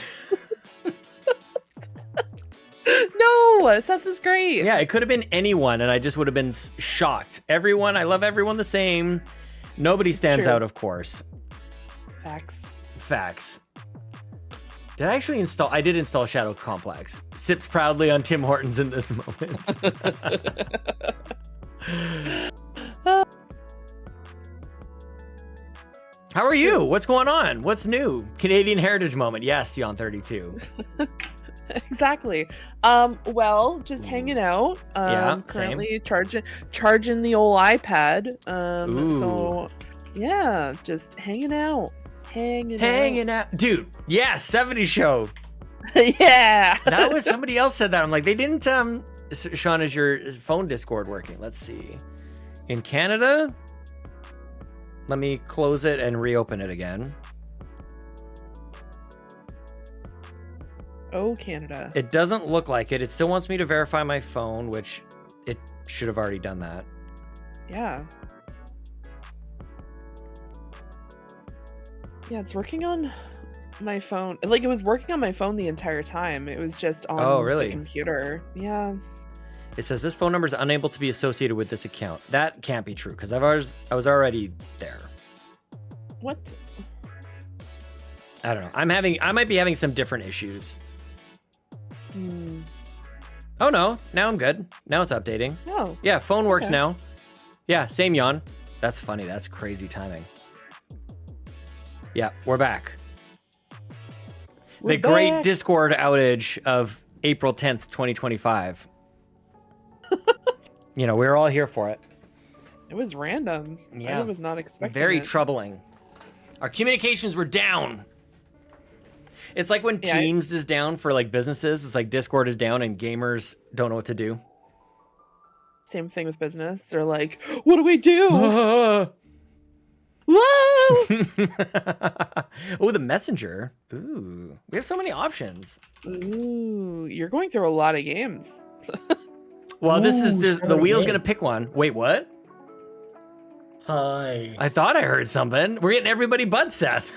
[SPEAKER 5] No, Seth is great.
[SPEAKER 1] Yeah, it could have been anyone, and I just would have been shocked. Everyone, I love everyone the same. Nobody stands out, of course. Facts. Did I actually install? I did install Shadow Complex. Sips proudly on Tim Hortons in this moment. How are you? What's going on? What's new? Canadian Heritage moment. Yes, Yon 32.
[SPEAKER 5] Exactly. Well, just hanging out.
[SPEAKER 1] Yeah,
[SPEAKER 5] currently charging the old iPad. So yeah, just hanging out. Hanging out.
[SPEAKER 1] Dude, yeah, 70 show.
[SPEAKER 5] Yeah.
[SPEAKER 1] That was somebody else said that. I'm like, they didn't Sean, is your phone Discord working? Let's see. In Canada, let me close it and reopen it again.
[SPEAKER 5] Oh, Canada.
[SPEAKER 1] It doesn't look like it. It still wants me to verify my phone, which it should have already done that.
[SPEAKER 5] Yeah. Yeah, it's working on my phone. Like, it was working on my phone the entire time. It was just on
[SPEAKER 1] Oh, really?
[SPEAKER 5] the computer. Yeah.
[SPEAKER 1] It says this phone number is unable to be associated with this account. That can't be true because I was already there.
[SPEAKER 5] What?
[SPEAKER 1] I don't know. I might be having some different issues.
[SPEAKER 5] Hmm.
[SPEAKER 1] Oh no, now I'm good. Now it's updating.
[SPEAKER 5] Oh.
[SPEAKER 1] Yeah, phone works
[SPEAKER 5] Okay.
[SPEAKER 1] now. Yeah, same yawn. That's funny. That's crazy timing. Yeah, we're back.
[SPEAKER 5] We're
[SPEAKER 1] The great
[SPEAKER 5] back.
[SPEAKER 1] Discord outage of April 10th, 2025. You know, we were all here for it.
[SPEAKER 5] It was random.
[SPEAKER 1] Yeah.
[SPEAKER 5] I was not expecting
[SPEAKER 1] Very
[SPEAKER 5] it.
[SPEAKER 1] troubling. Our communications were down. It's like when
[SPEAKER 5] Yeah,
[SPEAKER 1] Teams is down for like businesses. It's like Discord is down and gamers don't know what to do.
[SPEAKER 5] Same thing with business. They're like, what do we do?
[SPEAKER 1] Oh,
[SPEAKER 5] Whoa!
[SPEAKER 1] the messenger. Ooh, we have so many options.
[SPEAKER 5] Ooh, you're going through a lot of games.
[SPEAKER 1] Well,
[SPEAKER 3] Ooh,
[SPEAKER 1] the
[SPEAKER 3] somebody
[SPEAKER 1] wheel's
[SPEAKER 3] did.
[SPEAKER 1] gonna pick one. Wait, what?
[SPEAKER 3] Hi.
[SPEAKER 1] I thought I heard something. We're getting everybody but Seth.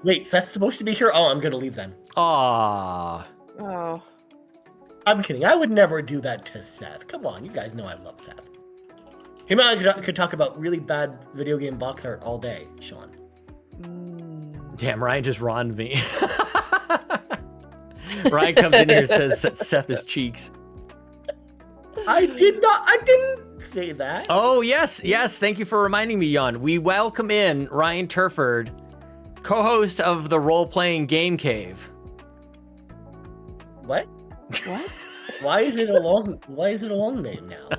[SPEAKER 3] Wait, Seth's supposed to be here? Oh, I'm gonna leave then.
[SPEAKER 1] Aw.
[SPEAKER 5] Oh,
[SPEAKER 3] I'm kidding. I would never do that to Seth. Come on, you guys know I love Seth. Him and I could talk about really bad video game box art all day, Sean.
[SPEAKER 1] Damn, Ryan just roned me. Ryan comes in here and says Seth is cheeks.
[SPEAKER 3] I didn't say that.
[SPEAKER 1] Oh, yes. Thank you for reminding me, Jan. We welcome in Ryan Turford, co-host of the role-playing Game Cave.
[SPEAKER 3] What?
[SPEAKER 5] what?
[SPEAKER 3] Why is it a long name now?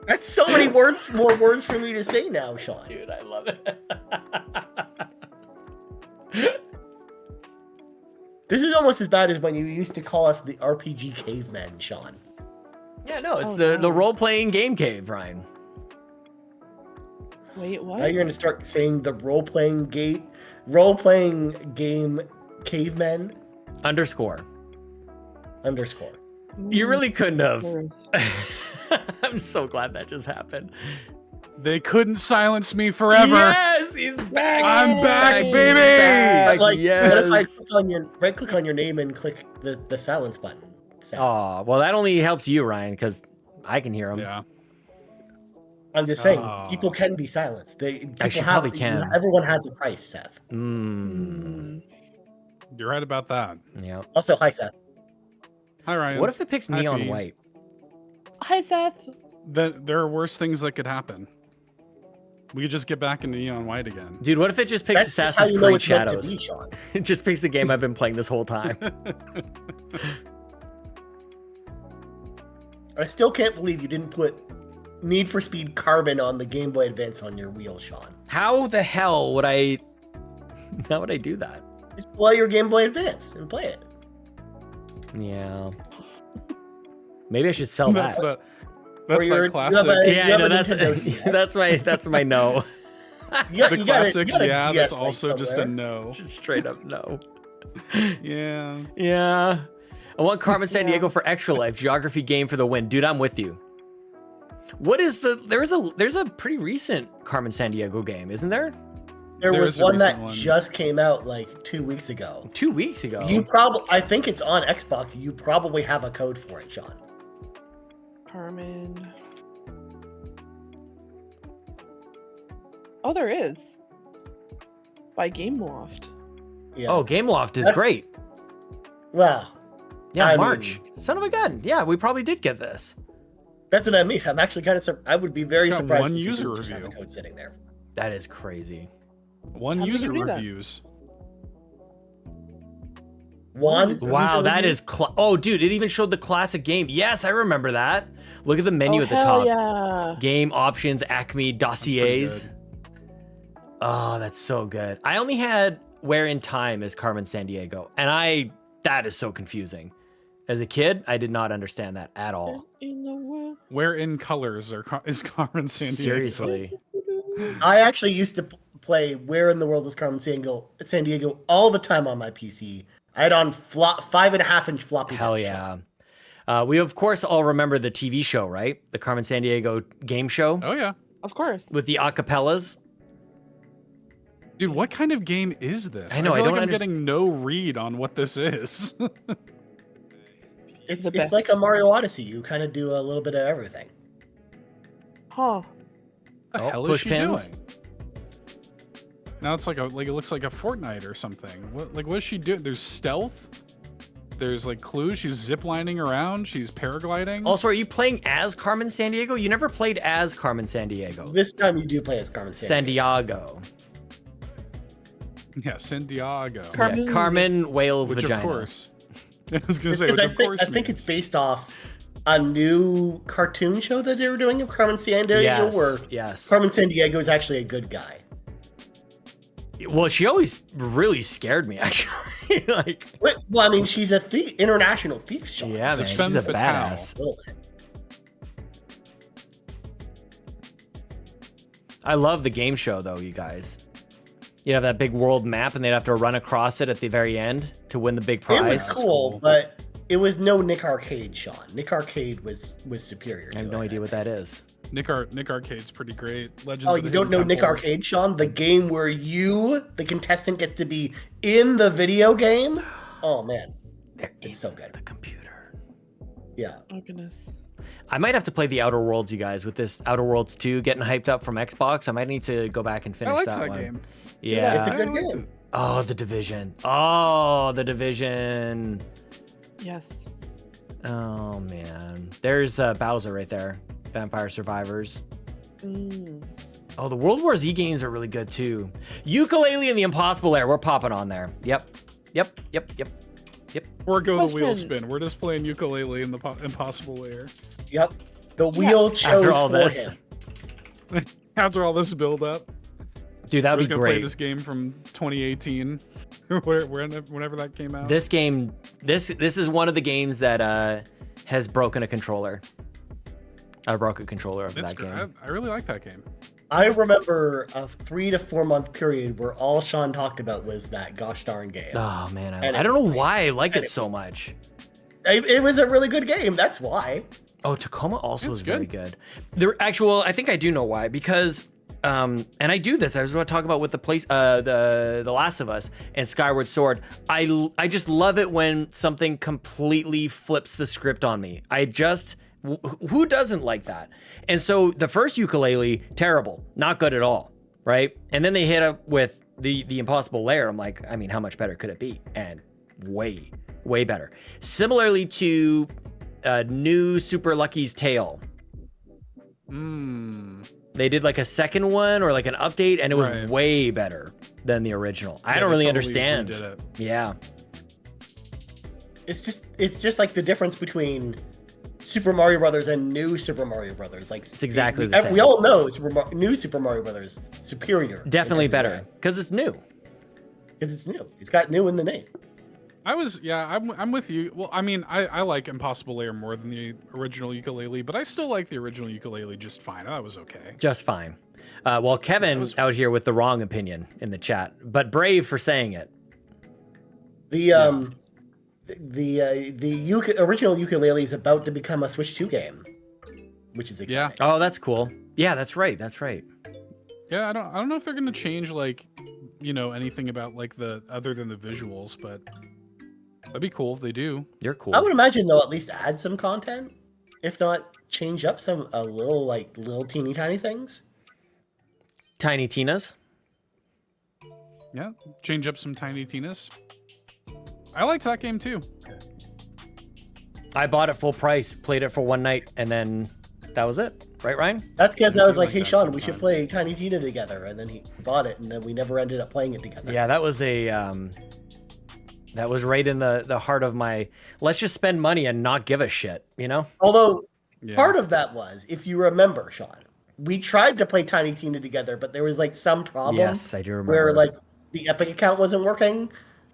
[SPEAKER 3] That's so many more words for me to say now, Sean.
[SPEAKER 1] Dude, I love it.
[SPEAKER 3] This is almost as bad as when you used to call us the RPG cavemen, Sean.
[SPEAKER 1] Yeah, no, it's
[SPEAKER 5] Oh,
[SPEAKER 1] the
[SPEAKER 5] no.
[SPEAKER 1] role-playing Game Cave, Ryan.
[SPEAKER 5] Wait, what?
[SPEAKER 3] Now you're gonna start saying the role-playing game cavemen
[SPEAKER 1] _.
[SPEAKER 3] _
[SPEAKER 1] You really couldn't have.
[SPEAKER 5] Gross.
[SPEAKER 1] I'm so glad that just happened.
[SPEAKER 2] They couldn't silence me forever.
[SPEAKER 1] Yes, he's back.
[SPEAKER 2] I'm
[SPEAKER 1] He's
[SPEAKER 2] back,
[SPEAKER 1] he's
[SPEAKER 2] baby!
[SPEAKER 1] back,
[SPEAKER 3] Like, what if I
[SPEAKER 1] yes.
[SPEAKER 3] right click on your name and click the silence button?
[SPEAKER 1] Oh, well, that only helps you, Ryan, because I can hear him.
[SPEAKER 2] Yeah.
[SPEAKER 3] I'm just saying,
[SPEAKER 2] Oh.
[SPEAKER 3] people can be silenced. People
[SPEAKER 1] Actually,
[SPEAKER 3] have,
[SPEAKER 1] probably can.
[SPEAKER 3] Everyone has a price, Seth.
[SPEAKER 2] You're right about that.
[SPEAKER 1] Yeah.
[SPEAKER 3] Also, hi, Seth.
[SPEAKER 2] Hi, Ryan.
[SPEAKER 1] What if it picks
[SPEAKER 2] Hi,
[SPEAKER 1] neon
[SPEAKER 2] Fee.
[SPEAKER 1] white?
[SPEAKER 5] Hi, Seth.
[SPEAKER 2] There are worse things that could happen. We could just get back into neon white again.
[SPEAKER 1] Dude, what if it just picks
[SPEAKER 3] That's just how
[SPEAKER 1] Assassin's
[SPEAKER 3] you know
[SPEAKER 1] Creed
[SPEAKER 3] it's meant to
[SPEAKER 1] Shadows?
[SPEAKER 3] be, Sean.
[SPEAKER 1] It just picks the game I've been playing this whole time.
[SPEAKER 3] I still can't believe you didn't put Need for Speed Carbon on the Game Boy Advance on your wheel, Sean.
[SPEAKER 1] How the hell would I... How would I do that?
[SPEAKER 3] Just play your Game Boy Advance and play it.
[SPEAKER 1] Yeah. Maybe I should sell
[SPEAKER 2] That's
[SPEAKER 1] that.
[SPEAKER 2] That's
[SPEAKER 3] Or
[SPEAKER 2] that classic.
[SPEAKER 3] you have a-
[SPEAKER 1] Yeah,
[SPEAKER 3] you
[SPEAKER 1] I know,
[SPEAKER 3] have a Nintendo DS.
[SPEAKER 1] that's my no.
[SPEAKER 3] You
[SPEAKER 2] the
[SPEAKER 3] you
[SPEAKER 2] classic,
[SPEAKER 3] got a
[SPEAKER 2] yeah,
[SPEAKER 3] DS
[SPEAKER 2] that's
[SPEAKER 3] like
[SPEAKER 2] also just a
[SPEAKER 3] somewhere.
[SPEAKER 2] no.
[SPEAKER 1] Just straight up no.
[SPEAKER 2] Yeah.
[SPEAKER 1] Yeah. I want Carmen San Diego for Extra Life, geography game for the win. Dude, I'm with you. What is there's a pretty recent Carmen San Diego game, isn't there?
[SPEAKER 3] There
[SPEAKER 2] There
[SPEAKER 3] was
[SPEAKER 2] is a
[SPEAKER 3] one that
[SPEAKER 2] recent one.
[SPEAKER 3] just came out like 2 weeks ago.
[SPEAKER 1] 2 weeks ago.
[SPEAKER 3] I think it's on Xbox. You probably have a code for it, Sean.
[SPEAKER 5] Carmen. Oh, there is. By Gameloft.
[SPEAKER 3] Yeah.
[SPEAKER 1] Oh, Gameloft is
[SPEAKER 3] That-
[SPEAKER 1] great.
[SPEAKER 3] Wow.
[SPEAKER 1] Yeah,
[SPEAKER 3] I
[SPEAKER 1] March.
[SPEAKER 3] mean-
[SPEAKER 1] Son of a gun. Yeah, we probably did get this.
[SPEAKER 3] That's what I mean. I'm actually kind of I would be very
[SPEAKER 2] It's got
[SPEAKER 3] surprised
[SPEAKER 2] one
[SPEAKER 3] if you
[SPEAKER 2] user
[SPEAKER 3] didn't just have a
[SPEAKER 2] review.
[SPEAKER 3] code sitting there.
[SPEAKER 1] That is crazy.
[SPEAKER 2] One
[SPEAKER 5] How did
[SPEAKER 2] user
[SPEAKER 5] you do that?
[SPEAKER 2] reviews.
[SPEAKER 3] One.
[SPEAKER 1] Wow,
[SPEAKER 3] user
[SPEAKER 1] that
[SPEAKER 3] review?
[SPEAKER 1] is oh, dude, it even showed the classic game. Yes, I remember that. Look at the menu
[SPEAKER 5] Oh,
[SPEAKER 1] at the
[SPEAKER 5] hell
[SPEAKER 1] top.
[SPEAKER 5] yeah.
[SPEAKER 1] Game options, Acme dossiers.
[SPEAKER 2] good.
[SPEAKER 1] Oh, that's so good. I only had Where in Time as Carmen San Diego, and that is so confusing. As a kid, I did not understand that at all.
[SPEAKER 5] In the world.
[SPEAKER 2] Where in colors is Carmen San Diego?
[SPEAKER 1] Seriously.
[SPEAKER 3] I actually used to play Where in the World is Carmen San Diego all the time on my PC. I had on 5.5-inch floppy
[SPEAKER 1] Hell
[SPEAKER 3] disk,
[SPEAKER 1] yeah.
[SPEAKER 3] Sean.
[SPEAKER 1] We of course all remember the TV show, right? The Carmen Sandiego game show
[SPEAKER 2] Oh yeah.
[SPEAKER 5] Of course.
[SPEAKER 1] with the acapellas.
[SPEAKER 2] Dude, what kind of game is this?
[SPEAKER 1] I know, I
[SPEAKER 2] feel
[SPEAKER 1] don't
[SPEAKER 2] like I'm
[SPEAKER 1] underst-
[SPEAKER 2] getting no read on what this is.
[SPEAKER 3] It's
[SPEAKER 5] The best.
[SPEAKER 3] like a Mario Odyssey. You kind of do a little bit of everything.
[SPEAKER 5] Huh.
[SPEAKER 2] the
[SPEAKER 1] Oh,
[SPEAKER 2] hell is
[SPEAKER 1] push
[SPEAKER 2] she
[SPEAKER 1] pins.
[SPEAKER 2] doing? Now it's like it looks like a Fortnite or something. What is she doing? There's stealth. There's like clues. She's ziplining around. She's paragliding.
[SPEAKER 1] Also, are you playing as Carmen Sandiego? You never played as Carmen Sandiego.
[SPEAKER 3] This time you do play as Carmen Sandiego.
[SPEAKER 1] Sandiego.
[SPEAKER 2] Yeah, Santiago.
[SPEAKER 5] Carmen-
[SPEAKER 1] Yeah, Carmen Whale's
[SPEAKER 2] Which
[SPEAKER 1] vagina.
[SPEAKER 2] of course. I was gonna say, which
[SPEAKER 3] Because
[SPEAKER 2] of course.
[SPEAKER 3] I think it's
[SPEAKER 2] means-
[SPEAKER 3] based off a new cartoon show that they were doing of Carmen Sandiego,
[SPEAKER 1] Yes.
[SPEAKER 3] where
[SPEAKER 1] Yes.
[SPEAKER 3] Carmen Sandiego is actually a good guy.
[SPEAKER 1] Well, she always really scared me, actually. Like,
[SPEAKER 3] Well, I mean, she's a international thief, Sean.
[SPEAKER 1] yeah, man,
[SPEAKER 2] It's
[SPEAKER 1] she's a
[SPEAKER 2] femme fatale.
[SPEAKER 1] badass.
[SPEAKER 3] A little bit.
[SPEAKER 1] I love the game show, though, you guys. You have that big world map, and they'd have to run across it at the very end to win the big
[SPEAKER 3] It
[SPEAKER 1] prize.
[SPEAKER 3] was cool, but it was no Nick Arcade, Sean. Nick Arcade was superior.
[SPEAKER 1] I have
[SPEAKER 3] to
[SPEAKER 1] no
[SPEAKER 3] it,
[SPEAKER 1] idea what
[SPEAKER 3] think.
[SPEAKER 1] that is.
[SPEAKER 2] Nick Arcade's pretty great. Legends.
[SPEAKER 3] Oh,
[SPEAKER 2] of the
[SPEAKER 3] you don't
[SPEAKER 2] Hidden
[SPEAKER 3] know Nick
[SPEAKER 2] Temple.
[SPEAKER 3] Arcade, Sean? The game where you, the contestant, gets to be in the video game? Oh, man.
[SPEAKER 1] They're
[SPEAKER 3] It's
[SPEAKER 1] in
[SPEAKER 3] so good.
[SPEAKER 1] the computer.
[SPEAKER 3] Yeah.
[SPEAKER 5] Oh goodness.
[SPEAKER 1] I might have to play the Outer Worlds, you guys, with this Outer Worlds 2 getting hyped up from Xbox. I might need to go back and
[SPEAKER 2] I
[SPEAKER 1] finish
[SPEAKER 2] liked
[SPEAKER 1] that
[SPEAKER 2] that
[SPEAKER 1] one.
[SPEAKER 2] game.
[SPEAKER 1] Yeah.
[SPEAKER 3] It's a good
[SPEAKER 2] I liked
[SPEAKER 3] game.
[SPEAKER 2] it.
[SPEAKER 1] Oh, The Division. Oh, The Division.
[SPEAKER 5] Yes.
[SPEAKER 1] Oh, man. There's Bowser right there. Vampire Survivors.
[SPEAKER 5] Mm.
[SPEAKER 1] Oh, the World War Z games are really good, too. Ukulele and the Impossible Lair. We're popping on there. Yep.
[SPEAKER 2] Or go the wheel
[SPEAKER 5] Question.
[SPEAKER 2] spin. We're just playing ukulele in the Impossible Lair.
[SPEAKER 3] Yep. The wheel chose
[SPEAKER 1] After all
[SPEAKER 3] for
[SPEAKER 1] this.
[SPEAKER 3] him.
[SPEAKER 2] After all this build up,
[SPEAKER 1] Dude,
[SPEAKER 2] I
[SPEAKER 1] that'd
[SPEAKER 2] was
[SPEAKER 1] be
[SPEAKER 2] gonna play
[SPEAKER 1] great.
[SPEAKER 2] this game from 2018, whenever that came out.
[SPEAKER 1] This game, this is one of the games that has broken a controller. I broke a controller of
[SPEAKER 2] It's
[SPEAKER 1] that
[SPEAKER 2] great.
[SPEAKER 1] game.
[SPEAKER 2] I really like that game.
[SPEAKER 3] I remember a 3 to 4 month period where all Sean talked about was that gosh darn game.
[SPEAKER 1] Oh man,
[SPEAKER 3] And
[SPEAKER 1] I don't know
[SPEAKER 3] it-
[SPEAKER 1] why I like
[SPEAKER 3] and
[SPEAKER 1] it
[SPEAKER 3] it
[SPEAKER 1] so
[SPEAKER 3] was-
[SPEAKER 1] much.
[SPEAKER 3] It was a really good game. That's why.
[SPEAKER 1] Oh, Tacoma also
[SPEAKER 2] It's
[SPEAKER 1] was very good. The actual, I think I do know why, because and I do this. I was going to talk about with the Last of Us and Skyward Sword. I just love it when something completely flips the script on me. Who doesn't like that? And so the first Ukulele, terrible, not good at all, right? And then they hit up with the Impossible Lair. I'm like, I mean, how much better could it be? And way better. Similarly to new Super Lucky's Tale. They did like a second one or like an update, and it was
[SPEAKER 2] Right.
[SPEAKER 1] way better than the original. I
[SPEAKER 2] Yeah,
[SPEAKER 1] don't
[SPEAKER 2] they
[SPEAKER 1] really
[SPEAKER 2] totally
[SPEAKER 1] understand.
[SPEAKER 2] redid it.
[SPEAKER 1] Yeah.
[SPEAKER 3] It's just like the difference between Super Mario Brothers and new Super Mario Brothers. Like
[SPEAKER 1] It's exactly
[SPEAKER 3] we,
[SPEAKER 1] the same.
[SPEAKER 3] We all know new Super Mario Brothers superior. in
[SPEAKER 1] Definitely
[SPEAKER 3] every
[SPEAKER 1] better
[SPEAKER 3] way,
[SPEAKER 1] because it's new.
[SPEAKER 3] because it's new. It's got new in the name.
[SPEAKER 2] I'm with you. Well, I mean, I like Impossible Lair more than the original ukulele, but I still like the original ukulele just fine. That was okay.
[SPEAKER 1] Just fine. Well, Kevin
[SPEAKER 2] was-
[SPEAKER 1] out here with the wrong opinion in the chat, but brave for saying it.
[SPEAKER 3] The original ukulele is about to become a Switch 2 game, which is
[SPEAKER 2] Yeah.
[SPEAKER 3] exciting.
[SPEAKER 1] Oh, that's cool. Yeah, that's right. That's right.
[SPEAKER 2] Yeah, I don't know if they're gonna change like, anything about like the other than the visuals, but that'd be cool if they do.
[SPEAKER 1] You're cool.
[SPEAKER 3] I would imagine they'll at least add some content, if not change up a little teeny tiny things.
[SPEAKER 1] Tiny Tina's.
[SPEAKER 2] Yeah, change up some Tiny Tinas. I liked that game too.
[SPEAKER 1] I bought it full price, played it for one night, and then that was it. Right, Ryan?
[SPEAKER 3] That's because
[SPEAKER 2] I
[SPEAKER 3] I was
[SPEAKER 2] do
[SPEAKER 3] like,
[SPEAKER 2] like
[SPEAKER 3] "Hey
[SPEAKER 2] that
[SPEAKER 3] Sean, we should
[SPEAKER 2] sometimes.
[SPEAKER 3] play Tiny Tina together," and then he bought it, and then we never ended up playing it together.
[SPEAKER 1] Yeah, that was that was right in the heart of my let's just spend money and not give a shit, you know?
[SPEAKER 3] Although
[SPEAKER 2] Yeah.
[SPEAKER 3] part of that was, if you remember, Sean, we tried to play Tiny Tina together, but there was like some problem
[SPEAKER 1] Yes, I do remember.
[SPEAKER 3] where like the Epic account wasn't working,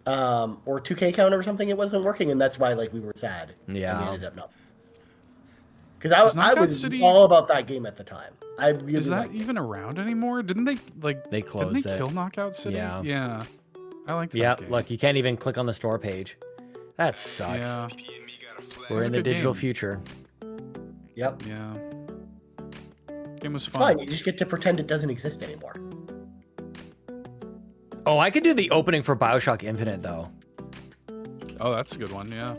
[SPEAKER 3] or 2K account or something, it wasn't working, and that's why like we were sad. and
[SPEAKER 1] Yeah.
[SPEAKER 3] we ended up not. Because
[SPEAKER 2] Is
[SPEAKER 3] I
[SPEAKER 2] Knockout
[SPEAKER 3] was
[SPEAKER 2] City-
[SPEAKER 3] all about that game at the time. I really
[SPEAKER 2] Is that
[SPEAKER 3] liked it.
[SPEAKER 2] even around anymore? Didn't they
[SPEAKER 1] They
[SPEAKER 2] Didn't
[SPEAKER 1] closed
[SPEAKER 2] they
[SPEAKER 1] it.
[SPEAKER 2] kill Knockout City?
[SPEAKER 1] Yeah.
[SPEAKER 2] Yeah.
[SPEAKER 6] I liked that
[SPEAKER 1] Yeah,
[SPEAKER 6] game.
[SPEAKER 1] look, you can't even click on the store page. That sucks.
[SPEAKER 6] Yeah,
[SPEAKER 1] We're
[SPEAKER 6] It's
[SPEAKER 1] in
[SPEAKER 6] a
[SPEAKER 1] the
[SPEAKER 6] good
[SPEAKER 1] digital
[SPEAKER 6] game.
[SPEAKER 1] future.
[SPEAKER 3] Yep.
[SPEAKER 6] yeah. Game was
[SPEAKER 3] It's
[SPEAKER 6] fun.
[SPEAKER 3] fine. You just get to pretend it doesn't exist anymore.
[SPEAKER 1] Oh, I could do the opening for Bioshock Infinite though.
[SPEAKER 6] Oh, that's a good one. Yeah.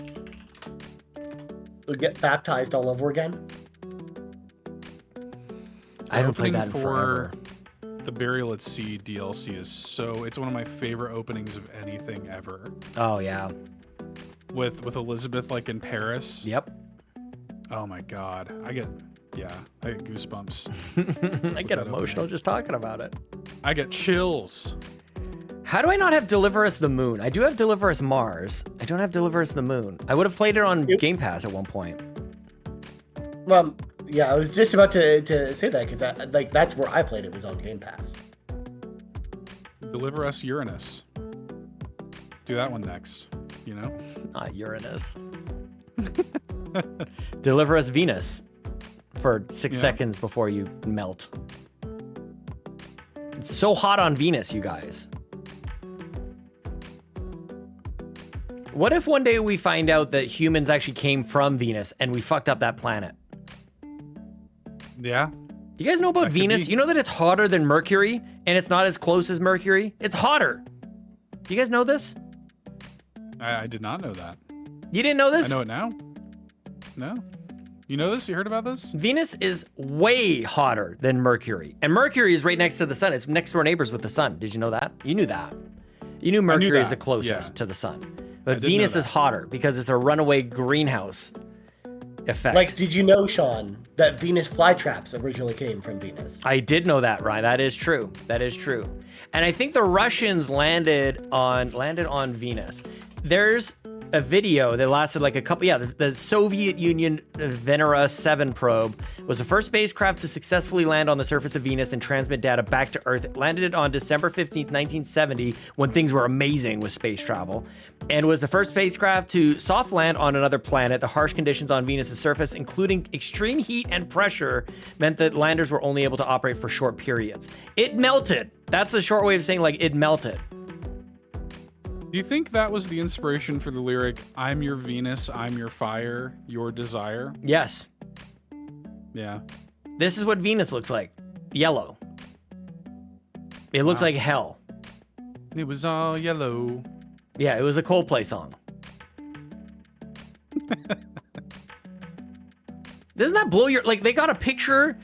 [SPEAKER 3] We'll get baptized all over again.
[SPEAKER 1] I haven't played
[SPEAKER 6] opening
[SPEAKER 1] that in forever.
[SPEAKER 6] The Burial at Sea DLC is it's one of my favorite openings of anything ever.
[SPEAKER 1] Oh yeah.
[SPEAKER 6] With Elizabeth like in Paris.
[SPEAKER 1] Yep.
[SPEAKER 6] Oh my god. I get goosebumps.
[SPEAKER 1] I get
[SPEAKER 6] that
[SPEAKER 1] emotional
[SPEAKER 6] opening.
[SPEAKER 1] just talking about it.
[SPEAKER 6] I get chills.
[SPEAKER 1] How do I not have Deliver Us the Moon? I do have Deliver Us Mars. I don't have Deliver Us the Moon. I would have played it on
[SPEAKER 3] Yep.
[SPEAKER 1] Game Pass at one point.
[SPEAKER 3] Yeah, I was just about to say that because like that's where I played it, was on Game Pass.
[SPEAKER 6] Deliver Us Uranus. Do that one next. You know?
[SPEAKER 1] Not Uranus. Deliver Us Venus for 6
[SPEAKER 6] Yeah.
[SPEAKER 1] seconds before you melt. It's so hot on Venus, you guys. What if one day we find out that humans actually came from Venus and we fucked up that planet?
[SPEAKER 6] Yeah.
[SPEAKER 1] You guys know about
[SPEAKER 6] That could
[SPEAKER 1] Venus?
[SPEAKER 6] be.
[SPEAKER 1] You know that it's hotter than Mercury and it's not as close as Mercury? It's hotter. Do you guys know this?
[SPEAKER 6] I did not know that.
[SPEAKER 1] You didn't know this?
[SPEAKER 6] I know it now. No. You know this? You heard about this?
[SPEAKER 1] Venus is way hotter than Mercury. And Mercury is right next to the sun. It's next door neighbors with the sun. Did you know that? You knew that. You knew Mercury is the
[SPEAKER 6] that,
[SPEAKER 1] closest
[SPEAKER 6] yeah.
[SPEAKER 1] to the sun.
[SPEAKER 6] I
[SPEAKER 1] But
[SPEAKER 6] did know
[SPEAKER 1] Venus is
[SPEAKER 6] that.
[SPEAKER 1] hotter because it's a runaway greenhouse effect.
[SPEAKER 3] Like, did you know, Sean, that Venus flytraps originally came from Venus?
[SPEAKER 1] I did know that, Ryan. That is true. That is true. And I think the Russians landed on Venus. There's a video that lasted like a couple. Yeah, the Soviet Union Venera 7 probe was the first spacecraft to successfully land on the surface of Venus and transmit data back to Earth. It landed on December 15th, 1970, when things were amazing with space travel, and was the first spacecraft to soft land on another planet. The harsh conditions on Venus' surface, including extreme heat and pressure, meant that landers were only able to operate for short periods. It melted. That's a short way of saying like it melted.
[SPEAKER 6] Do you think that was the inspiration for the lyric, I'm your Venus, I'm your fire, your desire?
[SPEAKER 1] Yes.
[SPEAKER 6] Yeah.
[SPEAKER 1] This is what Venus looks like. Yellow. It looks
[SPEAKER 6] Wow.
[SPEAKER 1] like hell.
[SPEAKER 6] It was all yellow.
[SPEAKER 1] Yeah, it was a Coldplay song. Doesn't that blow your... Like, they got a picture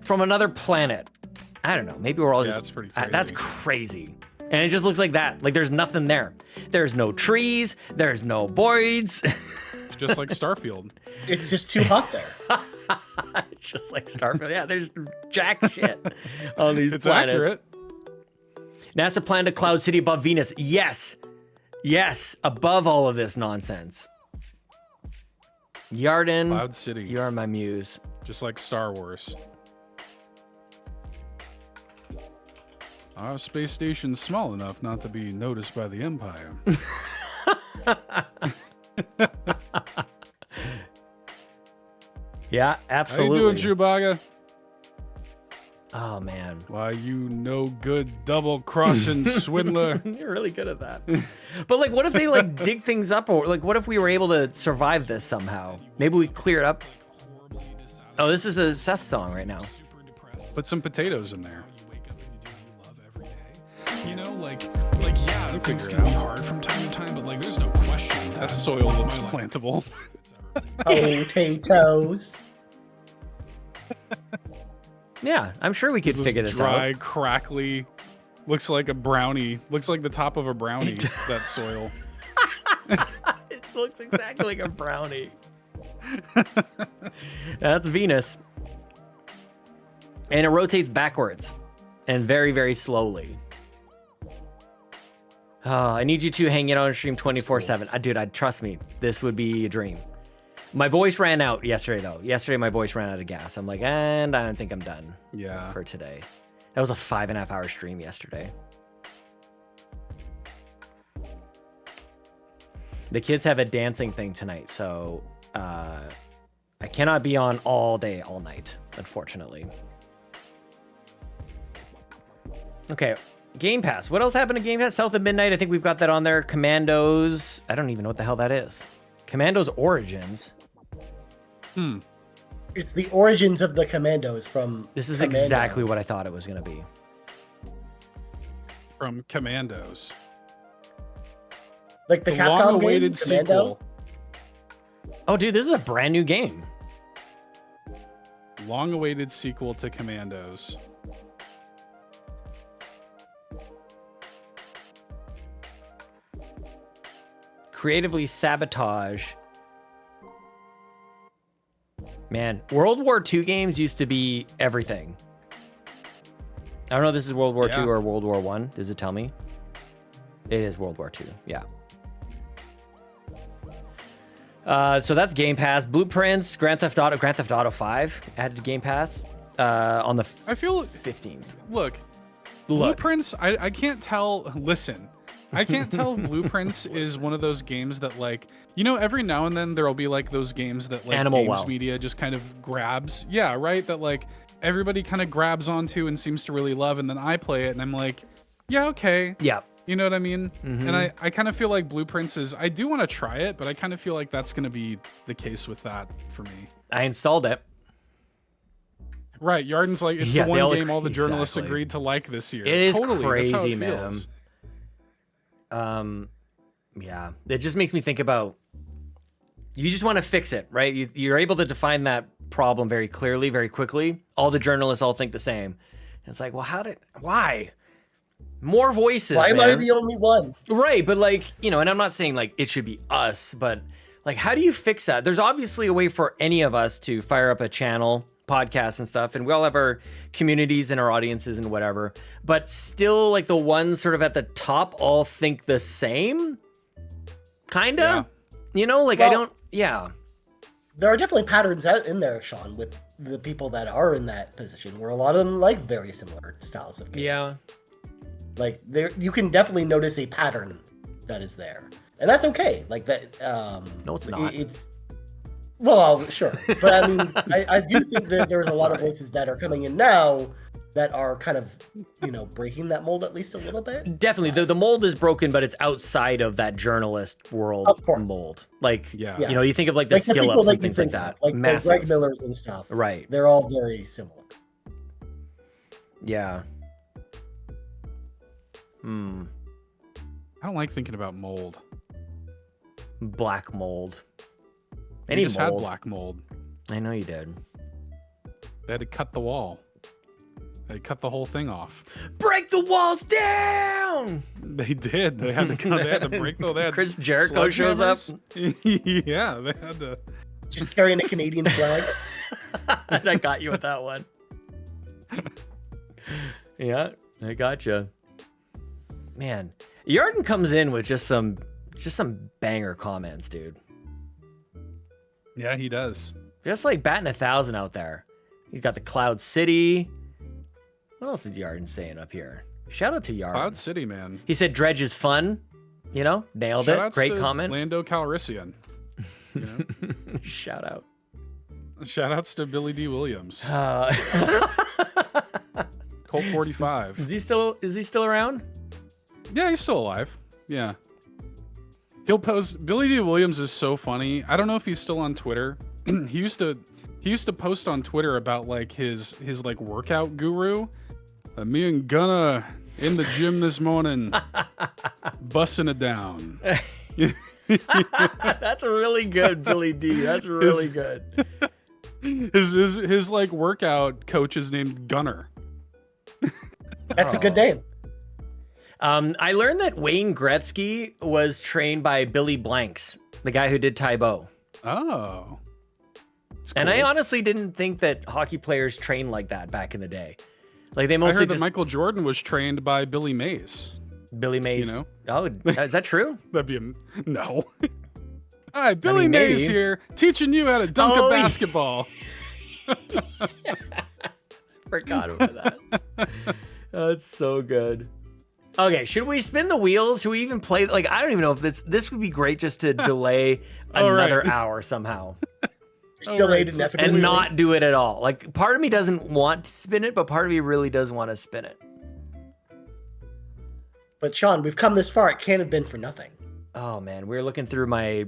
[SPEAKER 1] from another planet. I don't know. Maybe we're all
[SPEAKER 6] Yeah,
[SPEAKER 1] just...
[SPEAKER 6] that's pretty
[SPEAKER 1] That's
[SPEAKER 6] crazy.
[SPEAKER 1] crazy. And it just looks like that. Like, there's nothing there. There's no trees. There's no boards.
[SPEAKER 6] Just like Starfield.
[SPEAKER 3] It's just too hot there.
[SPEAKER 1] Just like Starfield. Yeah, there's jack shit on these
[SPEAKER 6] It's
[SPEAKER 1] planets.
[SPEAKER 6] accurate.
[SPEAKER 1] NASA planned a cloud city above Venus. Yes. Yes. Above all of this nonsense. Yarden,
[SPEAKER 6] Cloud City.
[SPEAKER 1] you are my muse.
[SPEAKER 6] Just like Star Wars. Our space station's small enough not to be noticed by the Empire.
[SPEAKER 1] Yeah,
[SPEAKER 6] How you
[SPEAKER 1] absolutely.
[SPEAKER 6] doing, Chewbacca?
[SPEAKER 1] Oh, man.
[SPEAKER 6] Why, you no good double-crossing swindler.
[SPEAKER 1] You're really good at that. But, like, what if they, like, dig things up? Or, like, what if we were able to survive this somehow? Maybe we clear it up.
[SPEAKER 2] Horribly dissatisfied,
[SPEAKER 1] Oh, this is a Seth song right now.
[SPEAKER 2] super depressed.
[SPEAKER 6] Put some potatoes in there.
[SPEAKER 2] You wake up and you do what you love every day. You know, like yeah, things
[SPEAKER 6] figure
[SPEAKER 2] can
[SPEAKER 6] it
[SPEAKER 2] be
[SPEAKER 6] out.
[SPEAKER 2] hard from time to time, but like there's no question
[SPEAKER 6] That soil looks
[SPEAKER 2] my life
[SPEAKER 6] plantable.
[SPEAKER 3] Potatoes.
[SPEAKER 1] Yeah, I'm sure we could
[SPEAKER 6] This
[SPEAKER 1] figure this
[SPEAKER 6] dry,
[SPEAKER 1] out.
[SPEAKER 6] crackly, looks like a brownie. Looks like the top of a brownie, that soil.
[SPEAKER 1] It looks exactly like a brownie. That's Venus. And it rotates backwards and very, very slowly. Oh, I need you to hang it on stream 24/7. Dude, trust me, this would be a dream. My voice ran out yesterday, though. Yesterday, my voice ran out of gas. I'm like, and I don't think I'm done
[SPEAKER 6] Yeah.
[SPEAKER 1] for today. That was a 5.5 hour stream yesterday. The kids have a dancing thing tonight, so I cannot be on all day, all night, unfortunately. Okay, Game Pass. What else happened to Game Pass? South of Midnight. I think we've got that on there. Commandos. I don't even know what the hell that is. Commandos Origins.
[SPEAKER 3] It's the origins of the Commandos from.
[SPEAKER 1] This is
[SPEAKER 3] Commando.
[SPEAKER 1] exactly what I thought it was going to be.
[SPEAKER 6] From Commandos.
[SPEAKER 3] Like the
[SPEAKER 6] The
[SPEAKER 3] Capcom
[SPEAKER 6] long-awaited
[SPEAKER 3] game, Commando.
[SPEAKER 6] sequel.
[SPEAKER 1] Oh, dude, this is a brand new game.
[SPEAKER 6] Long-awaited sequel to Commandos.
[SPEAKER 1] Creatively Sabotage. Man, World War II games used to be everything. I don't know if this is World War
[SPEAKER 6] Yeah.
[SPEAKER 1] II or World War One. Does it tell me? It is World War II. Yeah. So that's Game Pass. Blueprints, Grand Theft Auto 5 added to Game Pass on the
[SPEAKER 6] I feel
[SPEAKER 1] 15th.
[SPEAKER 6] look, Blueprints, I can't tell. Listen, I can't tell if Blueprints is one of those games that, like, you know, every now and then there'll be like those games that like
[SPEAKER 1] Animal
[SPEAKER 6] games
[SPEAKER 1] Well.
[SPEAKER 6] media just kind of grabs. Yeah, right. That like everybody kind of grabs onto and seems to really love, and then I play it and I'm like, yeah, okay.
[SPEAKER 1] Yeah.
[SPEAKER 6] You know what I mean?
[SPEAKER 1] Mhm.
[SPEAKER 6] And I kind of feel like Blueprints is, I do want to try it, but I kind of feel like that's going to be the case with that for me.
[SPEAKER 1] I installed it.
[SPEAKER 6] Right. Yarden's like, it's
[SPEAKER 1] Yeah,
[SPEAKER 6] the
[SPEAKER 1] they
[SPEAKER 6] one
[SPEAKER 1] all
[SPEAKER 6] game all the journalists
[SPEAKER 1] exactly.
[SPEAKER 6] agreed to like this year.
[SPEAKER 1] It is
[SPEAKER 6] totally. That's how
[SPEAKER 1] crazy,
[SPEAKER 6] it feels.
[SPEAKER 1] man. Yeah, it just makes me think about, you just want to fix it, right? You're able to define that problem very clearly, very quickly. All the journalists all think the same. It's like, well, why? More voices,
[SPEAKER 3] Why am I
[SPEAKER 1] man.
[SPEAKER 3] the only one?
[SPEAKER 1] Right, but like, you know, and I'm not saying like it should be us, but like, how do you fix that? There's obviously a way for any of us to fire up a channel, podcast and stuff, and we all have our communities and our audiences and whatever, but still like the ones sort of at the top all think the same, kinda, you know, like
[SPEAKER 3] Well-
[SPEAKER 1] yeah.
[SPEAKER 3] There are definitely patterns out in there, Sean, with the people that are in that position, where a lot of them like very similar styles of games.
[SPEAKER 1] Yeah.
[SPEAKER 3] Like there, you can definitely notice a pattern that is there, and that's okay. Like that.
[SPEAKER 1] No, it's not.
[SPEAKER 3] It's well, sure, but I mean, I do think that there's a lot of voices that are coming in now that are kind of, you know, breaking that mold at least a little bit.
[SPEAKER 1] Definitely, the mold is broken, but it's outside of that journalist world
[SPEAKER 3] Of course.
[SPEAKER 1] mold. Like,
[SPEAKER 6] Yeah.
[SPEAKER 1] you know, you think of like the
[SPEAKER 3] Like the
[SPEAKER 1] skill
[SPEAKER 3] people
[SPEAKER 1] ups
[SPEAKER 3] that
[SPEAKER 1] and
[SPEAKER 3] you
[SPEAKER 1] things like
[SPEAKER 3] think of,
[SPEAKER 1] that.
[SPEAKER 3] like the
[SPEAKER 1] Massive.
[SPEAKER 3] Greg Millers and stuff.
[SPEAKER 1] Right.
[SPEAKER 3] They're all very similar.
[SPEAKER 1] Yeah.
[SPEAKER 6] I don't like thinking about mold.
[SPEAKER 1] Black mold.
[SPEAKER 6] We
[SPEAKER 1] Any
[SPEAKER 6] just
[SPEAKER 1] mold.
[SPEAKER 6] had black mold.
[SPEAKER 1] I know you did.
[SPEAKER 6] They had to cut the wall. They cut the whole thing off.
[SPEAKER 1] Break the walls down.
[SPEAKER 6] They did. They had to cut. They had to break the. They had
[SPEAKER 1] Chris Jericho shows up.
[SPEAKER 6] sledgehammers. Yeah, they had to.
[SPEAKER 3] Just carrying a Canadian flag.
[SPEAKER 1] I got you with that one. Yeah, I gotcha. Man, Yarden comes in with just some banger comments, dude.
[SPEAKER 6] Yeah, he does.
[SPEAKER 1] Just like batting 1,000 out there. He's got the Cloud City. What else is Yarden saying up here? Shout out to Yarden.
[SPEAKER 6] Cloud City, man.
[SPEAKER 1] He said Dredge is fun. You know, nailed it.
[SPEAKER 6] Shout-outs
[SPEAKER 1] Great
[SPEAKER 6] to
[SPEAKER 1] comment.
[SPEAKER 6] Lando Calrissian. You know?
[SPEAKER 1] Shout out.
[SPEAKER 6] Shout outs to Billy D. Williams. Colt 45.
[SPEAKER 1] Is he still around?
[SPEAKER 6] Yeah, he's still alive. Yeah. He'll post. Billy D. Williams is so funny. I don't know if he's still on Twitter. he used to post on Twitter about like his like workout guru. Me and Gunna in the gym this morning, busting it down.
[SPEAKER 1] That's really good, Billy D. That's really good.
[SPEAKER 6] His like workout coach is named Gunner.
[SPEAKER 3] That's a good name.
[SPEAKER 1] I learned that Wayne Gretzky was trained by Billy Blanks, the guy who did Tybo.
[SPEAKER 6] Oh. That's
[SPEAKER 1] And I
[SPEAKER 6] cool.
[SPEAKER 1] honestly didn't think that hockey players trained like that back in the day. Like they
[SPEAKER 6] I
[SPEAKER 1] mostly
[SPEAKER 6] heard that
[SPEAKER 1] just
[SPEAKER 6] Michael Jordan was trained by Billy Mays.
[SPEAKER 1] Billy Mays.
[SPEAKER 6] you know?
[SPEAKER 1] Oh, is that true?
[SPEAKER 6] That'd be no. Hi, Billy
[SPEAKER 1] mean,
[SPEAKER 6] Mays
[SPEAKER 1] maybe.
[SPEAKER 6] here, teaching you how to dunk
[SPEAKER 1] Oh,
[SPEAKER 6] a
[SPEAKER 1] yeah.
[SPEAKER 6] basketball.
[SPEAKER 1] Forgot about that. That's so good. Okay, should we spin the wheel? Should we even play? Like, I don't even know if this would be great just to delay
[SPEAKER 6] All right.
[SPEAKER 1] another hour somehow
[SPEAKER 3] Delayed
[SPEAKER 6] right, so-
[SPEAKER 3] indefinitely.
[SPEAKER 1] and not do it at all. Like, part of me doesn't want to spin it, but part of me really does want to spin it.
[SPEAKER 3] But Sean, we've come this far. It can't have been for nothing.
[SPEAKER 1] Oh man, we were looking through my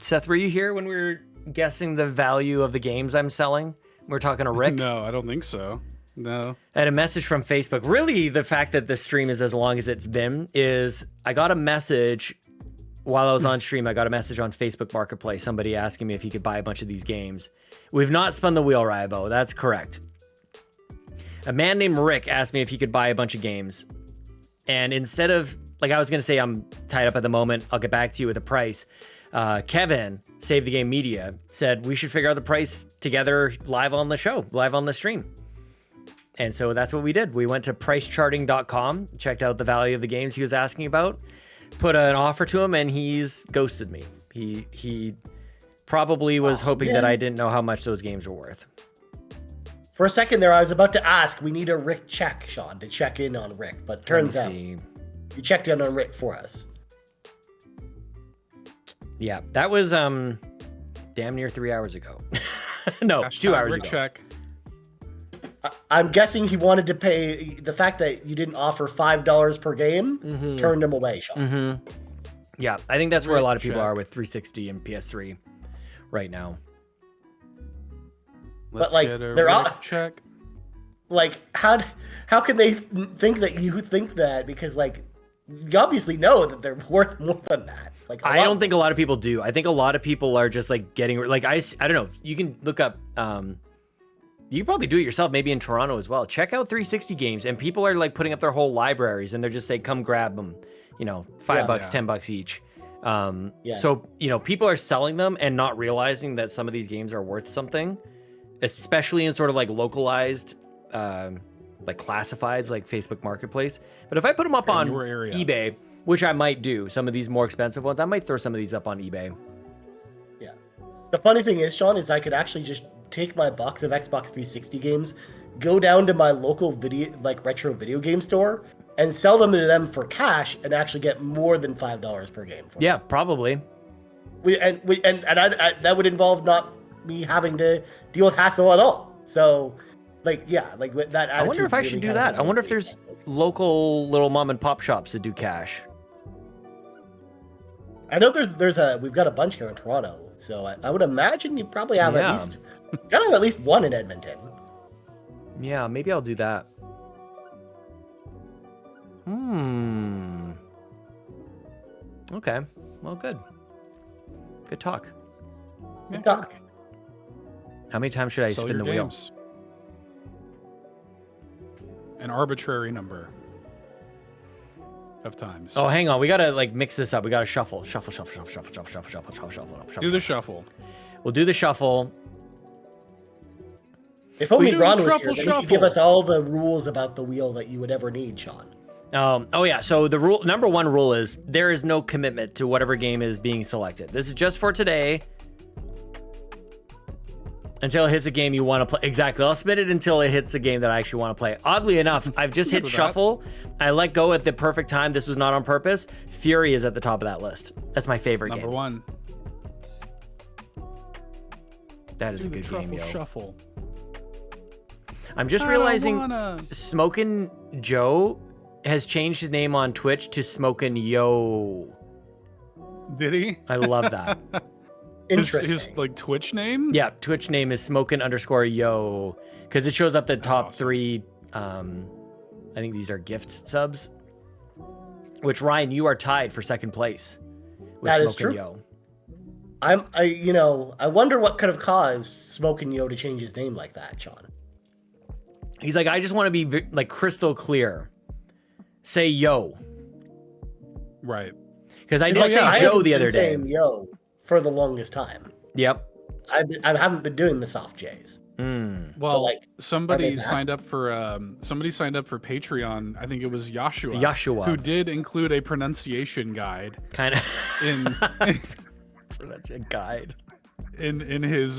[SPEAKER 1] Seth, were you here when we were guessing the value of the games I'm selling? We were talking to Rick.
[SPEAKER 6] No, I don't think so. No.
[SPEAKER 1] I had a message from Facebook. Really, the fact that this stream is as long as it's been is I got a message while I was on stream. I got a message on Facebook Marketplace, somebody asking me if he could buy a bunch of these games. We've not spun the wheel, Rybo. That's correct. A man named Rick asked me if he could buy a bunch of games. And instead of, like I was going to say, I'm tied up at the moment, I'll get back to you with a price. Kevin, Save the Game Media, said we should figure out the price together live on the show, live on the stream. And so that's what we did. We went to pricecharting.com, checked out the value of the games he was asking about, put an offer to him, and he's ghosted me. He probably was hoping that I didn't know how much those games were worth.
[SPEAKER 3] For a second there, I was about to ask, we need a Rick check, Sean, to check in on Rick. But turns out you checked in on Rick for us.
[SPEAKER 1] Yeah, that was damn near 3 hours ago. No,
[SPEAKER 6] Hashtag
[SPEAKER 1] 2 hours
[SPEAKER 6] Rick
[SPEAKER 1] ago.
[SPEAKER 6] check.
[SPEAKER 3] I'm guessing he wanted to pay the fact that you didn't offer $5 per game turned him away, Sean.
[SPEAKER 1] Yeah, I think that's where a lot of people
[SPEAKER 6] Check.
[SPEAKER 1] are with 360 and PS3 right now.
[SPEAKER 6] Let's
[SPEAKER 3] like,
[SPEAKER 6] get a
[SPEAKER 3] they're all-
[SPEAKER 6] Rick check.
[SPEAKER 3] Like, how can they think that you think that? Because like, you obviously know that they're worth more than that. Like,
[SPEAKER 1] I don't think a lot of people do. I think a lot of people are just like getting like I don't know. You can look up. You can probably do it yourself, maybe in Toronto as well. Check out 360 games, and people are like putting up their whole libraries, and they're just saying, "Come grab them," you know, $5, $10 each. So you know, people are selling them and not realizing that some of these games are worth something, especially in sort of like localized, like classifieds, like Facebook Marketplace. But if I put them up on
[SPEAKER 6] your area.
[SPEAKER 1] eBay, which I might do, some of these more expensive ones, I might throw some of these up on eBay.
[SPEAKER 3] Yeah. The funny thing is, Sean, is I could actually just take my box of Xbox 360 games, go down to my local retro video game store, and sell them to them for cash, and actually get more than $5 per game. For
[SPEAKER 1] Yeah, probably.
[SPEAKER 3] and that would involve not me having to deal with hassle at all. So, like, yeah, like with that.
[SPEAKER 1] I wonder if I should do that. I wonder if there's local little mom and pop shops that do cash.
[SPEAKER 3] I know we've got a bunch here in Toronto, so I would imagine you probably have gotta have at least one in Edmonton.
[SPEAKER 1] Yeah, maybe I'll do that. Okay. Well, good. Good talk.
[SPEAKER 3] Good talk.
[SPEAKER 1] How many times should I
[SPEAKER 6] Sell
[SPEAKER 1] spin
[SPEAKER 6] your
[SPEAKER 1] the wheel?
[SPEAKER 6] games. An arbitrary number of times.
[SPEAKER 1] Oh, hang on. We gotta like mix this up. We gotta shuffle. Shuffle.
[SPEAKER 6] Do the shuffle.
[SPEAKER 1] We'll do the shuffle.
[SPEAKER 3] If only
[SPEAKER 6] do the
[SPEAKER 3] Ron was
[SPEAKER 6] truffle
[SPEAKER 3] here, then he
[SPEAKER 6] shuffle.
[SPEAKER 3] could give us all the rules about the wheel that you would ever need, Sean.
[SPEAKER 1] Oh yeah. So the number one rule is there is no commitment to whatever game is being selected. This is just for today. Until it hits a game you want to play. Exactly. I'll spin it until it hits a game that I actually want to play. Oddly enough, I've just hit
[SPEAKER 6] with that.
[SPEAKER 1] shuffle. I let go at the perfect time. This was not on purpose. Fury is at the top of that list. That's my favorite
[SPEAKER 6] Number
[SPEAKER 1] game.
[SPEAKER 6] one.
[SPEAKER 1] That is
[SPEAKER 6] Do
[SPEAKER 1] a
[SPEAKER 6] the
[SPEAKER 1] good game,
[SPEAKER 6] truffle
[SPEAKER 1] yo.
[SPEAKER 6] shuffle.
[SPEAKER 1] I'm just
[SPEAKER 6] I don't
[SPEAKER 1] realizing
[SPEAKER 6] wanna-
[SPEAKER 1] Smokin' Joe has changed his name on Twitch to Smokin' Yo.
[SPEAKER 6] Did he?
[SPEAKER 1] I love that.
[SPEAKER 3] Interesting.
[SPEAKER 6] His like Twitch name?
[SPEAKER 1] Yeah, Twitch name is Smokin'_Yo because it shows up the top
[SPEAKER 6] awesome.
[SPEAKER 1] 3. I think these are gift subs. Which Ryan, you are tied for second place with
[SPEAKER 3] That is
[SPEAKER 1] Smokin'
[SPEAKER 3] true.
[SPEAKER 1] Yo.
[SPEAKER 3] I wonder what could have caused Smokin' Yo to change his name like that, Sean.
[SPEAKER 1] He's like, I just want to be like crystal clear. Say yo,
[SPEAKER 6] Right.
[SPEAKER 1] because I
[SPEAKER 3] It's
[SPEAKER 1] did
[SPEAKER 3] like,
[SPEAKER 1] say
[SPEAKER 3] I
[SPEAKER 1] Joe
[SPEAKER 3] haven't
[SPEAKER 1] the
[SPEAKER 3] been
[SPEAKER 1] other day.
[SPEAKER 3] saying Yo for the longest time.
[SPEAKER 1] Yep.
[SPEAKER 3] I haven't been doing the soft J's.
[SPEAKER 6] Well,
[SPEAKER 3] like,
[SPEAKER 6] somebody
[SPEAKER 3] are they
[SPEAKER 6] signed up for Patreon. I think it was Joshua.
[SPEAKER 1] Joshua.
[SPEAKER 6] Who did include a pronunciation guide
[SPEAKER 1] Kind of.
[SPEAKER 6] in
[SPEAKER 1] That's a guide.
[SPEAKER 6] in his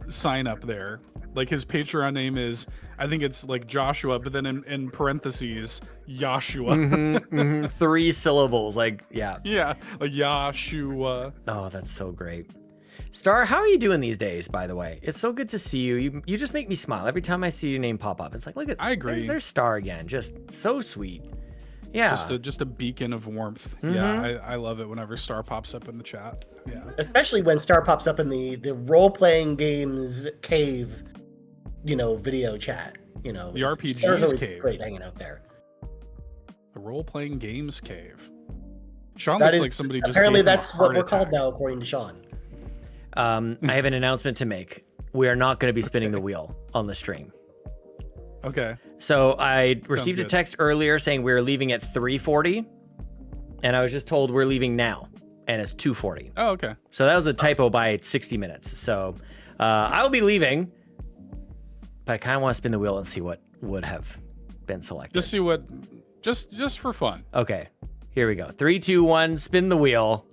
[SPEAKER 6] sign up there. Like his Patreon name is, I think it's like Joshua, but then in parentheses, Joshua.
[SPEAKER 1] 3 syllables. Like, yeah.
[SPEAKER 6] Yeah, like Joshua.
[SPEAKER 1] Oh, that's so great. Star, how are you doing these days, by the way? It's so good to see you. You just make me smile every time I see your name pop up. It's like, look at
[SPEAKER 6] I agree.
[SPEAKER 1] There's Star again. Just so sweet. Yeah.
[SPEAKER 6] Just a beacon of warmth.
[SPEAKER 1] Mhm.
[SPEAKER 6] Yeah, I love it whenever Star pops up in the chat. Yeah.
[SPEAKER 3] Especially when Star pops up in the role-playing games cave, video chat.
[SPEAKER 6] The
[SPEAKER 3] Star's
[SPEAKER 6] RPGs
[SPEAKER 3] always
[SPEAKER 6] cave.
[SPEAKER 3] great hanging out there.
[SPEAKER 6] The role-playing games cave. Sean
[SPEAKER 3] That
[SPEAKER 6] looks
[SPEAKER 3] is
[SPEAKER 6] like somebody just
[SPEAKER 3] apparently
[SPEAKER 6] gave him a
[SPEAKER 3] that's what
[SPEAKER 6] heart
[SPEAKER 3] we're called
[SPEAKER 6] attack.
[SPEAKER 3] now, according to Sean.
[SPEAKER 1] I have an announcement to make. We are not going to be spinning the wheel on the stream.
[SPEAKER 6] Okay.
[SPEAKER 1] So I received a
[SPEAKER 6] good.
[SPEAKER 1] text earlier saying we were leaving at 3:40, and I was just told we're leaving now, and it's 2:40.
[SPEAKER 6] Oh, okay.
[SPEAKER 1] So that was a typo by 60 minutes. So I will be leaving, but I kind of want to spin the wheel and see what would have been selected.
[SPEAKER 6] Just see what. Just for fun.
[SPEAKER 1] Okay, here we go. 3, 2, 1, spin the wheel.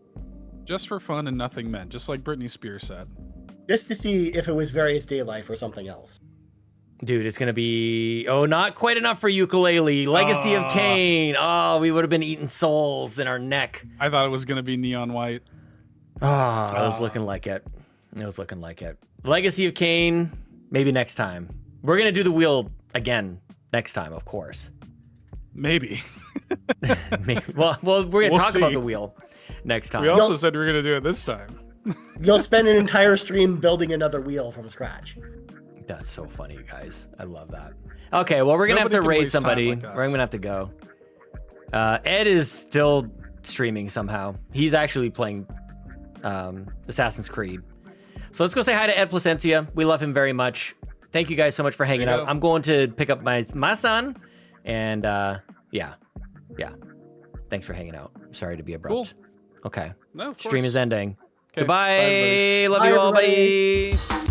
[SPEAKER 6] Just for fun and nothing meant. Just like Britney Spears said.
[SPEAKER 3] Just to see if it was Various Day Life or something else.
[SPEAKER 1] Dude, it's going to be, not quite enough for Yooka-Laylee. Legacy of Kain. Oh, we would have been eating souls in our neck.
[SPEAKER 6] I thought it was gonna be Neon White.
[SPEAKER 1] Oh, it was looking like it. It was looking like it. Legacy of Kain, maybe next time. We're going to do the wheel again next time, of course.
[SPEAKER 6] Maybe.
[SPEAKER 1] Well, we're going to
[SPEAKER 6] We'll
[SPEAKER 1] talk about
[SPEAKER 6] see.
[SPEAKER 1] the wheel next time.
[SPEAKER 6] We also said we were gonna do it this time.
[SPEAKER 3] You'll spend an entire stream building another wheel from scratch.
[SPEAKER 1] That's so funny, you guys. I love that. Okay, well, we're going to have
[SPEAKER 6] Nobody
[SPEAKER 1] to
[SPEAKER 6] can
[SPEAKER 1] raid
[SPEAKER 6] waste time
[SPEAKER 1] somebody.
[SPEAKER 6] like us.
[SPEAKER 1] We're going to have to go. Ed is still streaming somehow. He's actually playing Assassin's Creed. So let's go say hi to Ed Placencia. We love him very much. Thank you guys so much for hanging
[SPEAKER 6] There you
[SPEAKER 1] out.
[SPEAKER 6] go.
[SPEAKER 1] I'm going to pick up my son. And yeah. Thanks for hanging out. Sorry to be abrupt.
[SPEAKER 6] Cool.
[SPEAKER 1] Okay.
[SPEAKER 6] No, of
[SPEAKER 1] Stream
[SPEAKER 6] course.
[SPEAKER 1] is ending.
[SPEAKER 6] Okay,
[SPEAKER 1] Goodbye.
[SPEAKER 6] bye, everybody.
[SPEAKER 1] Love
[SPEAKER 3] Bye,
[SPEAKER 1] you all,
[SPEAKER 3] everybody.
[SPEAKER 1] buddy.